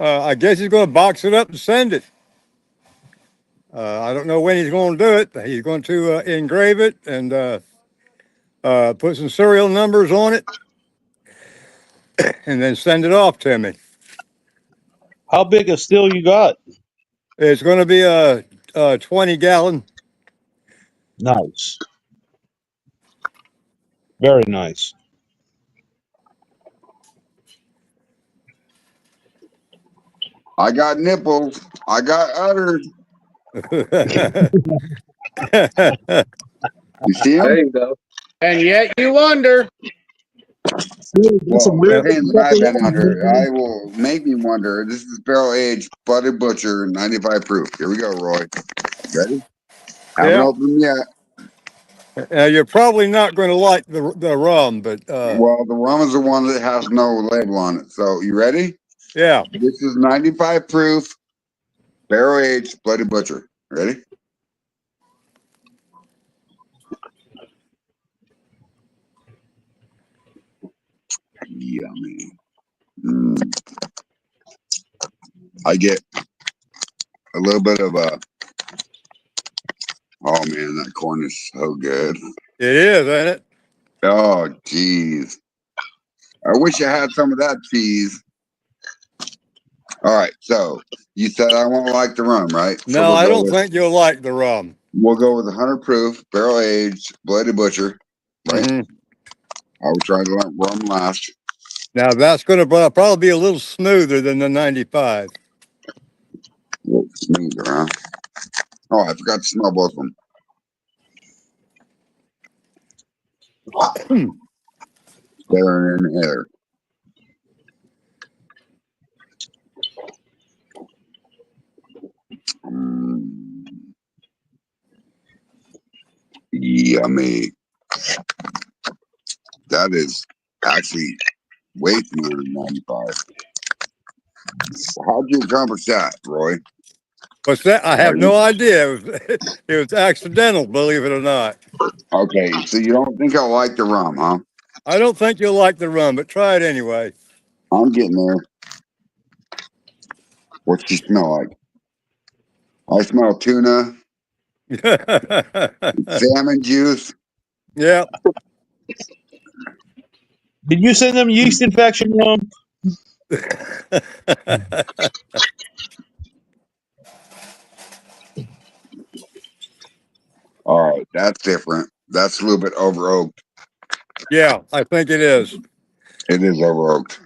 I guess he's gonna box it up and send it. I don't know when he's going to do it. He's going to engrave it and put some serial numbers on it and then send it off to me. How big a still you got? It's going to be a 20-gallon. Nice. Very nice. I got nipples. I got udders. You see them? There you go. And yet you wonder. Dude, that's some Well, real the things I've been under, I will make me wonder. This is barrel aged Bloody Butcher 95 proof. Here we go, Roy. Ready? Haven't Yeah. opened them yet. You're probably not going to like the rum, but Well, the rum is the one that has no label on it. So, you ready? yeah. This is 95 proof, barrel aged Bloody Butcher. Ready? Yummy. I get a little bit of a. Oh man, that corn is so good. It is, ain't it? Oh, jeez. I wish I had some of that cheese. All right, so you said I won't like the rum, right? So No, I don't think you'll like the rum. We'll go with 100 proof, barrel aged, Bloody Butcher, right? Mm-hmm. I will try the rum last. Now that's going to probably be a little smoother than the 95. A little smoother, huh? Oh, I forgot to smell both of them. They're in the air. Yummy. That is actually way smoother than 95. How'd you accomplish that, Roy? What's that? I have no idea. It was accidental, believe it or not. Okay, so you don't think I like the rum, huh? I don't think you'll like the rum, but try it anyway. I'm getting there. What's you smell like? I smell tuna, salmon juice. Yeah. Did you send them yeast infection rum? All right, that's different. That's a little bit over oaked. Yeah, I think it is. It is over oaked.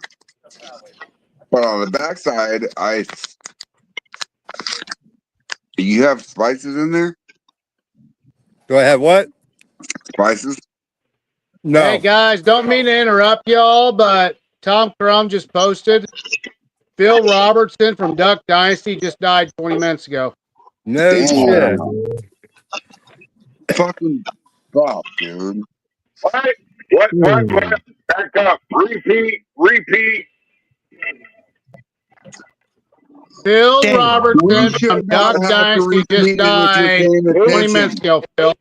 But on the backside, do you have spices in there? Do I have what? Spices? No. Hey guys, don't mean to interrupt y'all, but Tom Crum just posted. Phil Robertson from Duck Dynasty just died 20 minutes ago. No shit. Fucking stop, dude. What? Back up. Repeat. Phil Robertson from Duck Dynasty just died 20 minutes ago, Phil.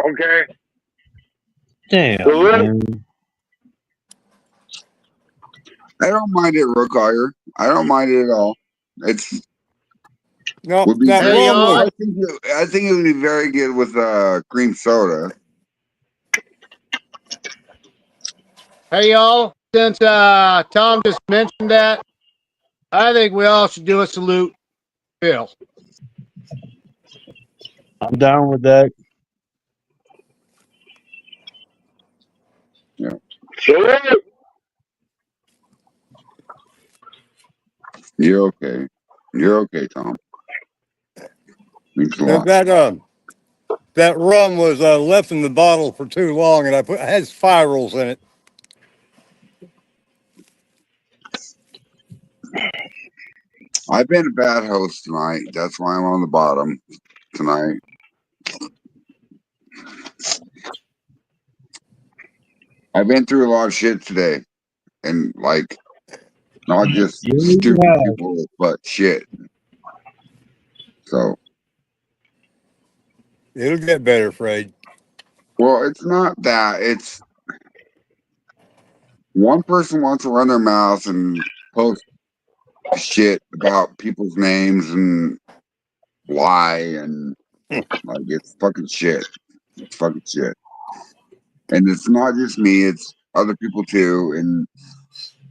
Okay. Damn, man. I don't mind it, Rookire. I don't mind it at all. It's no. Would be That very, rum was, I think it would be very good with cream soda. Hey y'all, since Tom just mentioned that, I think we all should do a salute, Phil. I'm down with that. Yeah. Salute. You're okay. You're okay, Tom. Thanks a lot. that rum was left in the bottle for too long, and I had spirals in it. I've been a bad host tonight. That's why I'm on the bottom tonight. I've been through a lot of shit today. And like not just stupid people, but shit. So It'll get better, Fred. well, it's not that. It's one person wants to run their mouth and post shit about people's names and lie and like it's fucking shit. It's fucking shit. And it's not just me, it's other people too. And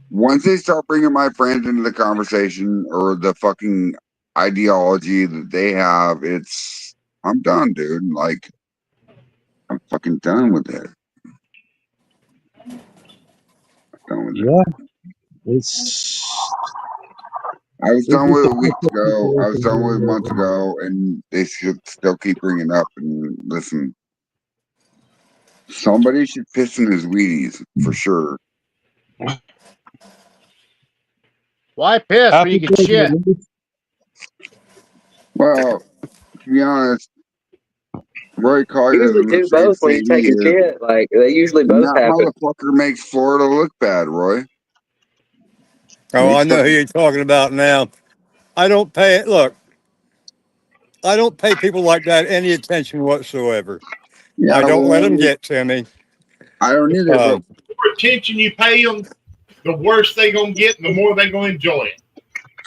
once they start bringing my friends into the conversation or the fucking ideology that they have, I'm done, dude. Like, I'm fucking done with it. Yeah, it's. I was It's done just with a it weeks messed up ago. I was situation done with it going months on. ago, and they should still keep bringing it up. And listen, somebody should piss in his Wheaties for sure. Why piss when Happy you can shit? birthday, Louis. Well, to be honest, Roy Collier has Usually a do both when you're Mercedes taking here, shit. Like they usually and both that happen. motherfucker makes Florida look bad, Roy. Oh, I know who you're talking about now. I don't pay it. Look, I don't pay people like that any attention whatsoever. Yeah, I don't let them well, get to me. I don't either, but The more attention you pay them, the worse they gonna get, and the more they gonna enjoy it.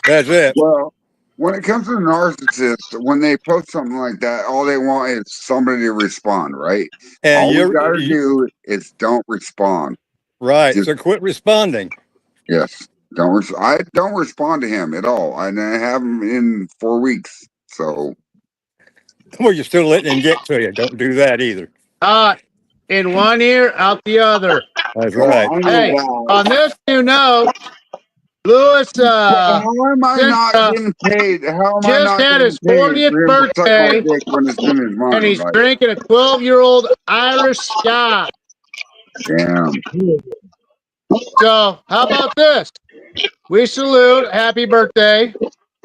That's it. well, when it comes to narcissists, when they post something like that, all they want is somebody to respond, right? And All we gotta you do is don't respond. right. Just So quit responding. yes, I don't respond to him at all, and I haven't in 4 weeks. So Well, you're still letting him get to you. Don't do that either. In one ear, out the other. That's oh, right. I know Hey, that. on this new note, Lewis How am I not getting paid? How am I just not had getting his paid 40th for him to suck my birthday, dick when it's in his and mind? he's Like, drinking a 12-year-old Irish Scotch. damn. So, how about this? We salute happy birthday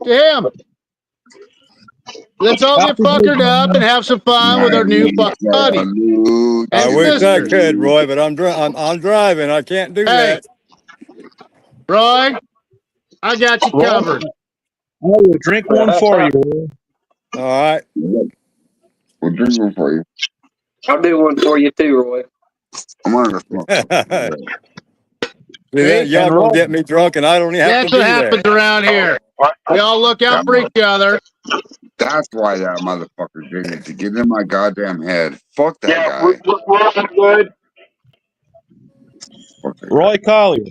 to him. Let's all get Happy fuckered birthday, up and man. have some fun with our new Nice. fucking buddy I and wish I sister. could, Roy, but I'm driving. I can't do Hey, that. Roy, I got you Roy, covered. I will drink one for you, Roy. All right. We'll drink one for you. I'll do one for you too, Roy. I'm gonna smoke something. See that? Y'all And gonna Roy, get me drunk, and I don't even have That's to what be there. happens around here. We all look out for each other. That's why that motherfucker did it, to get in my goddamn head. Fuck that Yeah, guy. we're all good. Fuck that Roy Collier.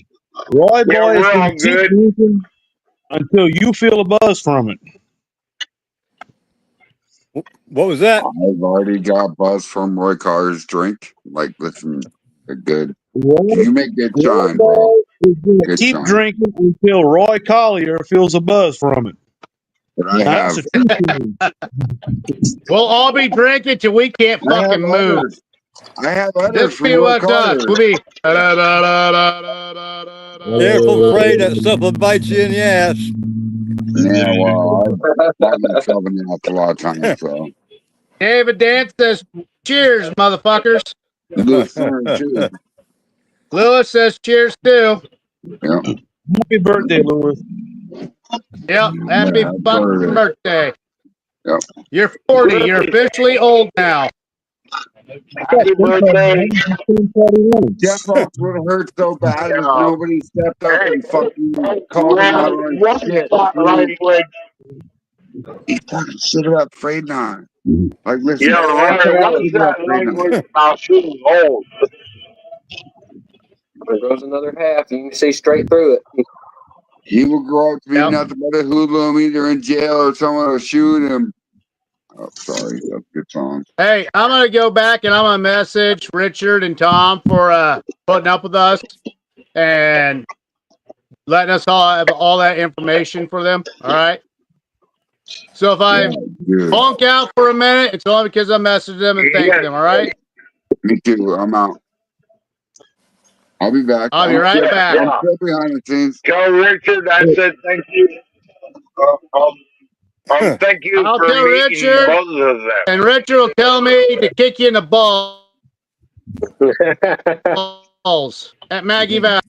Roy Yeah, boy is we're going all to keep good. drinking until you feel a buzz from it. What was that? I've already got buzz from Roy Carr's drink. Like, listen, they're good. Roy, You make good Roy shine, boy bro. is going to Good keep shine. drinking until Roy Collier feels a buzz from it. But I Now, that's have, a true thing. We'll all be drinking till we can't I have fucking move. others. I have others This from be Roy what's us. Carter. We'll be. Careful, Frey. That stuff will bite you in the ass. Yeah, well, I've bought myself in the ass a lot of times, so. David Dance says, cheers, motherfuckers. Lewis Thorne, too. Lewis says, cheers, too. Yep. Happy birthday, Louis. Yep, happy Yeah, fucking birthday. Yep. You're 40. You're officially old now. Happy birthday. Jeff off would have hurt so bad if nobody stepped up and fucking called him out on his shit. He fucking should have got Frey on. Like, listen, Yeah, fuck right. it up, What's should have got that Frey on. language about being old? There goes another half. You can see straight through it. He will grow up to be nothing but a hoodlum, either in jail or someone will shoot him. Oh, sorry, that's a good song. Hey, I'm going to go back and I'm going to message Richard and Tom for putting up with us and letting us all have all that information for them. All right. So if I bonk out for a minute, it's only because I messaged them and thanked them. All right. Me too. I'm out. I'll be back. I'll be right back. I'm still behind the scenes. Tell Richard I said thank you. Thank you I'll for tell meeting Richard, both of them. and Richard will tell me to kick you in the balls at Maggie Valley.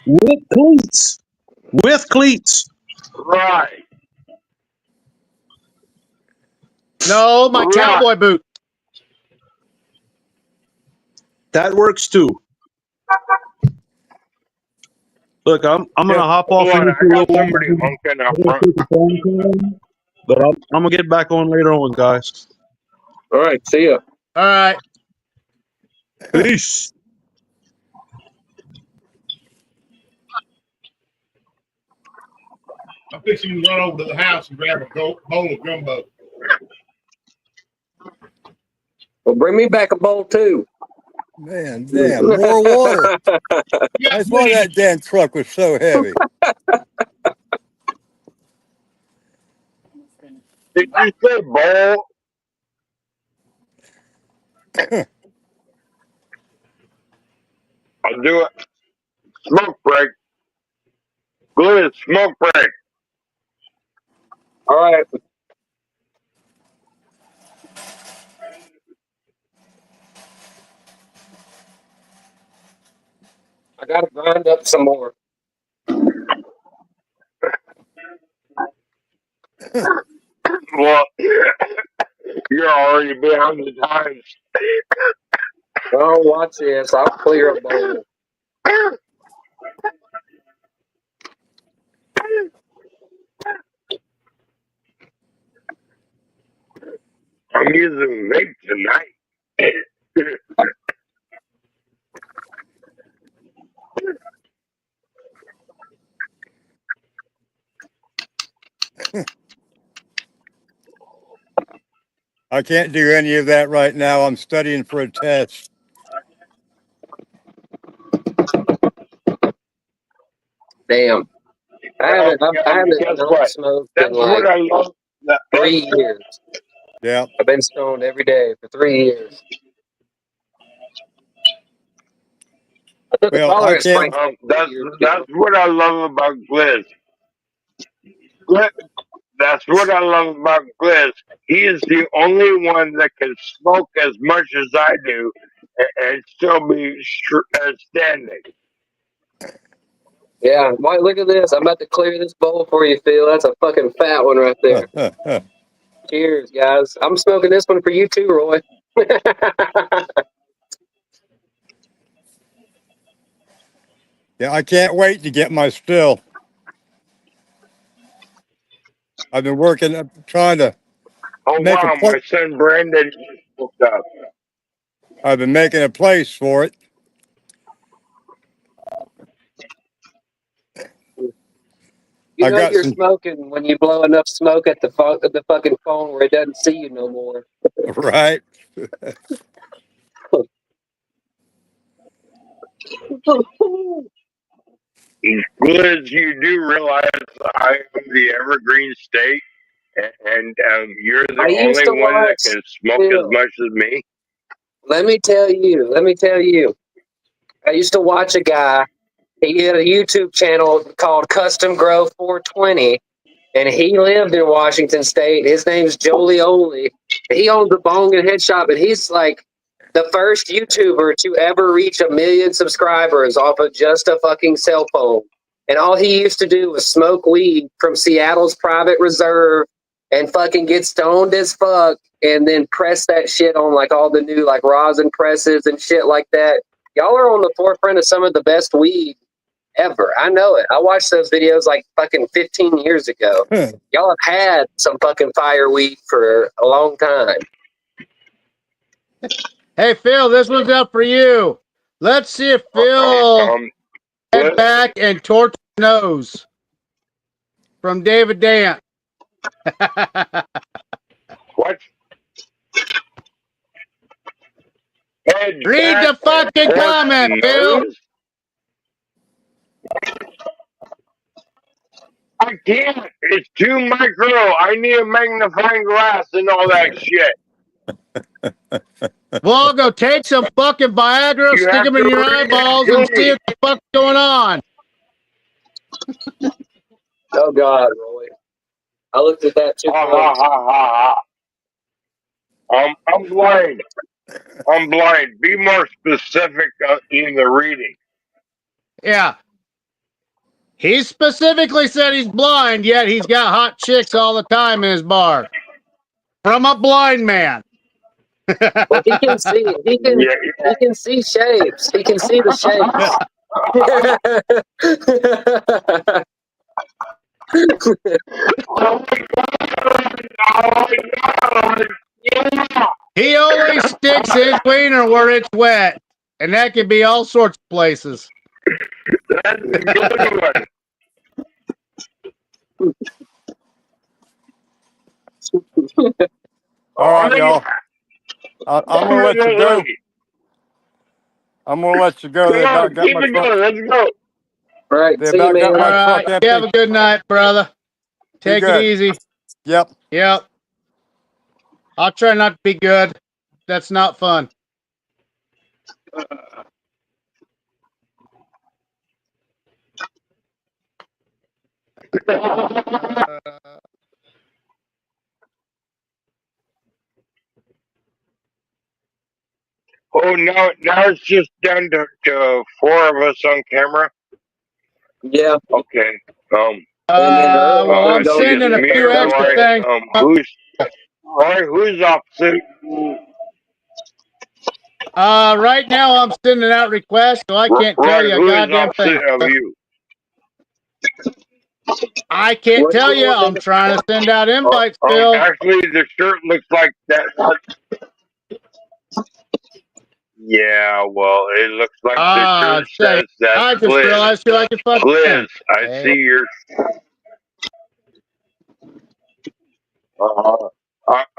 With cleats. With cleats. Right. No, my cowboy boot. That works too. Look, I'm gonna hop off Hold in on, just I a got little somebody while. honking out I'm gonna front. take a phone call, but I'm gonna get back on later on, guys. All right, see ya. All right. Peace. I'm fixing to run over to the house and grab a bowl of gumbo. Well, bring me back a bowl too. Man, damn, more water. Yeah, That's why that damn truck was so heavy. Did you say bowl? I'll do it. Smoke break. Good smoke break. All right. I gotta grind up some more. Well, you're already behind the times. Oh, watch this. I'll clear a bowl. I'm using vape tonight. I can't do any of that right now. I'm studying for a test. Damn. I haven't Guess not what? smoked in That's what like I love. 3 years. Yeah. I've been stoned every day for 3 years. I took a Well, I tolerance break can't. like 4 That's years that's ago. what I love about Gliz. That's what I love about Gliz. He is the only one that can smoke as much as I do and still be standing. Yeah, boy, look at this. I'm about to clear this bowl for you, Phil. That's a fucking fat one right there. Cheers, guys. I'm smoking this one for you too, Roy. Yeah, I can't wait to get my still. I've been working, trying to Oh make a wow, place. my son Brandon hooked up. I've been making a place for it. You I know got you're some, smoking when you blow enough smoke at the fucking phone where it doesn't see you no more. right? Gliz, you do realize I am the Evergreen State, and you're I the used only to one that watch can smoke as Phil. much as me. Let me tell you. I used to watch a guy. He had a YouTube channel called Custom Grow 420, and he lived in Washington State. His name's Jolie Oli. He owns a bong and head shop, and he's like the first YouTuber to ever reach 1 million subscribers off of just a fucking cell phone. And all he used to do was smoke weed from Seattle's private reserve and fucking get stoned as fuck and then press that shit on like all the new like rosin presses and shit like that. Y'all are on the forefront of some of the best weed ever. I know it. I watched those videos like fucking 15 years ago. Y'all have had some fucking fire weed for a long time. Hey, Phil, this one's up for you. Let's see if Phil head back and torch nose from David Dant. What? Read the fucking comment, Phil. I can't. It's too micro. I need a magnifying glass and all that shit. Well, go take some fucking Viagra, You stick have them to in your read it eyeballs, to and see me. what the fuck's going on. Oh God, Roy. I looked at that too close. I'm blind. I'm blind. Be more specific in the reading. Yeah. He specifically said he's blind, yet he's got hot chicks all the time in his bar. From a blind man. Well, he can see. He can see shapes. He can see the shapes. He only sticks his wiener where it's wet, and that can be all sorts of places. That's a good one. All right, y'all. I'm gonna let you go. I'm gonna let you go. They about got Keep my it truck. going. Let's go. All right, They see you, about got man. my All truck right. You have empty. a good night, brother. Be Take it good. easy. Yep. Yep. I'll try not to be good. That's not fun. Oh, now it's just down to 4 of us on camera. Yeah. Okay. And then Well, I'm Let's see. It's sending a me few and extra Roy. things. Who's opposite? Right now I'm sending out requests, so I can't tell Roy, you a who is goddamn thing. opposite of you? I can't What do tell you you. want me I'm to- trying to send out invites, Phil. Actually, the shirt looks like that. Yeah, well, it looks like the shirt Say, says that's I just Liz. realized who I can fucking Liz, I Hey. see your.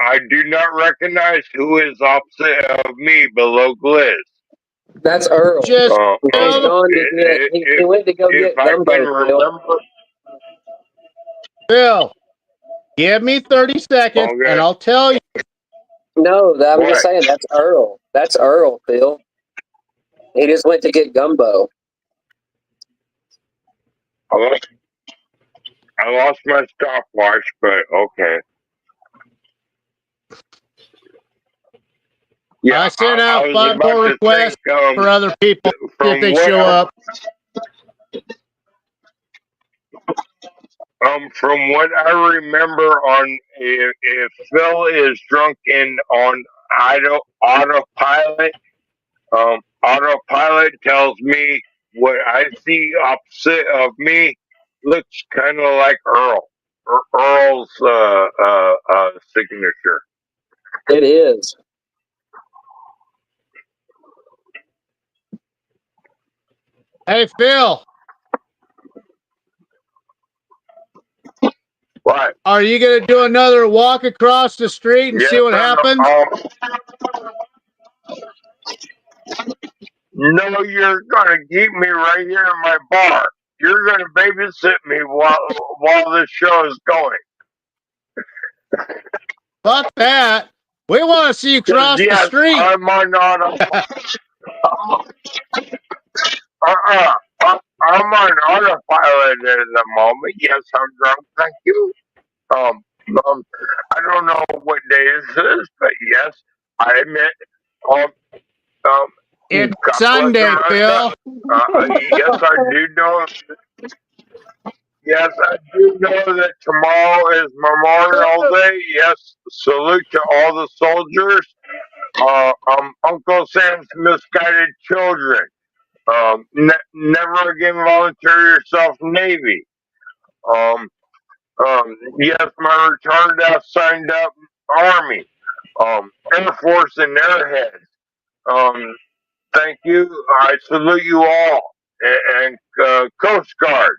I do not recognize who is opposite of me below Liz. That's Earl. Just He's gone to get. He went to go If get I can gumbo. Phil. remember. Phil, give me 30 seconds, Okay. and I'll tell you. No, I'm What? just saying that's Earl. That's Earl, Phil. He just went to get gumbo. I lost my stopwatch, but okay. Yeah, I sent I out was 5 about more to requests think, for other people if from they what show up. From what I remember, on if Phil is drunk and on autopilot, autopilot tells me what I see opposite of me looks kind of like Earl's signature. It is. Hey, Phil. What? Are you going to do another walk across the street and see what happens? No, you're gonna keep me right here in my bar. You're gonna babysit me while this show is going. Fuck that. We want to see you cross the Yes, street. I'm on I'm on autopilot at the moment. Yes, I'm drunk. Thank you. I don't know what day this is, but yes, I admit. It's God Sunday, bless Phil. yes, I do know. Yes, I do know that tomorrow is Memorial Day. Yes, salute to all the soldiers. Uncle Sam's misguided children. Never again volunteer yourself Navy. Yes, my returned out signed up Army. Air Force and Airheads. Thank you. I salute you all. And Coast Guard.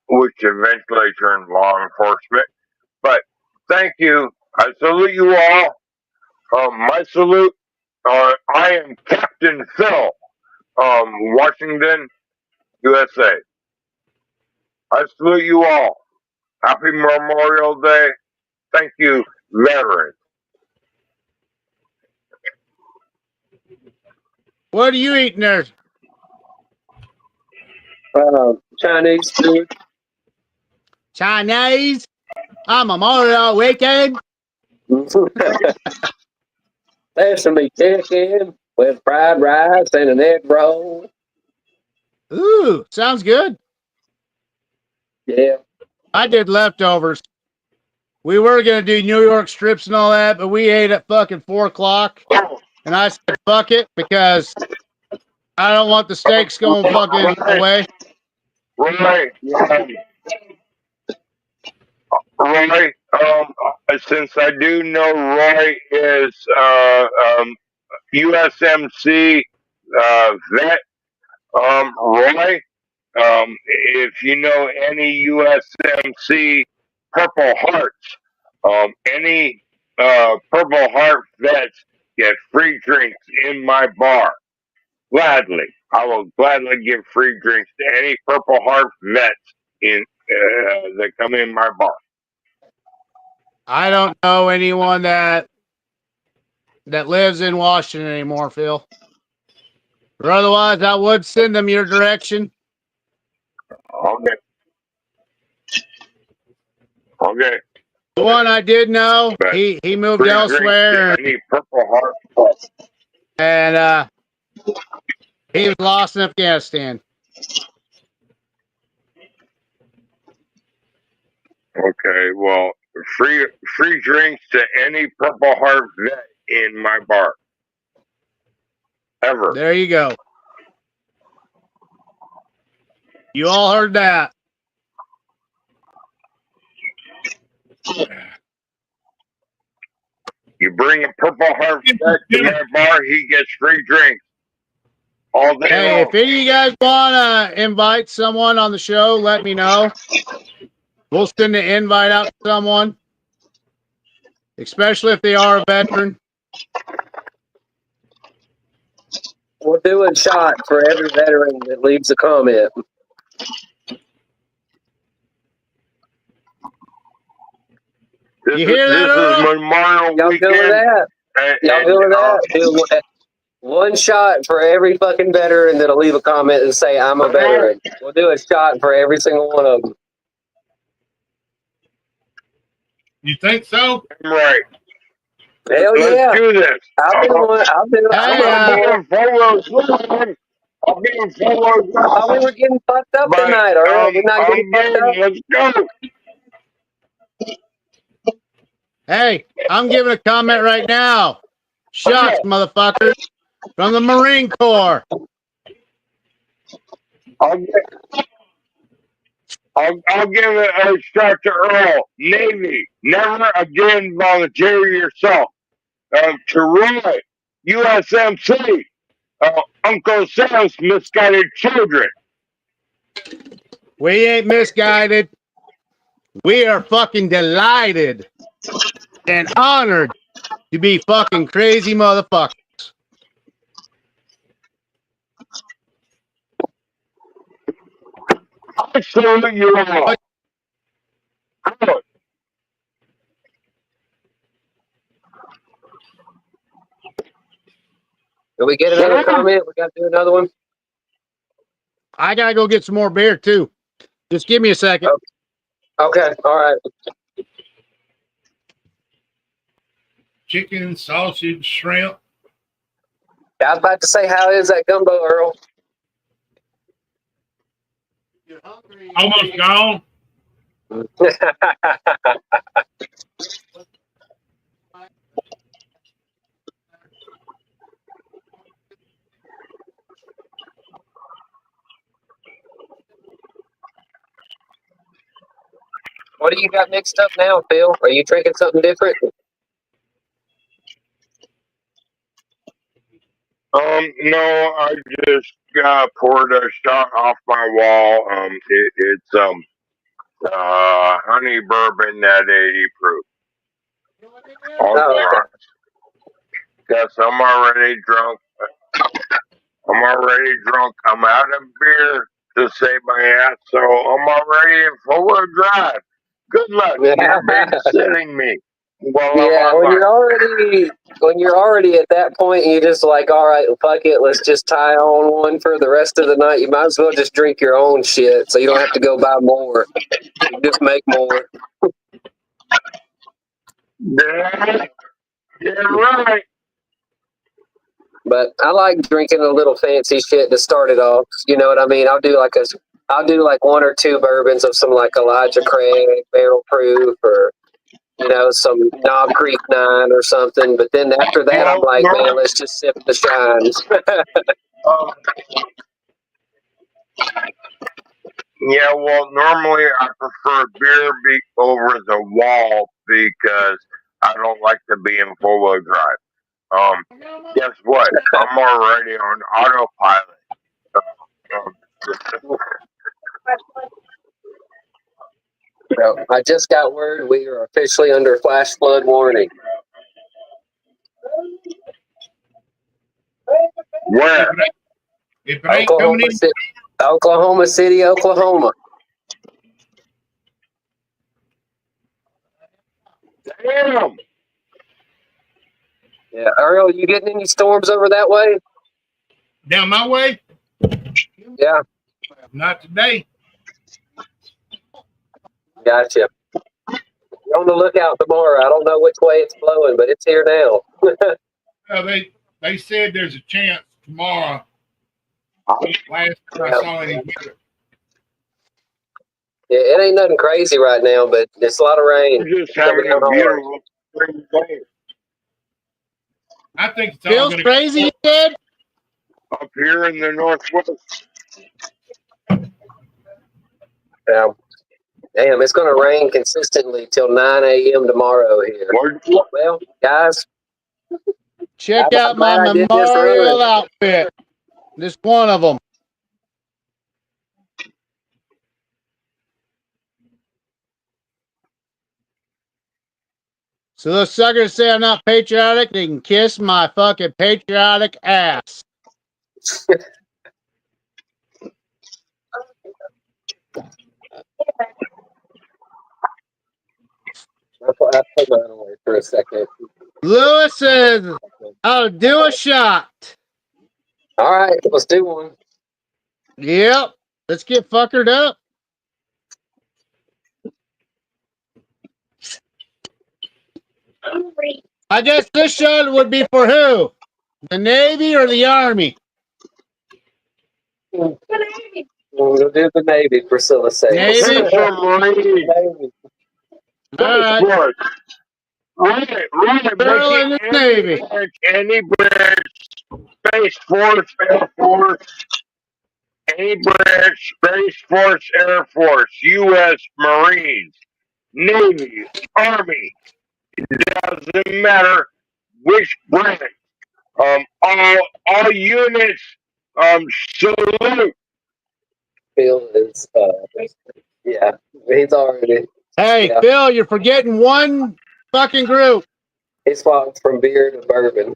Which eventually turned law enforcement. But thank you. I salute you all. My salute. I am Captain Phil, Washington, USA. I salute you all. Happy Memorial Day. Thank you, veterans. What are you eating there? Chinese food. Chinese? I'm Memorial Weekend. There's some chicken with fried rice and an egg roll. Ooh, sounds good. Yeah. I did leftovers. We were going to do New York strips and all that, but we ate at fucking 4 o'clock. And I said, fuck it, because I don't want the steaks going fucking away. Right. Roy, since I do know Roy is USMC vet, Roy, if you know any USMC Purple Hearts, any Purple Heart vets get free drinks in my bar. Gladly, I will gladly give free drinks to any Purple Heart vets in that come in my bar. I don't know anyone that lives in Washington anymore, Phil. Or otherwise, I would send them your direction. Okay. Okay. The one I did know, But he moved free elsewhere, drinks to any Purple Heart. and he was lost in Afghanistan. Okay, well, free drinks to any Purple Heart vet in my bar. Ever. There you go. You all heard that. You bring a Purple Heart vet to my bar, he gets free drinks all day Hey, long. if any of you guys want to invite someone on the show, let me know. We'll send an invite out to someone, especially if they are a veteran. We'll do a shot for every veteran that leaves a comment. You hear that, This Earl? is Memorial Y'all Weekend. good with that? Y'all good with that? Do one shot for every fucking veteran that'll leave a comment and say, I'm a veteran. We'll do a shot for every single one of them. You think so? Right. Hell Let's yeah. do this. I'll do one. I'll do I'm being photos. I'm being photos. I thought we were getting fucked up But, tonight, Earl. We're not getting fucked up. Let's go. Hey, I'm giving a comment right now. Shots, motherfuckers, from the Marine Corps. I'll give a shot to Earl. Navy, never again volunteer yourself. To Roy, USMC, Uncle Sam's misguided children. We ain't misguided. We are fucking delighted and honored to be fucking crazy motherfuckers. I salute you all. Did we get another comment? We got to do another one? I gotta go get some more beer too. Just give me a second. Okay, all right. Chicken, sausage, shrimp. I was about to say, how is that gumbo, Earl? Almost gone. What do you got mixed up now, Phil? Are you drinking something different? No, I just poured a shot off my wall. It's honey bourbon at 80 proof. On the rocks. Guess I'm already drunk. I'm out of beer to save my ass, so I'm already in four-wheel drive. Good luck. You're babysitting me. Yeah, when you're already at that point, and you're just like, all right, fuck it, let's just tie on one for the rest of the night. You might as well just drink your own shit, so you don't have to go buy more. You just make more. Yeah, right. But I like drinking a little fancy shit to start it off. You know what I mean? I'll do like one or two bourbons of some like Elijah Craig barrel proof, or some Knob Creek 9 or something. But then after that, I'm like, man, let's just sip the shines. Yeah, well, normally I prefer beer over the wall because I don't like to be in full-wheel drive. Guess what? I'm already on autopilot. Um, So I just got word we are officially under flash flood warning. Where? If it ain't coming in, Oklahoma City, Oklahoma. Damn. Yeah, Earl, you getting any storms over that way? down my way, Yeah, not today. gotcha. Be on the lookout tomorrow. I don't know which way it's blowing, but it's here now. They said there's a chance tomorrow. Last time I saw any weather. Yeah, it ain't nothing crazy right now, but it's a lot of rain. We're just having a beautiful spring day. I think it's all Feels gonna crazy, you said? Up here in the northwest. Yeah. Damn, it's going to rain consistently till 9 a.m. tomorrow here. Well, guys, Check out my glad I did this memorial run. outfit. This one of them. So those suckers say I'm not patriotic, they can kiss my fucking patriotic ass. I'll put mine away for a second. Lewis says, I'll do a shot. All right, let's do one. Yep. Let's get fuckered up. I guess this shot would be for who? The Navy or the Army? We'll do the Navy, Priscilla says. Navy? Navy. All right. Right. Girl in the Navy. Any branch, Space Force, Air Force, any branch, Space Force, Air Force, U.S. Marines, Navy, Army. It doesn't matter which branch. All units, salute. Phil is, yeah, he's already. Hey, Yeah. Phil, you're forgetting one fucking group. He swapped from beer to bourbon.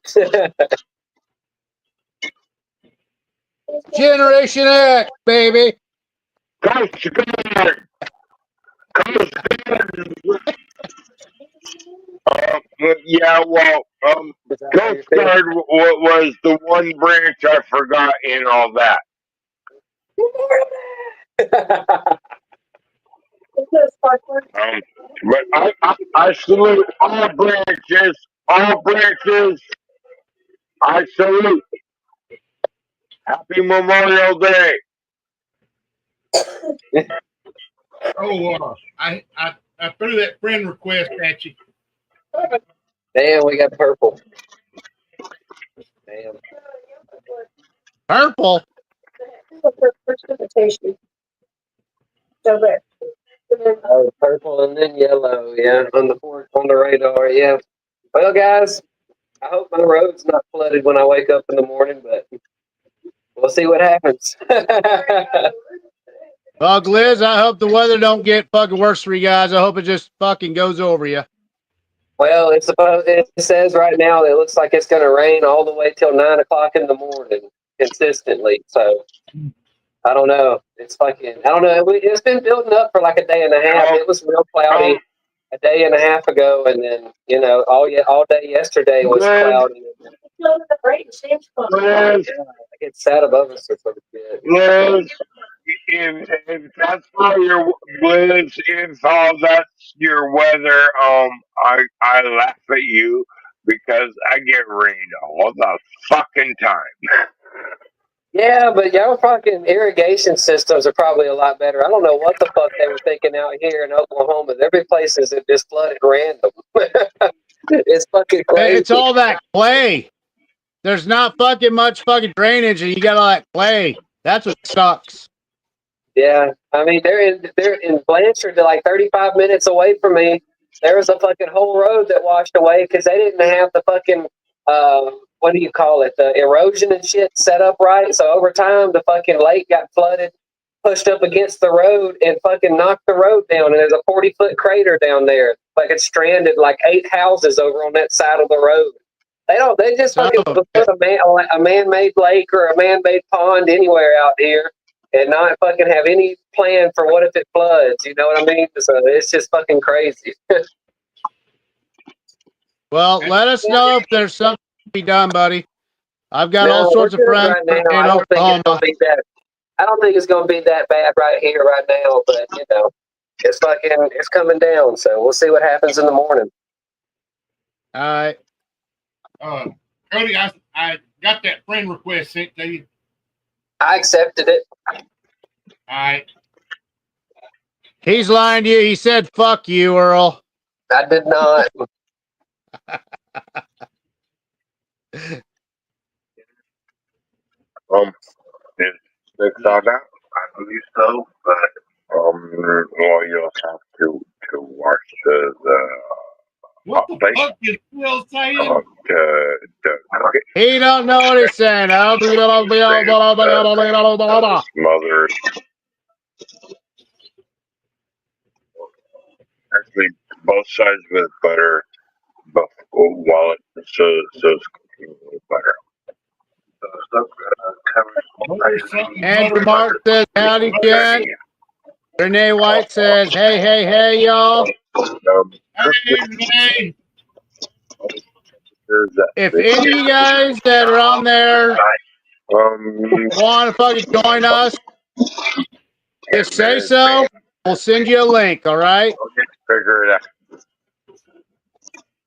Generation X, baby. Coast Guard. Coast Guard. Yeah, well, Coast Guard was the one branch I forgot in all that. But I salute all branches. All branches. I salute. Happy Memorial Day. Oh, I threw that friend request at you. Damn, we got purple. Damn. Purple? Oh, purple and then yellow, yeah, on the radar, yeah. Well, guys, I hope my road's not flooded when I wake up in the morning, but we'll see what happens. Well, Gliz, I hope the weather don't get fucking worse for you guys. I hope it just fucking goes over you. Well, it says right now that it looks like it's going to rain all the way till 9 o'clock in the morning consistently. So I don't know. It's fucking. I don't know. It's been building up for like a day and a half. It was real cloudy a day and a half ago, and then all day yesterday was cloudy. I get sat above us or some shit. Liz, if that's all your Liz, if all that's your weather, I laugh at you because I get rained all the fucking time. Yeah, but y'all fucking irrigation systems are probably a lot better. I don't know what the fuck they were thinking out here in Oklahoma. Every place is just flooded random. It's fucking crazy. It's all that clay. there's not fucking much fucking drainage, and you got all that clay. That's what sucks. Yeah, I mean they're in Blanchard. They're like 35 minutes away from me. There was a fucking whole road that washed away because they didn't have the fucking what do you call it? The erosion and shit set up right. So over time, the fucking lake got flooded, pushed up against the road, and fucking knocked the road down. And there's a 40-foot crater down there. Like it's stranded like 8 houses over on that side of the road. They just fucking put a man-made lake or a man-made pond anywhere out here and not fucking have any plan for what if it floods. You know what I mean? So it's just fucking crazy. Well, let us know if there's something to be done, buddy. I've got No, all sorts we're of good friends right now. in I don't think it's Oklahoma. gonna be that. I don't think it's gonna be that bad right here, right now. But you know, it's coming down. So we'll see what happens in the morning. All right. Cody, I got that friend request sent to you. I accepted it. All right. He's lying to you. He said, "Fuck you, Earl." I did not. Is 6 out? I believe so, but well, you'll have to watch the What the fuck is Phil saying? He don't know what he's saying. Smothered. Actually, both sides with butter, but while it's so it's cooking with butter. Andrew Mark says, "Howdy, Jen." Renee White says, "Hey, hey, hey, y'all." Hey, if any of you guys that are on there want to fucking join us, just say so. We'll send you a link, all right? Figure it out.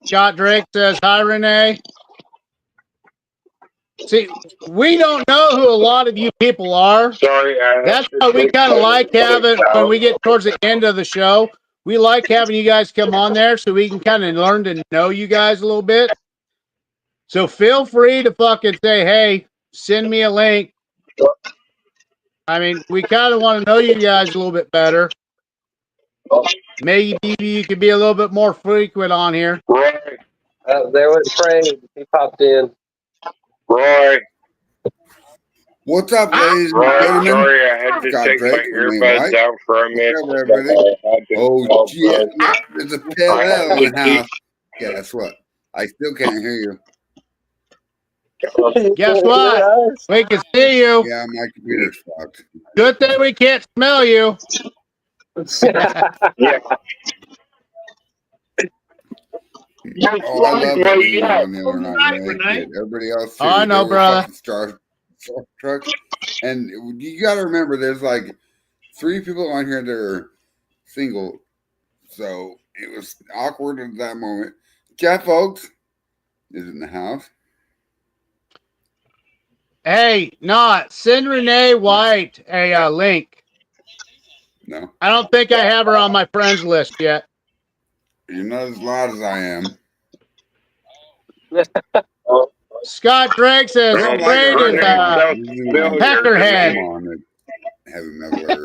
Scott Drake says, "Hi, Renee." See, we don't know who a lot of you people are. Sorry, that's why we kind of like having, when we get towards the end of the show, we like having you guys come on there so we can kind of learn to know you guys a little bit. So feel free to fucking say, hey, send me a link. I mean, we kind of want to know you guys a little bit better. Maybe you could be a little bit more frequent on here. Roy. There was Craig. He popped in. Roy. What's up, ladies and Roy, gentlemen? sorry, I had to Scott take Drake, my earbuds out for a minute. What's up, everybody? Oh, shit. There's a pale in the house. Guess what? I still can't hear you. Guess what? We can see you. Yeah, my computer's fucked. Good thing we can't smell you. Yeah. Oh, I love it when you were on the other night, Renee. Everybody else too. I know, brother. Star Trek. And you got to remember, there's like 3 people on here that are single. So it was awkward at that moment. Jeff Oakes is in the house. Hey, send Renee White a link. No. I don't think I have her on my friends list yet. You're not as loud as I am. Scott Drake says, "Great is Peckerhead." Come on, heavy metal.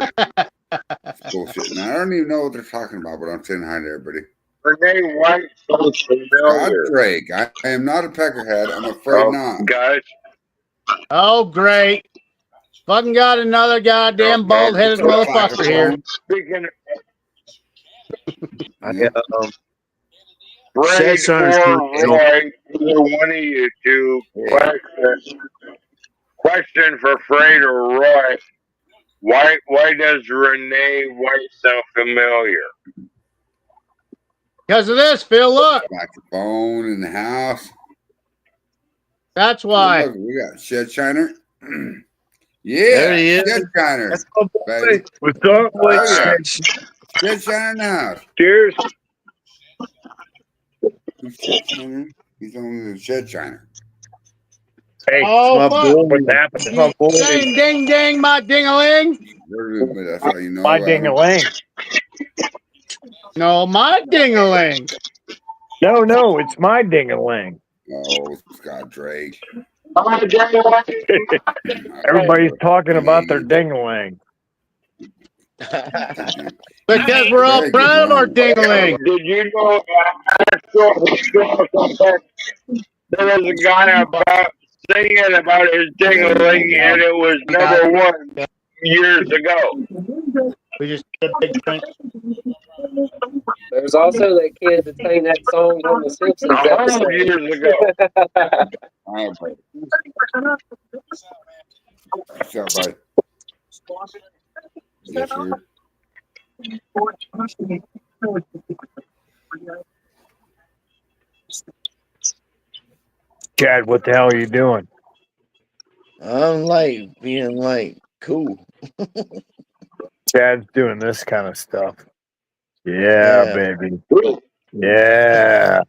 Bullshit. Now, I don't even know what they're talking about, but I'm saying hi to everybody. Renee White, Scott Drake. I am not a peckerhead. I'm afraid not. Guys. Oh, great. Fucking got another goddamn bald-headed motherfucker here. Speaking Shed Shunner's Roy, either one of you two, question for Fred or Roy. Why does Renee White sound familiar? Because of this, Phil, look. Microphone in the house. That's why. Look, we got Shed Shiner. Yeah, there he is. Shed Shiner. What's up, Shed Shiner in the house. Cheers. Who's Shed Shiner? He's on the Shed Shiner. Hey, oh, what's happening? My boy. Ding, ding, ding, my ding-a-ling. That's how you know. My ding-a-ling. No, my ding-a-ling. No, it's my ding-a-ling. Oh, Scott Drake. Everybody's talking about their ding-a-ling. Because we're all Very good proud of our line. ding-a-ling. Did you know there was a guy about singing about his ding-a-ling, and it was number one years ago. We just did a big drink. There's also that kid that sang that song on the Simpsons 100 years ago. episode. I have heard. Sound right. Yes, sir. Chad, what the hell are you doing? I'm like being like cool. Chad's doing this kind of stuff. Yeah, Yeah. baby. Yeah.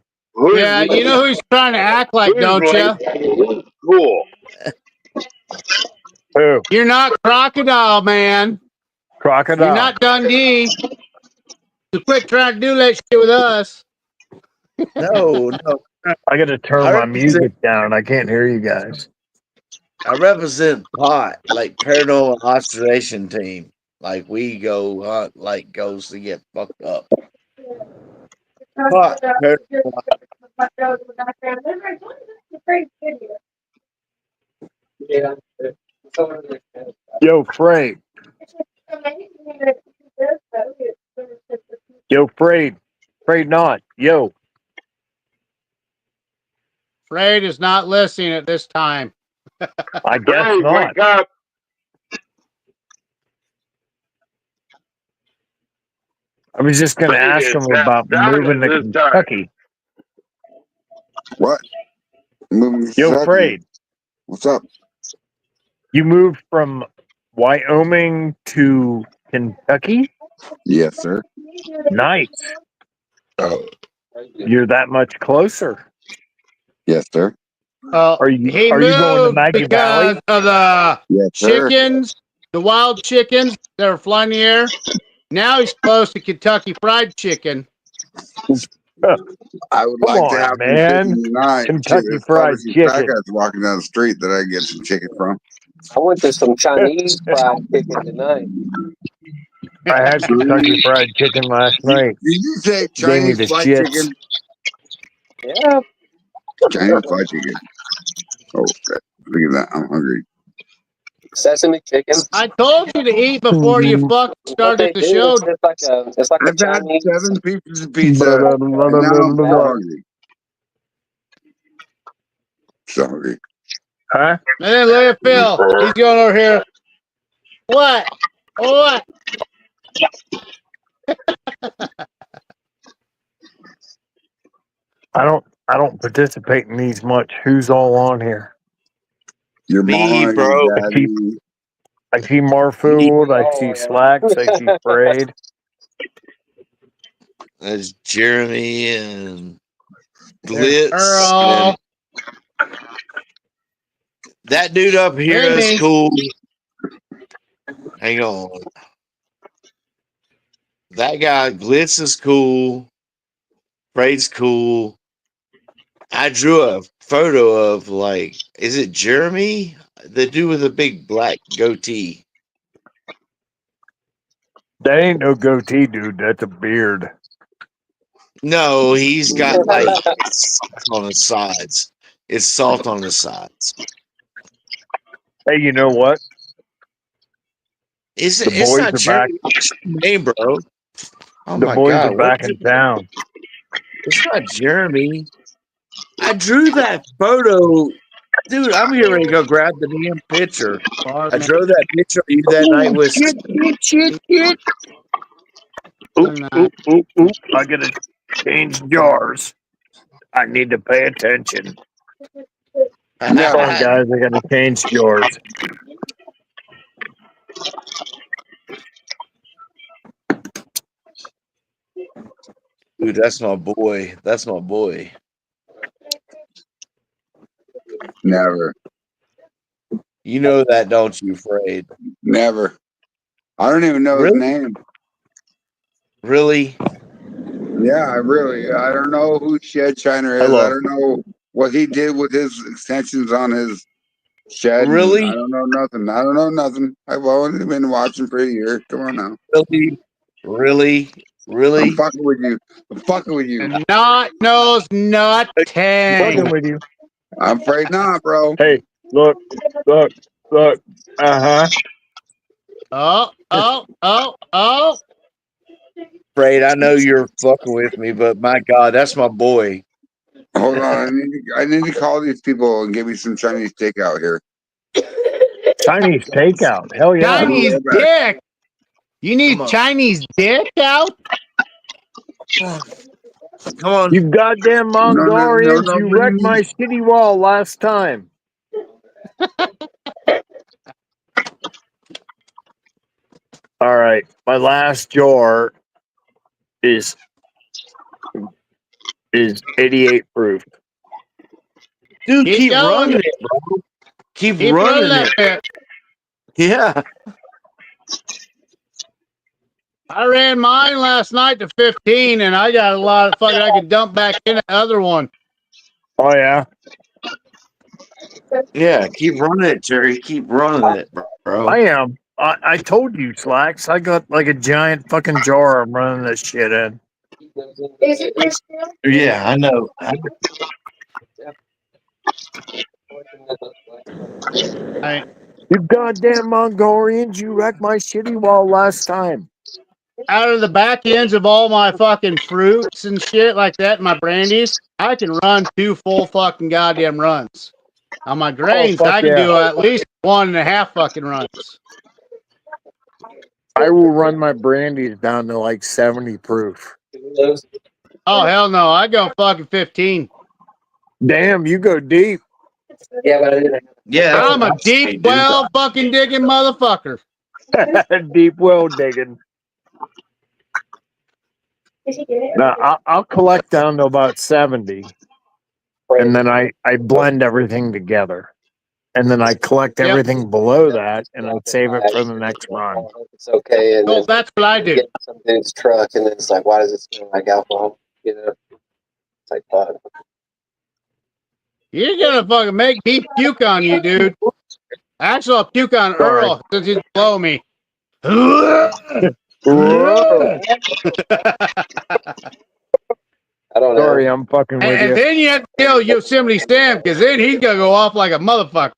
Yeah, you know who's trying to act like, don't you? Cool. Who? You're not Crocodile, man. Crocodile. You're not Dundee. So quit trying to do that shit with us. No. I got to turn I my represent- music down. I can't hear you guys. I represent POT, like Paranormal Observation Team. Like we go hunt like ghosts to get fucked up. POT, Yeah. Yo, Frey. Yo, Frey. Frey not. Yo. Fred is not listening at this time. I guess Hey, not. wake up. I was just going to Fred ask is him not about dying moving to this time. Kentucky. What? Moving to Yo, Kentucky? Frey. What's up? You moved from Wyoming to Kentucky? Yes, sir. Nice. Oh. You're that much closer. Yes, sir. Are you He going to moved Maggie Valley? because of the Yes, sir. chickens, the wild chickens that are flying in the air. Now he's close to Kentucky Fried Chicken. I would Come like to on, have some man. chicken tonight. Kentucky There's Fried probably some Chicken. fat guys walking down the street that I can get some chicken from. I went to some Chinese fried chicken tonight. I had Kentucky Fried Chicken last night. Did you say Gave me Chinese the fried shits. chicken? Yeah. Chinese fried chicken. Oh, shit. Look at that. I'm hungry. Sesame chicken. I told you to eat before you fucking What started they the do show. is it's like a I've had Chinese. 7 pieces of pizza, and now I'm so hungry. So hungry. Huh? And then look at Phil. He's going over here. What? What? I don't participate in these much. Who's all on here? Your Me, mama, bro. your daddy. I see Marfood, I see Slacks, I see Braid. There's Jeremy and There's Glitz. Earl. And that dude up here Maybe. is cool. Hang on. That guy, Glitz, is cool. Braid's cool. I drew a photo of, like, is it Jeremy? The dude with the big black goatee. That ain't no goatee, dude. That's a beard. No, he's got like salt on his sides. It's salt on the sides. Hey, you know what? It's The boys not are Jeremy. What's your name, bro? Oh The my boys God, are back what's in your- town. It's not Jeremy. I drew that photo. Dude, I'm here ready to go grab the damn picture. I drew that picture of you that night with Shit. Oop. I gotta change jars. I need to pay attention. Hold on, guys. I gotta change jars. Dude, that's my boy. That's my boy. Never. You know that, don't you, Fred? Never. I don't even know his name. Really? Yeah, I don't know who Shed Shiner is. Hello. I don't know what he did with his extensions on his Shedding. Really? I don't know nothing. I don't know nothing. I've only been watching for a year. Come on now. Really? I'm fucking with you. I'm fucking with you. Not knows not Fucking tang. with you. I'm afraid not, bro. Hey, look. Uh-huh. Oh. Afraid I know you're fucking with me, but my God, that's my boy. Hold on. I need to call these people and give me some Chinese takeout here. Chinese takeout. Hell yeah. Chinese dick. You need Chinese dick out? Come on. You goddamn Mongolians, you wrecked my shitty wall last time. All right. My last jar is 88 proof. Dude, Keep going. running it, bro. Keep running that it. bit. Yeah. I ran mine last night to 15, and I got a lot of fucking I could dump back in the other one. Oh, yeah? Yeah, keep running it, Jerry. Keep running it, bro. I am. I told you, Slacks. I got like a giant fucking jar I'm running this shit in. Yeah, I know. You goddamn Mongolians, you wrecked my shitty wall last time. Out of the back ends of all my fucking fruits and shit like that, my brandies, I can run 2 full fucking goddamn runs. On my grains, I can do at least 1.5 fucking runs. I will run my brandies down to like 70 proof. Oh hell no, I go fucking 15. Damn, you go deep. Yeah, but I didn't. Yeah, I'm a deep well fucking digging motherfucker. Deep well digging. Now, I'll collect down to about 70. And then I blend everything together. And then I collect everything below that and I save it for the next run. It's okay. And so that's what I do. Get some dude's truck, and then it's like, why does it smell like alcohol? You know, it's like, fuck. You're gonna fucking make me puke on you, dude. Actually, I'll puke on Earl since he's below me. I don't know. Sorry, I'm fucking with you. And then you have to kill Yosemite Sam, because then he's gonna go off like a motherfucker.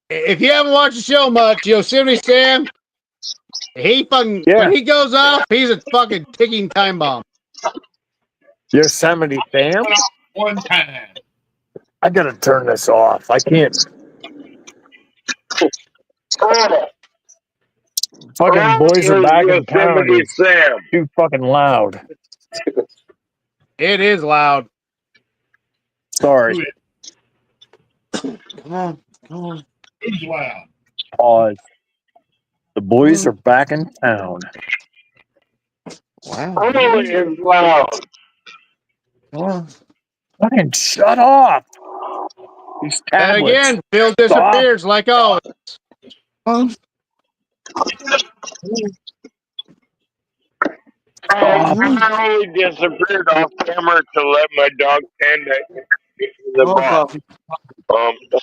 If you haven't watched the show much, Yosemite Sam, he fucking when he goes off, he's a fucking ticking time bomb. Yosemite Sam? One time. I gotta turn this off. I can't. Fucking boys are back in town. It's too fucking loud. It is loud. Sorry. Come on. Who's loud? Pause. The boys are back in town. Wow. Oh, it's loud. Fucking shut off. These And tablets. again, Phil disappears like always. I only disappeared off camera to let my dog Panda into the box.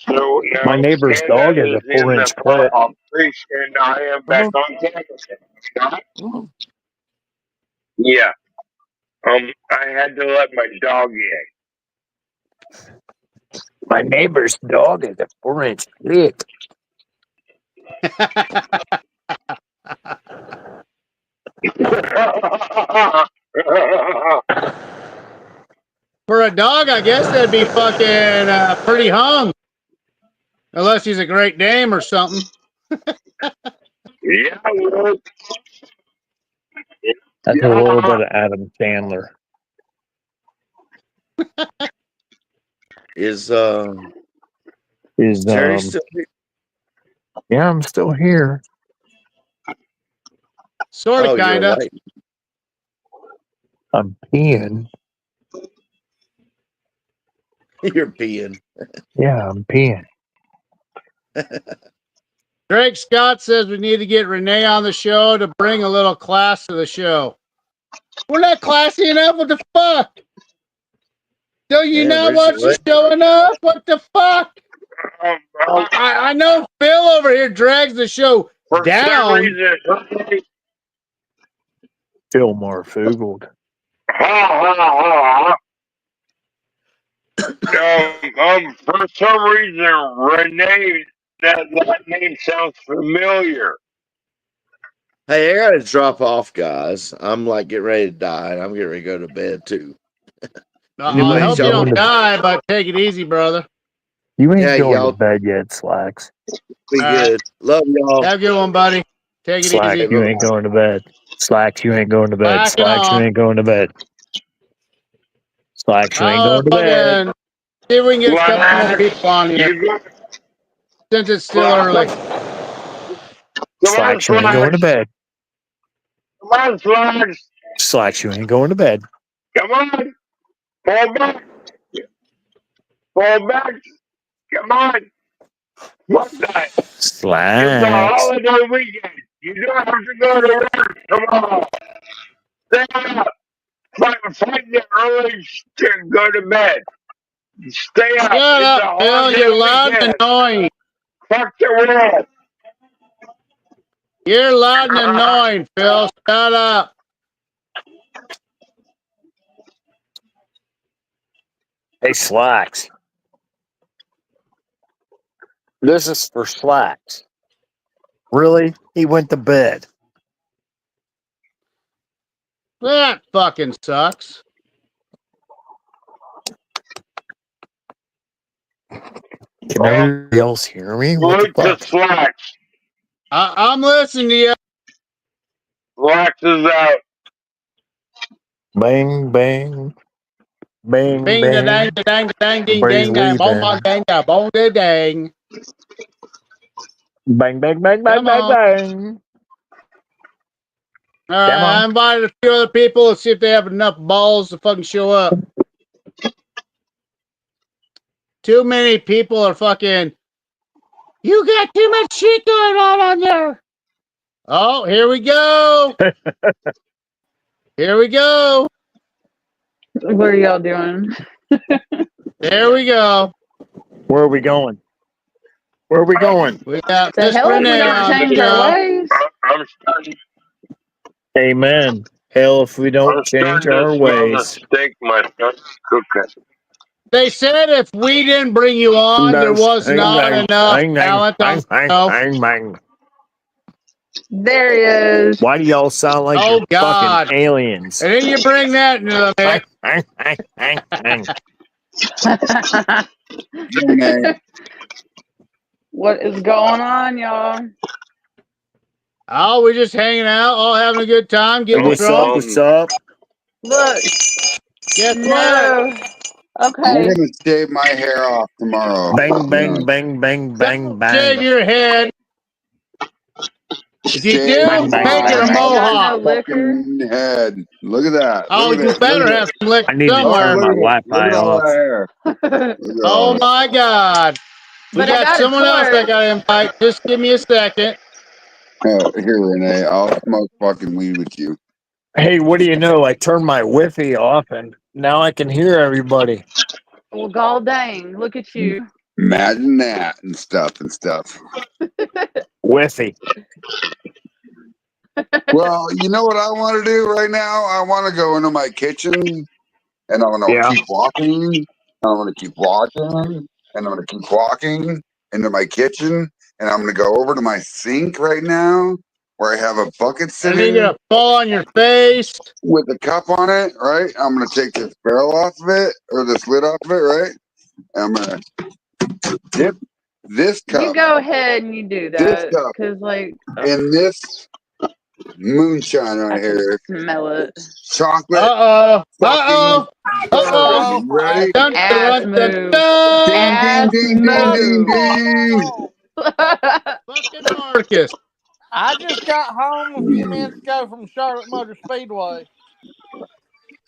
So now My neighbor's Panda dog has a is in 4-inch the clit. crease, and I am back on camera. Yeah. I had to let my dog in. My neighbor's dog has a 4-inch clit. For a dog, I guess that'd be fucking pretty hung. Unless he's a Great Dane or something. Yeah, well, That's a little bit of Adam Sandler. Is Jerry still here? Yeah, I'm still here. Sort of, kind of. I'm peeing. You're peeing. Yeah, I'm peeing. Greg Scott says we need to get Renee on the show to bring a little class to the show. We're not classy enough. What the fuck? Do you Yeah, not there's want your you showing up? What the fuck? Um, I know Phil over here drags the show for some down. reason, Fillmore Fugled. For some reason, Renee, that name sounds familiar. Hey, I gotta drop off, guys. I'm like getting ready to die, and I'm getting ready to go to bed too. I hope you don't die, but take it easy, brother. You ain't Yeah, going y'all to bed yet, Slacks. be All right. good. Love y'all. Have a good one, buddy. Take it Slacks, easy. you ain't going to bed. Slacks, you ain't going to bed. Back it Slacks, you off. ain't going to bed. Slacks, you ain't Oh, going to bed. fucking see if we can get a couple more people on here You got since it's still early. Slacks, you ain't going to bed. Come on, Slugs. Slacks, you ain't going to bed. Come on. Fall back. Fall back. Come on. Fuck that. It's a Slacks. holiday weekend. You don't have to go to work. Come on. Stay up. Find the early to go to bed. Stay up. Shut It's a up, Phil. holiday You're loud and weekend. annoying. Fuck the world. You're loud and annoying, Phil. Shut up. Hey, Slacks. This is for Slacks. Really? He went to bed. That fucking sucks. Can everybody else hear me? What the Salute to fuck? Slacks. I'm listening to you. Slacks is out. Bang, bang. Bang, Bing da dang bang. da dang da dang ding Everybody's ding dang bong bong leaving. dang da bong da dang. Bang, bang, bang, bang, Come bang, on. bang. All right, Come I on. invited a few other people. Let's see if they have enough balls to fucking show up. Too many people are fucking. You got too much shit going on there. Oh, here we go. Here we go. What are y'all doing? There we go. Where are we going? Where are we going? We got The Miss hell if we Renee don't on the change our show. ways. I'm starting. Amen. Hell, if we don't I'm change starting to our smell the ways. steak my son's cooking. They said if we didn't bring you on, there was not enough talent on the show. Bang. There he is. Why do y'all sound like Oh, you're God. fucking aliens? And then you bring that into the mix. What is going on, y'all? Oh, we're just hanging out, all having a good time, getting What's up? drunk. What's up? Look, Guess what? no. I'm Okay. gonna shave my hair off tomorrow. Bang, bang, Yeah. bang, bang, bang, Don't bang. shave your head. If you Shave do, bang. make it a Aw, ain't got mohawk. no liquor. fucking head. Look at that. Oh, Look at you it. Look better at have it. some liquor I need to Oh, turn somewhere. look my at it. Look Wi-Fi at all off. that hair. Look at all Oh that. my God. We But I got got a someone else twerk. I got to invite. Just give me a second. Here, Renee. I'll smoke fucking weed with you. Hey, what do you know? I turned my Wi-Fi off and now I can hear everybody. Well, god dang. Look at you. Imagine that and stuff and stuff. Wi-Fi. Well, you know what I want to do right now? I want to go into my kitchen and I'm going to Yeah. keep walking. I'm going to keep walking and I'm going to keep walking into my kitchen and I'm going to go over to my sink right now where I have a bucket And sitting then you're going to fall on your face. with a cup on it, right? I'm going to take this barrel off of it or this lid off of it, right? And I'm going to dip this You cup, go ahead and you do this that. cup, Because, like, in this moonshine I right can here. smell it. Chocolate Uh-oh. fucking Uh-oh. bourbon. Uh-oh. You ready? Dun, Ass dun, dun, move. Ding, ding, Ass ding, ding, ding, move. ding. Fucking Marcus. I just got home a few minutes ago from Charlotte Motor Speedway.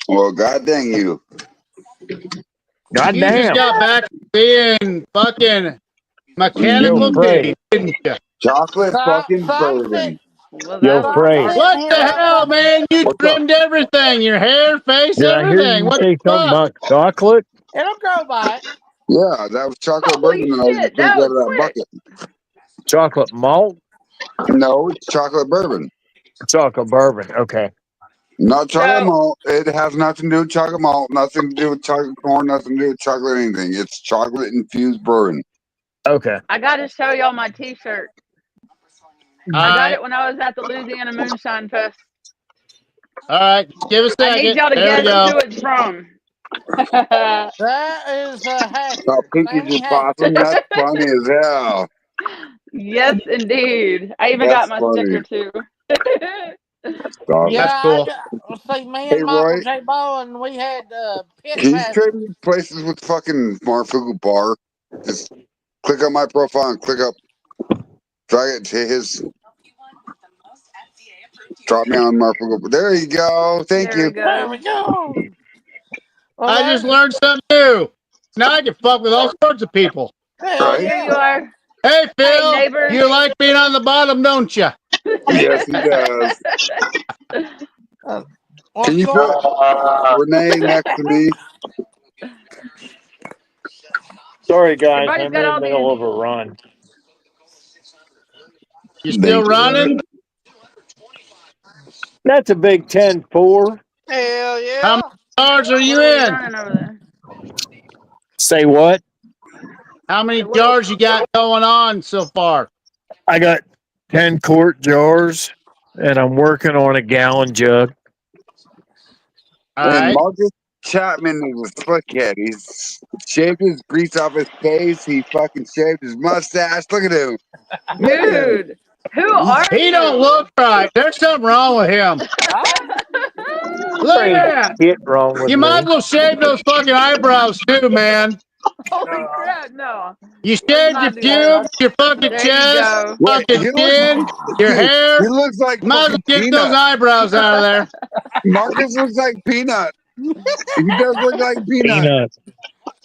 Well, god dang you. God You just damn. got back from being fucking mechanical Frey. kitty, didn't you? Chocolate fucking Something. bourbon. Well, Yo, that was Frey. nice. What the hell, man? You What's up? trimmed everything. Your hair, face, Did I hear everything. you What say the something fuck? about chocolate? It'll grow back. Yeah, that was chocolate Holy bourbon that I shit, just drank that out was of that quick. bucket. Chocolate malt? No, it's chocolate bourbon. Chocolate bourbon. Okay. Not chocolate So malt. It has nothing to do with chocolate malt, nothing to do with chocolate corn, nothing to do with chocolate anything. It's chocolate infused bourbon. Okay. I got to show y'all my T-shirt. All I got right. it when I was at the Louisiana Moonshine Fest. All right. Give a I need second. y'all to There we guess go. who it's from. That is Hatchet. Oh, Pinky Sammy just Hatchet. possum. That's funny as hell. Yes, indeed. I even got That's my funny. sticker too. Dog. That's Yeah, cool. see, me Hey, and Michael Roy, J. Bowen, we had pit can you passes. trade me places with fucking Marfugu Bar? Just click on my profile and click up. Drag it to his. Drop me on Marfugu. There you go. Thank There you. we There we go. go. Well, I just learned something new. Now I can fuck with all sorts of people. hell Right? Here you yeah. are. Hey, Hey, Phil, neighbor. you like being on the bottom, don't you? Yes, he does. What's Can you going put Renee next to me? Sorry, guys. Everybody's I'm got in the all middle these. of a run. You still Thank you, running? Renee. That's a big 10-4. Hell How yeah. many jars are you What are we in? running over there? Say what? How many What jars you got going on so far? I got 10 quart jars, and I'm working on a gallon jug. All And right. Marcus Chapman is a slickhead. He's shaved his grease off his face. He fucking shaved his mustache. Look at him. Look at him. Dude, who are He don't you? look right. There's something wrong with him. Look There ain't at that. shit wrong with You might as me. well shave those fucking eyebrows too, man. Holy crap, no. You Let's shaved your not do that. pubes, your fucking There you chest, go. Wait, fucking he looks, chin, your dude, hair. he looks like Might as well fucking get those Peanut. eyebrows out of there. Marcus looks like Peanut. He does look like Peanut. Peanut.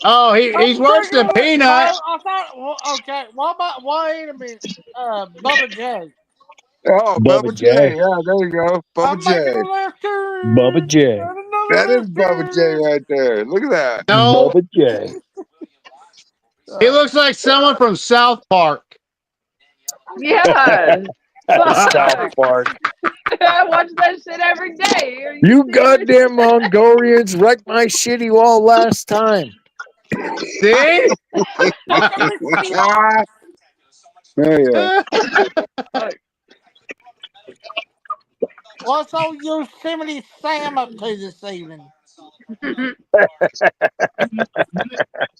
Oh, I'm he's worse than thinking, no, Peanut. I thought, well, okay, what about, wait a minute, Bubba J. Oh, Bubba Bubba J. J. Yeah, there you go. Bubba I'm J. making a left Bubba turn J. and another That is left Bubba J turn. right there. Look at that. No, Bubba J. he looks like someone from South Park. Yeah. South Fuck. Park. I watch that shit every day. Are you You serious? goddamn Mongolians wrecked my shitty wall last time. See? Fucking Mississippi. Ah, yeah. Fuck. What's old Yosemite Sam up to this evening?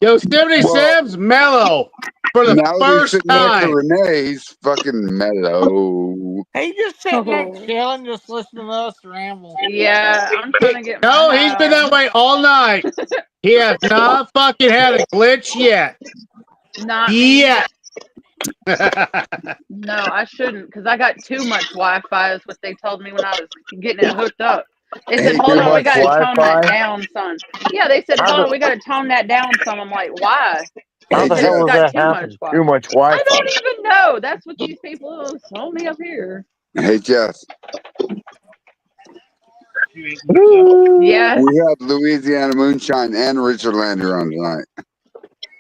Yosemite Well, Sam's mellow for the now that he's first sitting next to time. Renee, he's fucking mellow. He just sitting there Oh. chilling, just listening to us ramble. Yeah, I'm trying to get my No, he's been that house. way all night. He has not fucking had a glitch yet. Not me. Yet. No, I shouldn't, because I got too much Wi-Fi. Is what they told me when I was getting it hooked up. They said, Hey, "Hold Too on, we much got to tone that Wi-Fi. down, son." Yeah, they said, How "Hold the on, we got to tone that down some." I'm like, "Why?" how They hey, the said hell it's Jeff. does got that too much happen? Wi. Too much I Wi-Fi. don't even know. That's what these people told me up here. Hey, Jeff. Yeah. We have Louisiana Moonshine and Richard Lander on tonight.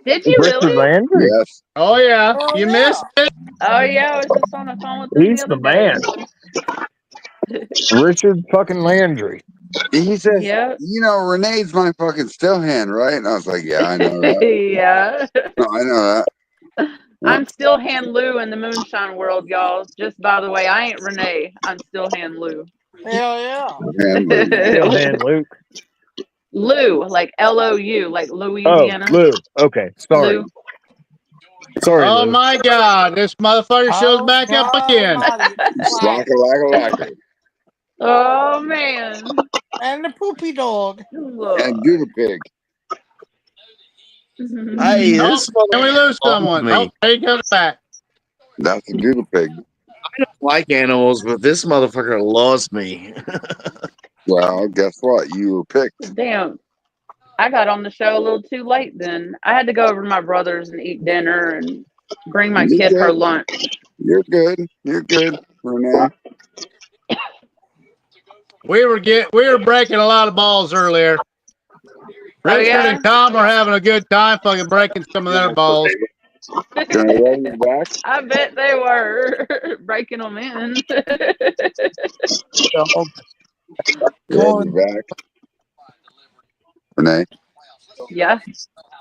Did you Richard really? Landry. Yes. Oh, yeah. Oh You yeah. missed it? Oh yeah, I was just on the phone with them the He's other the day. man. Richard fucking Landry. He says, Yep. you know, Renee's my fucking still hand, right? And I was like, yeah, I know that. Yeah. No, I know that. I'm still Han Lou in the moonshine world, y'all. Just by the way, I ain't Renee. I'm still Han Lou. Hell yeah. And Still hand Luke. Lou, like Lou, like Oh, Louisiana. Lou. Okay, sorry. Lou. Sorry, Oh, Lou. my God. This motherfucker shows Oh back up God again. Almighty! It's slacker, flat. lacker, lacker. Oh man. And the poopy dog. And do Lord. the pig. Hey, Oh, this and we motherfucker lose lost someone. Oh, me. there he comes back. That's the doodle pig. I don't like animals, but this motherfucker lost me. Well, guess what? You were picked. Damn. I got on the show a little too late then. I had to go over to my brother's and eat dinner and bring my You're kid her good. lunch. You're good. You're good, Renee. We were breaking a lot of balls earlier. Richard yeah? and Tom are having a good time fucking breaking some of their balls. Can I rub your back? I bet they were breaking them in. Rub Going. your back. Renee, Yeah.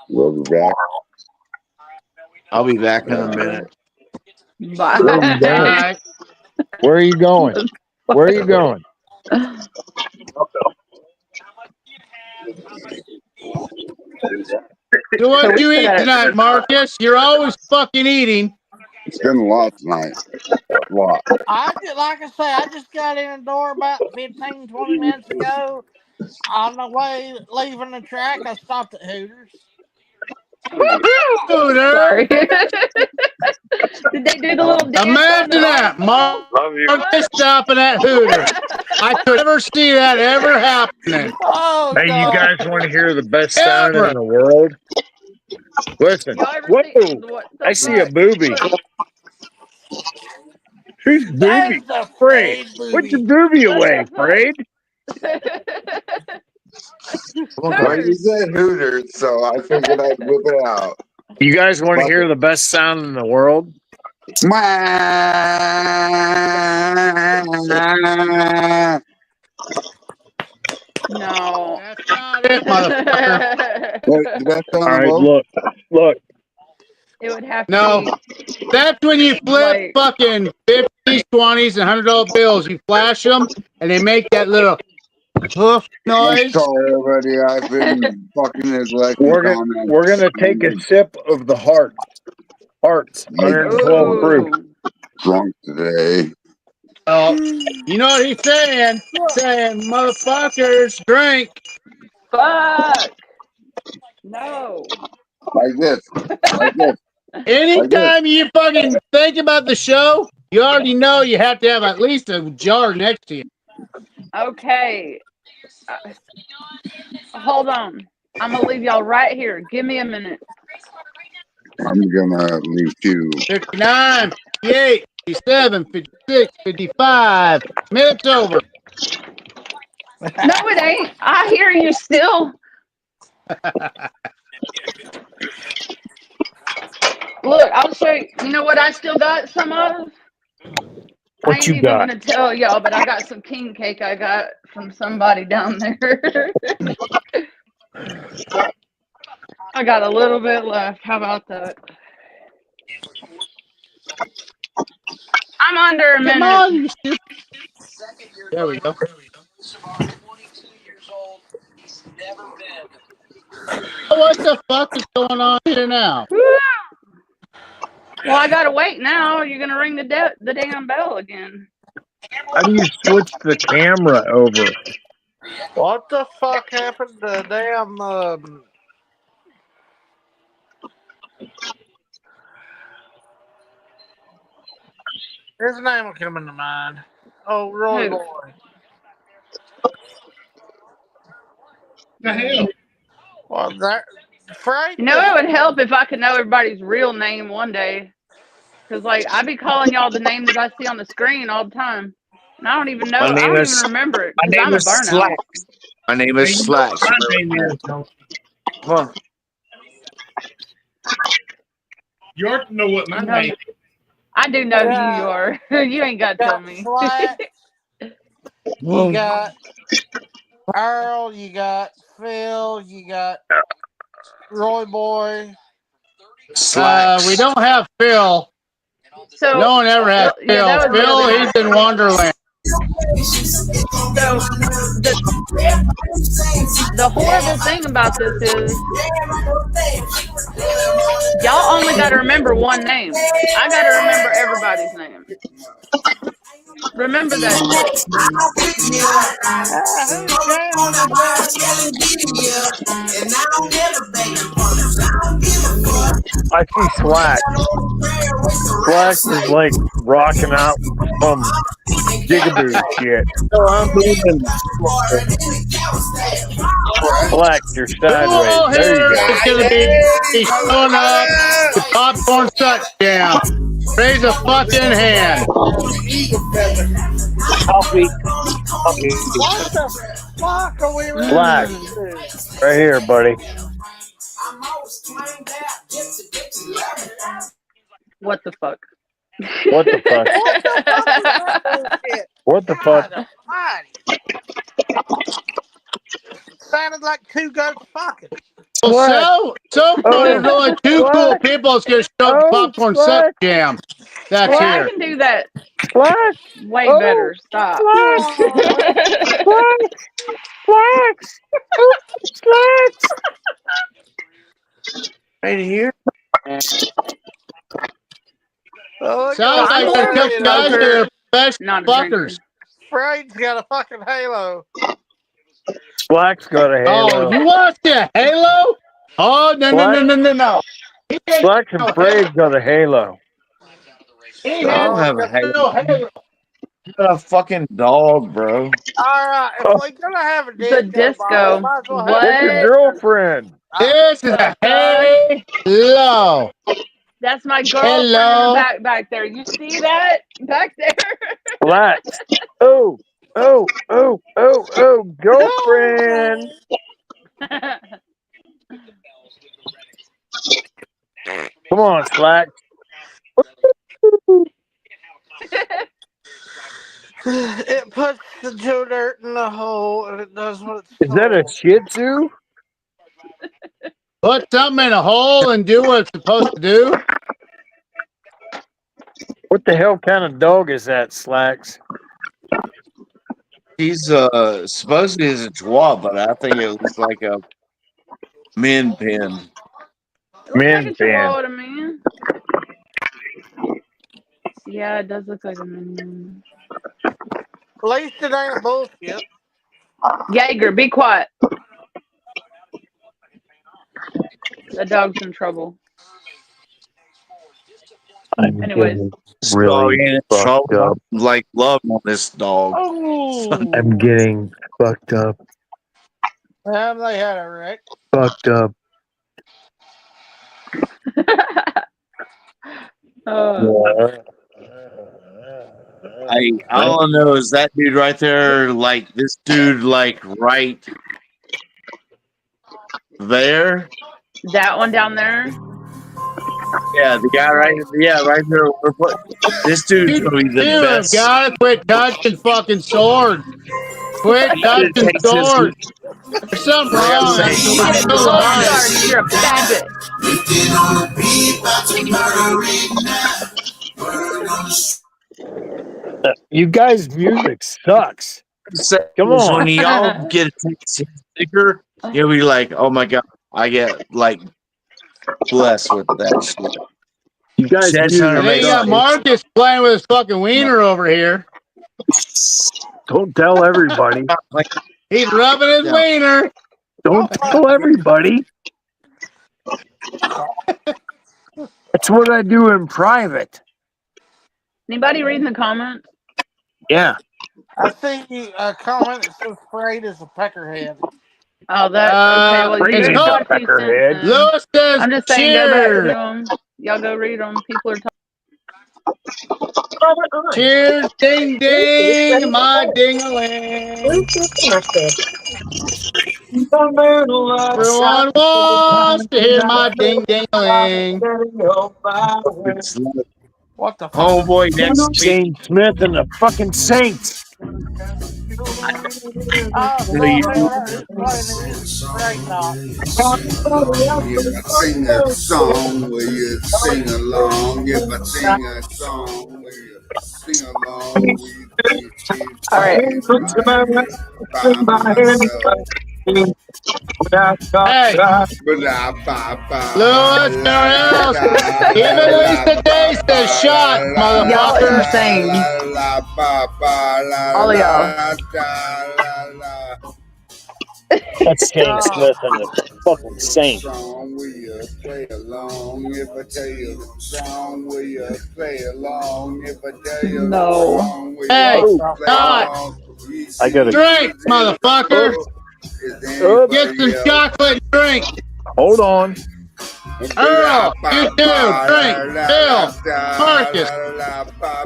rub your back. I'll be back in a minute. Where are you going? Bye. Where are you going? Where are you going? So what So we you still eat got tonight, Marcus? You're always fucking eating. It's been a lot tonight. A lot. Like I say, I just got in the door about 15, 20 minutes ago. On the way leaving the track, I stopped at Hooters. Hooter. Sorry. Did they do the little dance? Imagine that, Love you. Marcus stopping at Hooters. I could never see that ever happening. Oh, Hey, you God. guys want to hear the best sound Ever. in the world? Listen. Y'all ever Whoa! see what the I see a fuck? booby. Who's That booby? is a Fred. Fred Put your booby. booby What away, the fuck? Fred. Well, you Hooters. said Hooters, so I figured I'd whip it out. You guys want to Fuck hear it. the best sound in the world? No. That's not it, motherfucker. What, the best All sound in the right, world? look. It would have to No. be That's when you flip like fucking 50s, 20s, and $100 bills. You flash them, and they make that little hoof I'm noise. sorry, everybody. I've been fucking neglecting We're gonna take a sip of the heart. Hearts, 112 proof. ooh. Drunk today. Oh, you know what he's saying? Saying, motherfuckers, drink. Fuck. No. Like this. Like this. Like this. Anytime you fucking think about the show, you already know you have to have at least a jar next to you. Okay. Hold on. I'm gonna leave y'all right here. Give me a minute. I'm gonna leave too. 59, 58, 57, 56, 55. Minutes over. No, it ain't. I hear you still. Look, I'll show you. You know what I still got some of? I ain't you even got? gonna tell y'all, but I got some king cake I got from somebody down there. I got a little bit left. How about that? I'm under a Come minute. on, you stupid. There we go. What the fuck is going on here now? Well, I gotta wait now. You're gonna ring the damn bell again. How do you switch the camera over? What the fuck happened to damn his name will come into mind. Oh, Roy Who? Boy. The hell? Well, that Frank. You know, it would help if I could know everybody's real name one day. Cause like I be calling y'all the name that I see on the screen all the time, and I don't even know. I don't even remember it because I'm a burnout. Slacks. My name is Slacks. My name is, don't Come on. you ought to know what my No. name is. I do know who you are. You ain't got to tell me. Slacks. You got Earl. You got Phil. You got Roy Boy. Slacks. We don't have Phil. So No one ever has yeah, Phil. that was the Phil, other he's in Wonderland. So the horrible thing about this is y'all only got to remember one name. I got to remember everybody's name. Remember that shit. Who's jamming today? I see Slack. Slack is like rocking out some jigaboo shit. No, I'm moving. Slack, you're sideways. Phil There you here go. is going to be showing up to Popcorn Touchdown. Raise a fucking hand. Coffee. What the fuck are we Black. listening to? Right here, buddy. What the fuck? What the fuck? What the fuck is that bullshit? What the God fuck? almighty. Sounded like two goats fucking. Well, so far there's only two cool people that's going to show up to Popcorn Sex Jam. That's Hey, I here. can do that Flax. way Oh, better. Stop. Flax. Flax. Flax. Flax. Right here. Oh, Sounds like there's a couple guys that are professional fuckers. Frank's got a fucking halo. Flax got a halo. Oh, you want the halo? Oh, no. Flax and Fray's got a halo. He I don't have a halo. You got a fucking dog, bro. All right, if we're gonna have a disco, disco. might as well What? have That's your girlfriend. This is a halo. That's my girlfriend in the back there. You see that back there? Flax. Oh, girlfriend. Come on, Flax. It puts the Joe dirt in the hole and it does what it's Is that a Shih Tzu? Put something in a hole and do what it's supposed to do. What the hell kind of dog is that, Slacks? He's supposedly is a chihuahua, but I think it looks like a min pin. Min like a pin. chihuahua to me. Yeah, it does look like a minion. At least it ain't bullshit. Jaeger, be quiet. The dog's in trouble. I'm Anyways, This really dog ain't in fucked trouble. up. I'm like love on this dog. I'm getting fucked up. Well, they had a wreck. Fucked up. All I know is that dude right there, like this dude, like right there. That one down there. Yeah, the guy right there. This dude's gonna be the best. Gotta quit touching fucking swords. Quit touching swords. There's something wrong. You're a bad bitch. You guys' music sucks. Come on. When y'all get a sticker, you'll be like, "Oh my god, I get like blessed with that shit." You guys, They got Marcus playing with his fucking wiener over here. Don't tell everybody. He's rubbing his wiener. Don't tell everybody. That's what I do in private. Anybody reading the comments? Yeah. I see a comment that says Freight is a peckerhead. Oh, that. Okay, well, it's you called got 2 cents then. Lewis says, I'm just saying, go back cheers. to them. Y'all go read them. People are talking. Cheers, ding ding, my ding-a-ling. Everyone wants to hear my ding-ding-a-ling. What the fuck? Homeboy next to Shane Smith and the fucking Saints. Oh, so he's playing the music right now. If I sing a song, will you sing along? If I sing a song, will you sing along? All right. Hey, Lewis, Darrell, even Lisa Day says shot, Y'all motherfucker. insane. All of y'all. That's Shane Smith and the fucking Saints. Song, will you play along? If I tell you the song, will you play along? If I tell you the song, will you Hey, play God. along? I got a Drink, motherfucker. Get some chocolate and drink. Hold on. Earl, you too. Drink. Bill, Marcus,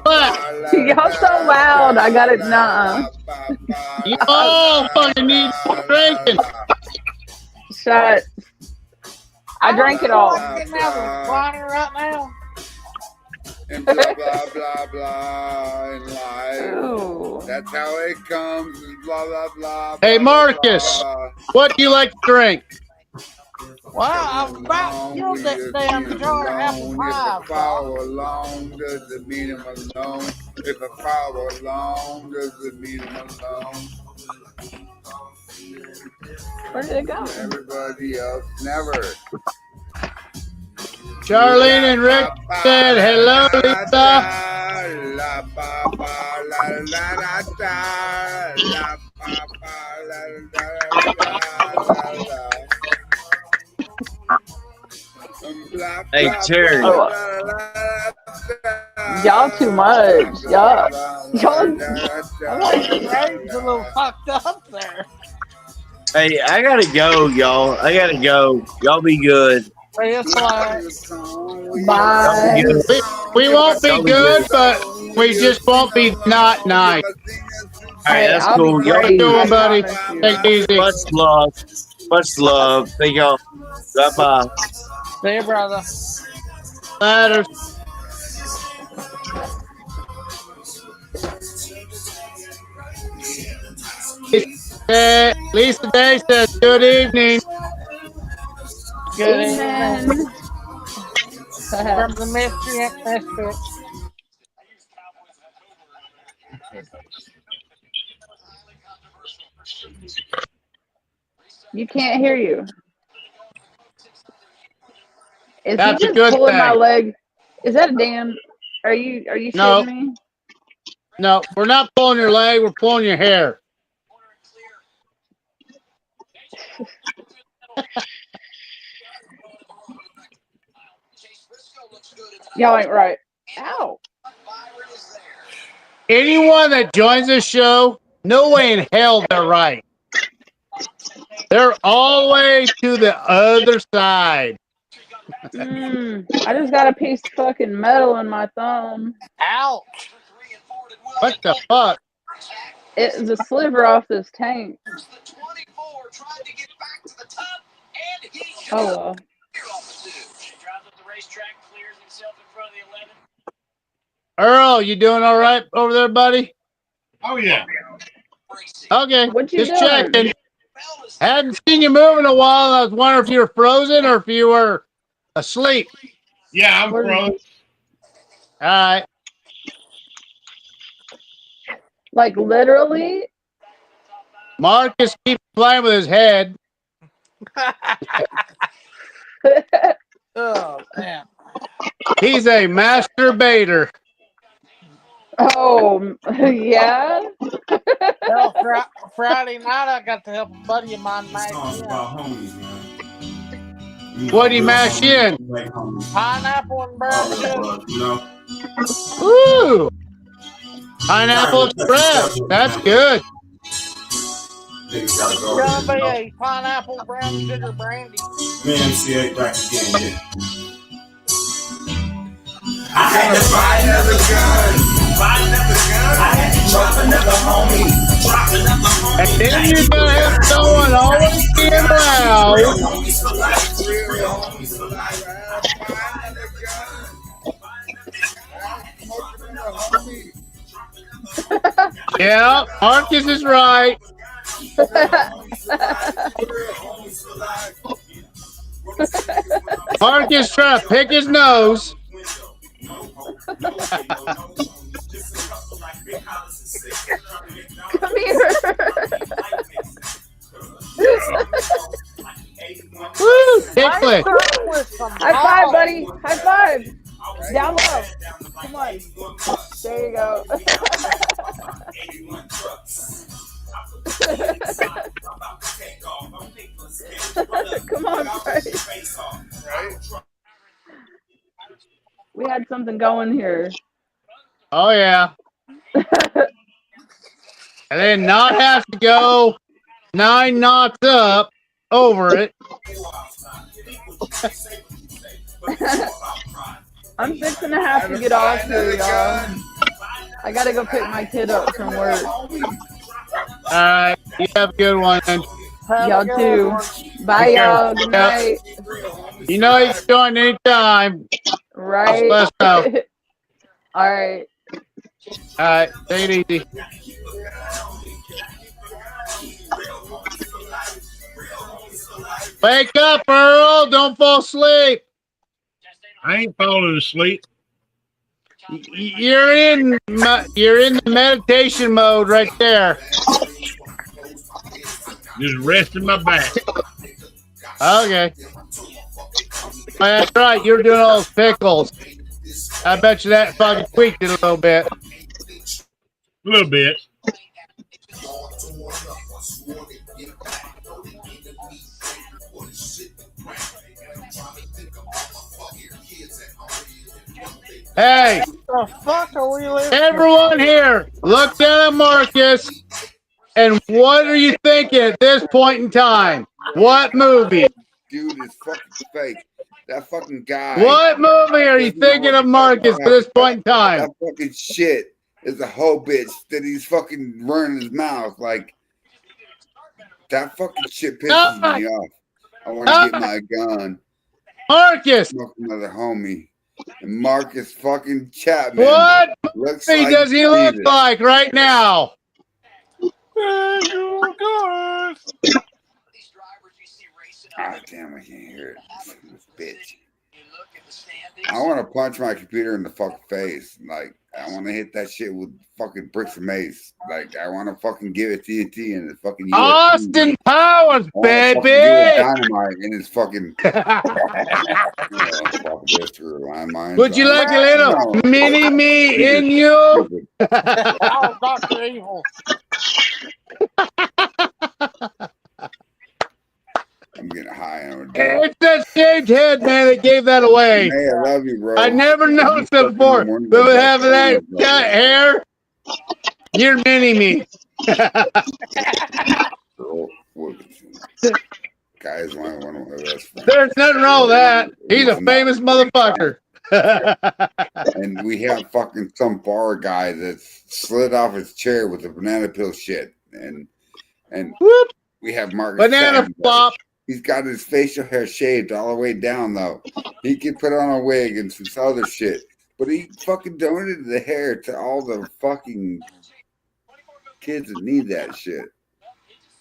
Black. Y'all so loud. I got it. Nuh-uh. You all fucking need drinking. Shut. I drank it all. I'm getting out of the recliner right now. And blah blah blah blah in life. Ooh. That's how it comes. Blah blah blah. Hey, blah, Marcus, blah. what do you like to drink? Well, I'm about to kill that damn jar of apple If pie. I follow along, does it mean I'm alone? If I follow along, does it mean I'm alone? Where did it go? Everybody else never. Charlene and Rick said hello, Lisa. Hey, Terry. Y'all too much. Y'all. I'm like, Ray's a little fucked up there. Hey, I gotta go, y'all. I gotta go. Y'all be good. Ray is like, Bye. We won't be good, but we just won't be not nice. All right, that's I'll cool. be Y'all great, be doing, I buddy? promise you. Take it easy. much love. Much love. Thank y'all. Bye bye. see you, brother. Later. Lisa Day says, good evening. Good evening. Evening. From the Miscreant Misfit. You can't hear you. Is That's he a just good pulling my thing. leg? Is that a damn? Are you No. shitting me? No, we're not pulling your leg. We're pulling your hair. Y'all ain't right. Ow. Anyone that joins this show, no way in hell they're right. They're all the way to the other side. I just got a piece of fucking metal in my thumb. Ouch. What the fuck? It's a sliver off this tank. Oh well. Earl, you doing all right over there, buddy? Oh yeah. Okay, What you just doing? checking. Hadn't seen you move in a while. I was wondering if you were frozen or if you were asleep. Yeah, I'm frozen. All right. Like literally? Marcus keeps playing with his head. Oh, man. He's a masturbator. Oh, yeah? Well, Friday night I got to help a buddy of mine mash in. What do you mash in? Pineapple and brown sugar. Ooh! Pineapple Express. That's good. It's gonna be a pineapple brown sugar brandy. I had to buy another gun. I had to drop another homie. And then you're gonna have someone always being loud. Yeah, Marcus is right. Marcus trying to pick his nose. Come here. Woo! Ticklish. High five, buddy. High five. Down low. Come on. There you go. Come on, buddy. We had something going here. Oh, yeah. And then not have to go 9 knots up over it. I'm fixing to have to get off here, y'all. I gotta go pick my kid up from work. You have a good one. Y'all too. Bye, y'all. Good night. You know you can join anytime. Right. Just let us know. All right. All right. Take it easy. Wake up, Earl. Don't fall asleep. I ain't falling asleep. You're in the meditation mode right there. Just resting my back. Okay. Oh, that's right. You're doing all those pickles. I bet you that fucking tweaked it a little bit. A little bit. Hey, the fuck are we listening? everyone here, look down at Marcus, and what are you thinking at this point in time? What movie? Dude is fucking fake. That fucking guy. What movie are you thinking of Marcus at this point in time? That fucking shit is a whole bitch that he's fucking running his mouth. Like, that fucking shit pisses me off. I want to get my gun. Marcus! Smoke another homie. And Marcus fucking Chapman. What looks movie like does he look Jesus. like right now? Ah, damn, I can't hear it. This bitch. I want to punch my computer in the fucking face. Like, I want to hit that shit with fucking bricks and mace. Like, I want to fucking give it TNT and the fucking UFC. Austin Powers, baby! Dynamite in his fucking. Would you like a little mini me in you? Oh, Dr. Evil. I'm getting high on it. It's that shaved head, man, that gave that away. Hey, I love you, bro. I never noticed it before, but with having that cut hair, you're mini me. Guys, one of my best friends. There's nothing wrong with that. He's a famous motherfucker. And we have fucking some bar guy that slid off his chair with a banana peel shit. And Whoop. we have Marcus. Banana flop. He's got his facial hair shaved all the way down, though. He could put on a wig and some other shit. But he fucking donated the hair to all the fucking kids that need that shit.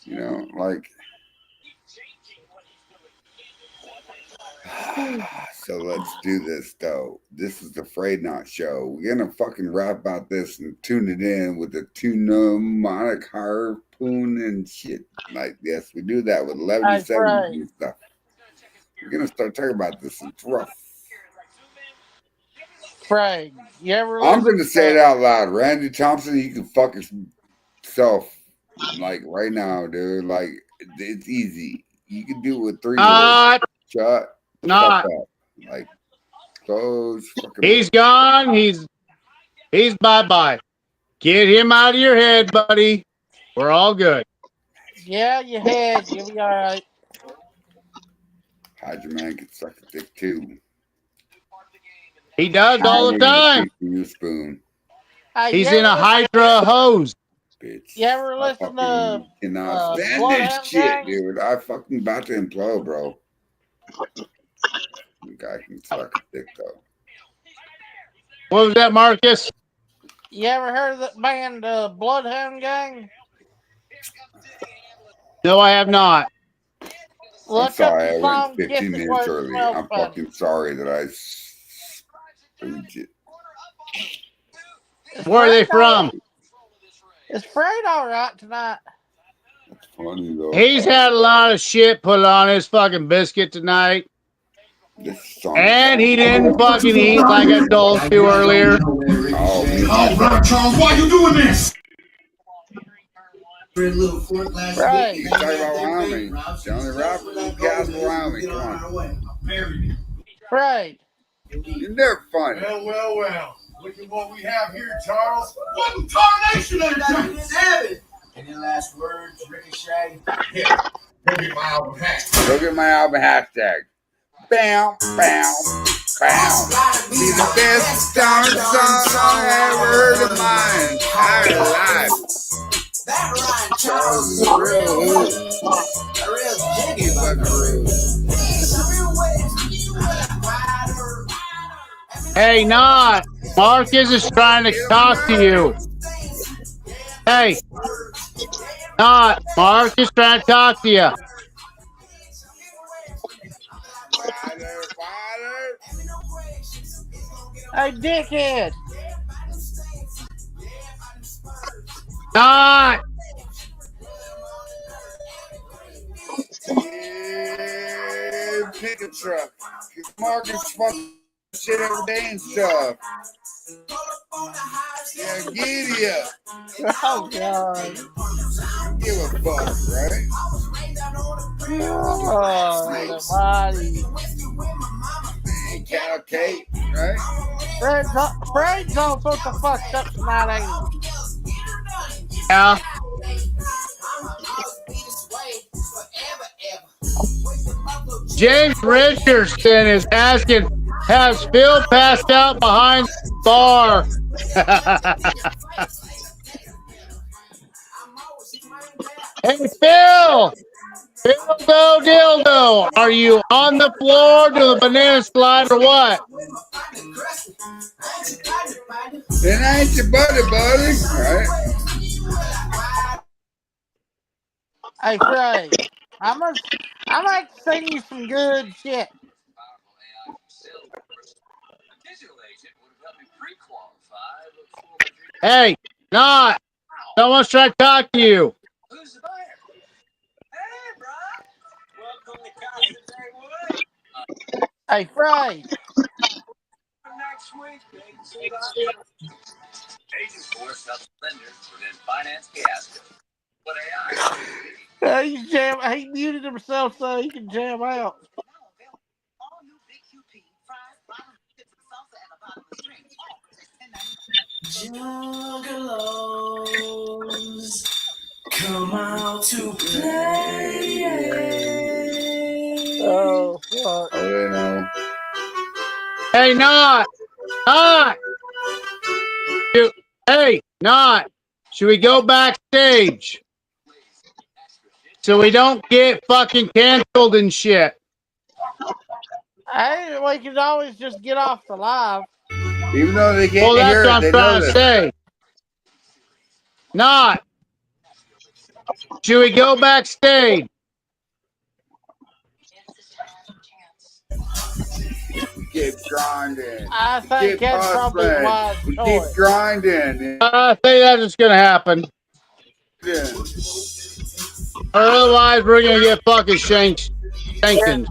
You know, like. So let's do this, though. This is the Frayed Not Show. We're going to fucking rap about this and tune it in with the pneumonic harpoon and shit. Like, yes, we do that with 1170 and stuff. We're going to start talking about this. It's rough. Frayed, you ever I'm going to say it out loud. Randy Thompson, you can fuck yourself, like, right now, dude. Like, it's easy. You can do it with 3 words. Shut. Not. Like, those fucking. He's gone. He's bye-bye. Get him out of your head, buddy. We're all good. Yeah, your head. You'll be all right. Hydra Man can suck a dick too. He does all the time. Spoon. He's in a Hydra hose. Bitch. You ever listen to cannot stand this shit, dude. I fucking about to implode, bro. The guy can suck a dick though. What was that, Marcus? You ever heard of that band Bloodhound Gang? No, I have not. I'm sorry, I went 15 minutes early. I'm fucking sorry that I spooked it. Where are they from? Is Frayed all right tonight? That's funny though. He's had a lot of shit put on his fucking biscuit tonight. And he didn't fucking eat like I told you earlier. Oh, Brother Charles, why you doing this? Right. You talk about Wyoming. The only rapper who gas for Wyoming. Come on. Right. You're never funny. Well. Look at what we have here, Charles. What in tarnation of the Any last words, Ricochet? Yeah. Go get my album hashtag. Go get my album hashtag. Bam, bam. Be the best darn song I ever heard of mine. Entire life. Charles is real. Jiggy buckaroo. Hey, not. Marcus is trying to talk to you. Hey, not. Marcus is trying to talk to you. Hey, dickhead. Not. Yeah, pickup truck. Marcus fucking shit every day and stuff. Yeah, giddy up. Oh, God. Give a fuck, right? Oh, the body. Man, cow cake, right? Fred's all sorts of fucked up tonight, ain't he? Yeah. James Richardson is asking, has Phil passed out behind the bar? Hey, Phil! Dildo, dildo! Are you on the floor to the banana slide or what? It ain't your buddy, right? Hey, Fred, I like to sing you some good shit. Hey, not. Someone's trying to talk to you. Hey, Fred. He muted himself so he can jam out. Juggalos come out to play. Oh, fuck. Oh, they know. Hey, not. Hey, not. Should we go backstage? So we don't get fucking canceled and shit. Hey, we can always just get off the live. Even though they can't Well, that's hear what it, I'm they know trying to this. say. Not. Should we go backstage? Keep grinding. I think Keep that's probably hustling. wise We choice. keep grinding. I think that's just gonna happen. Yeah. Or otherwise, we're gonna get fucking sanctioned.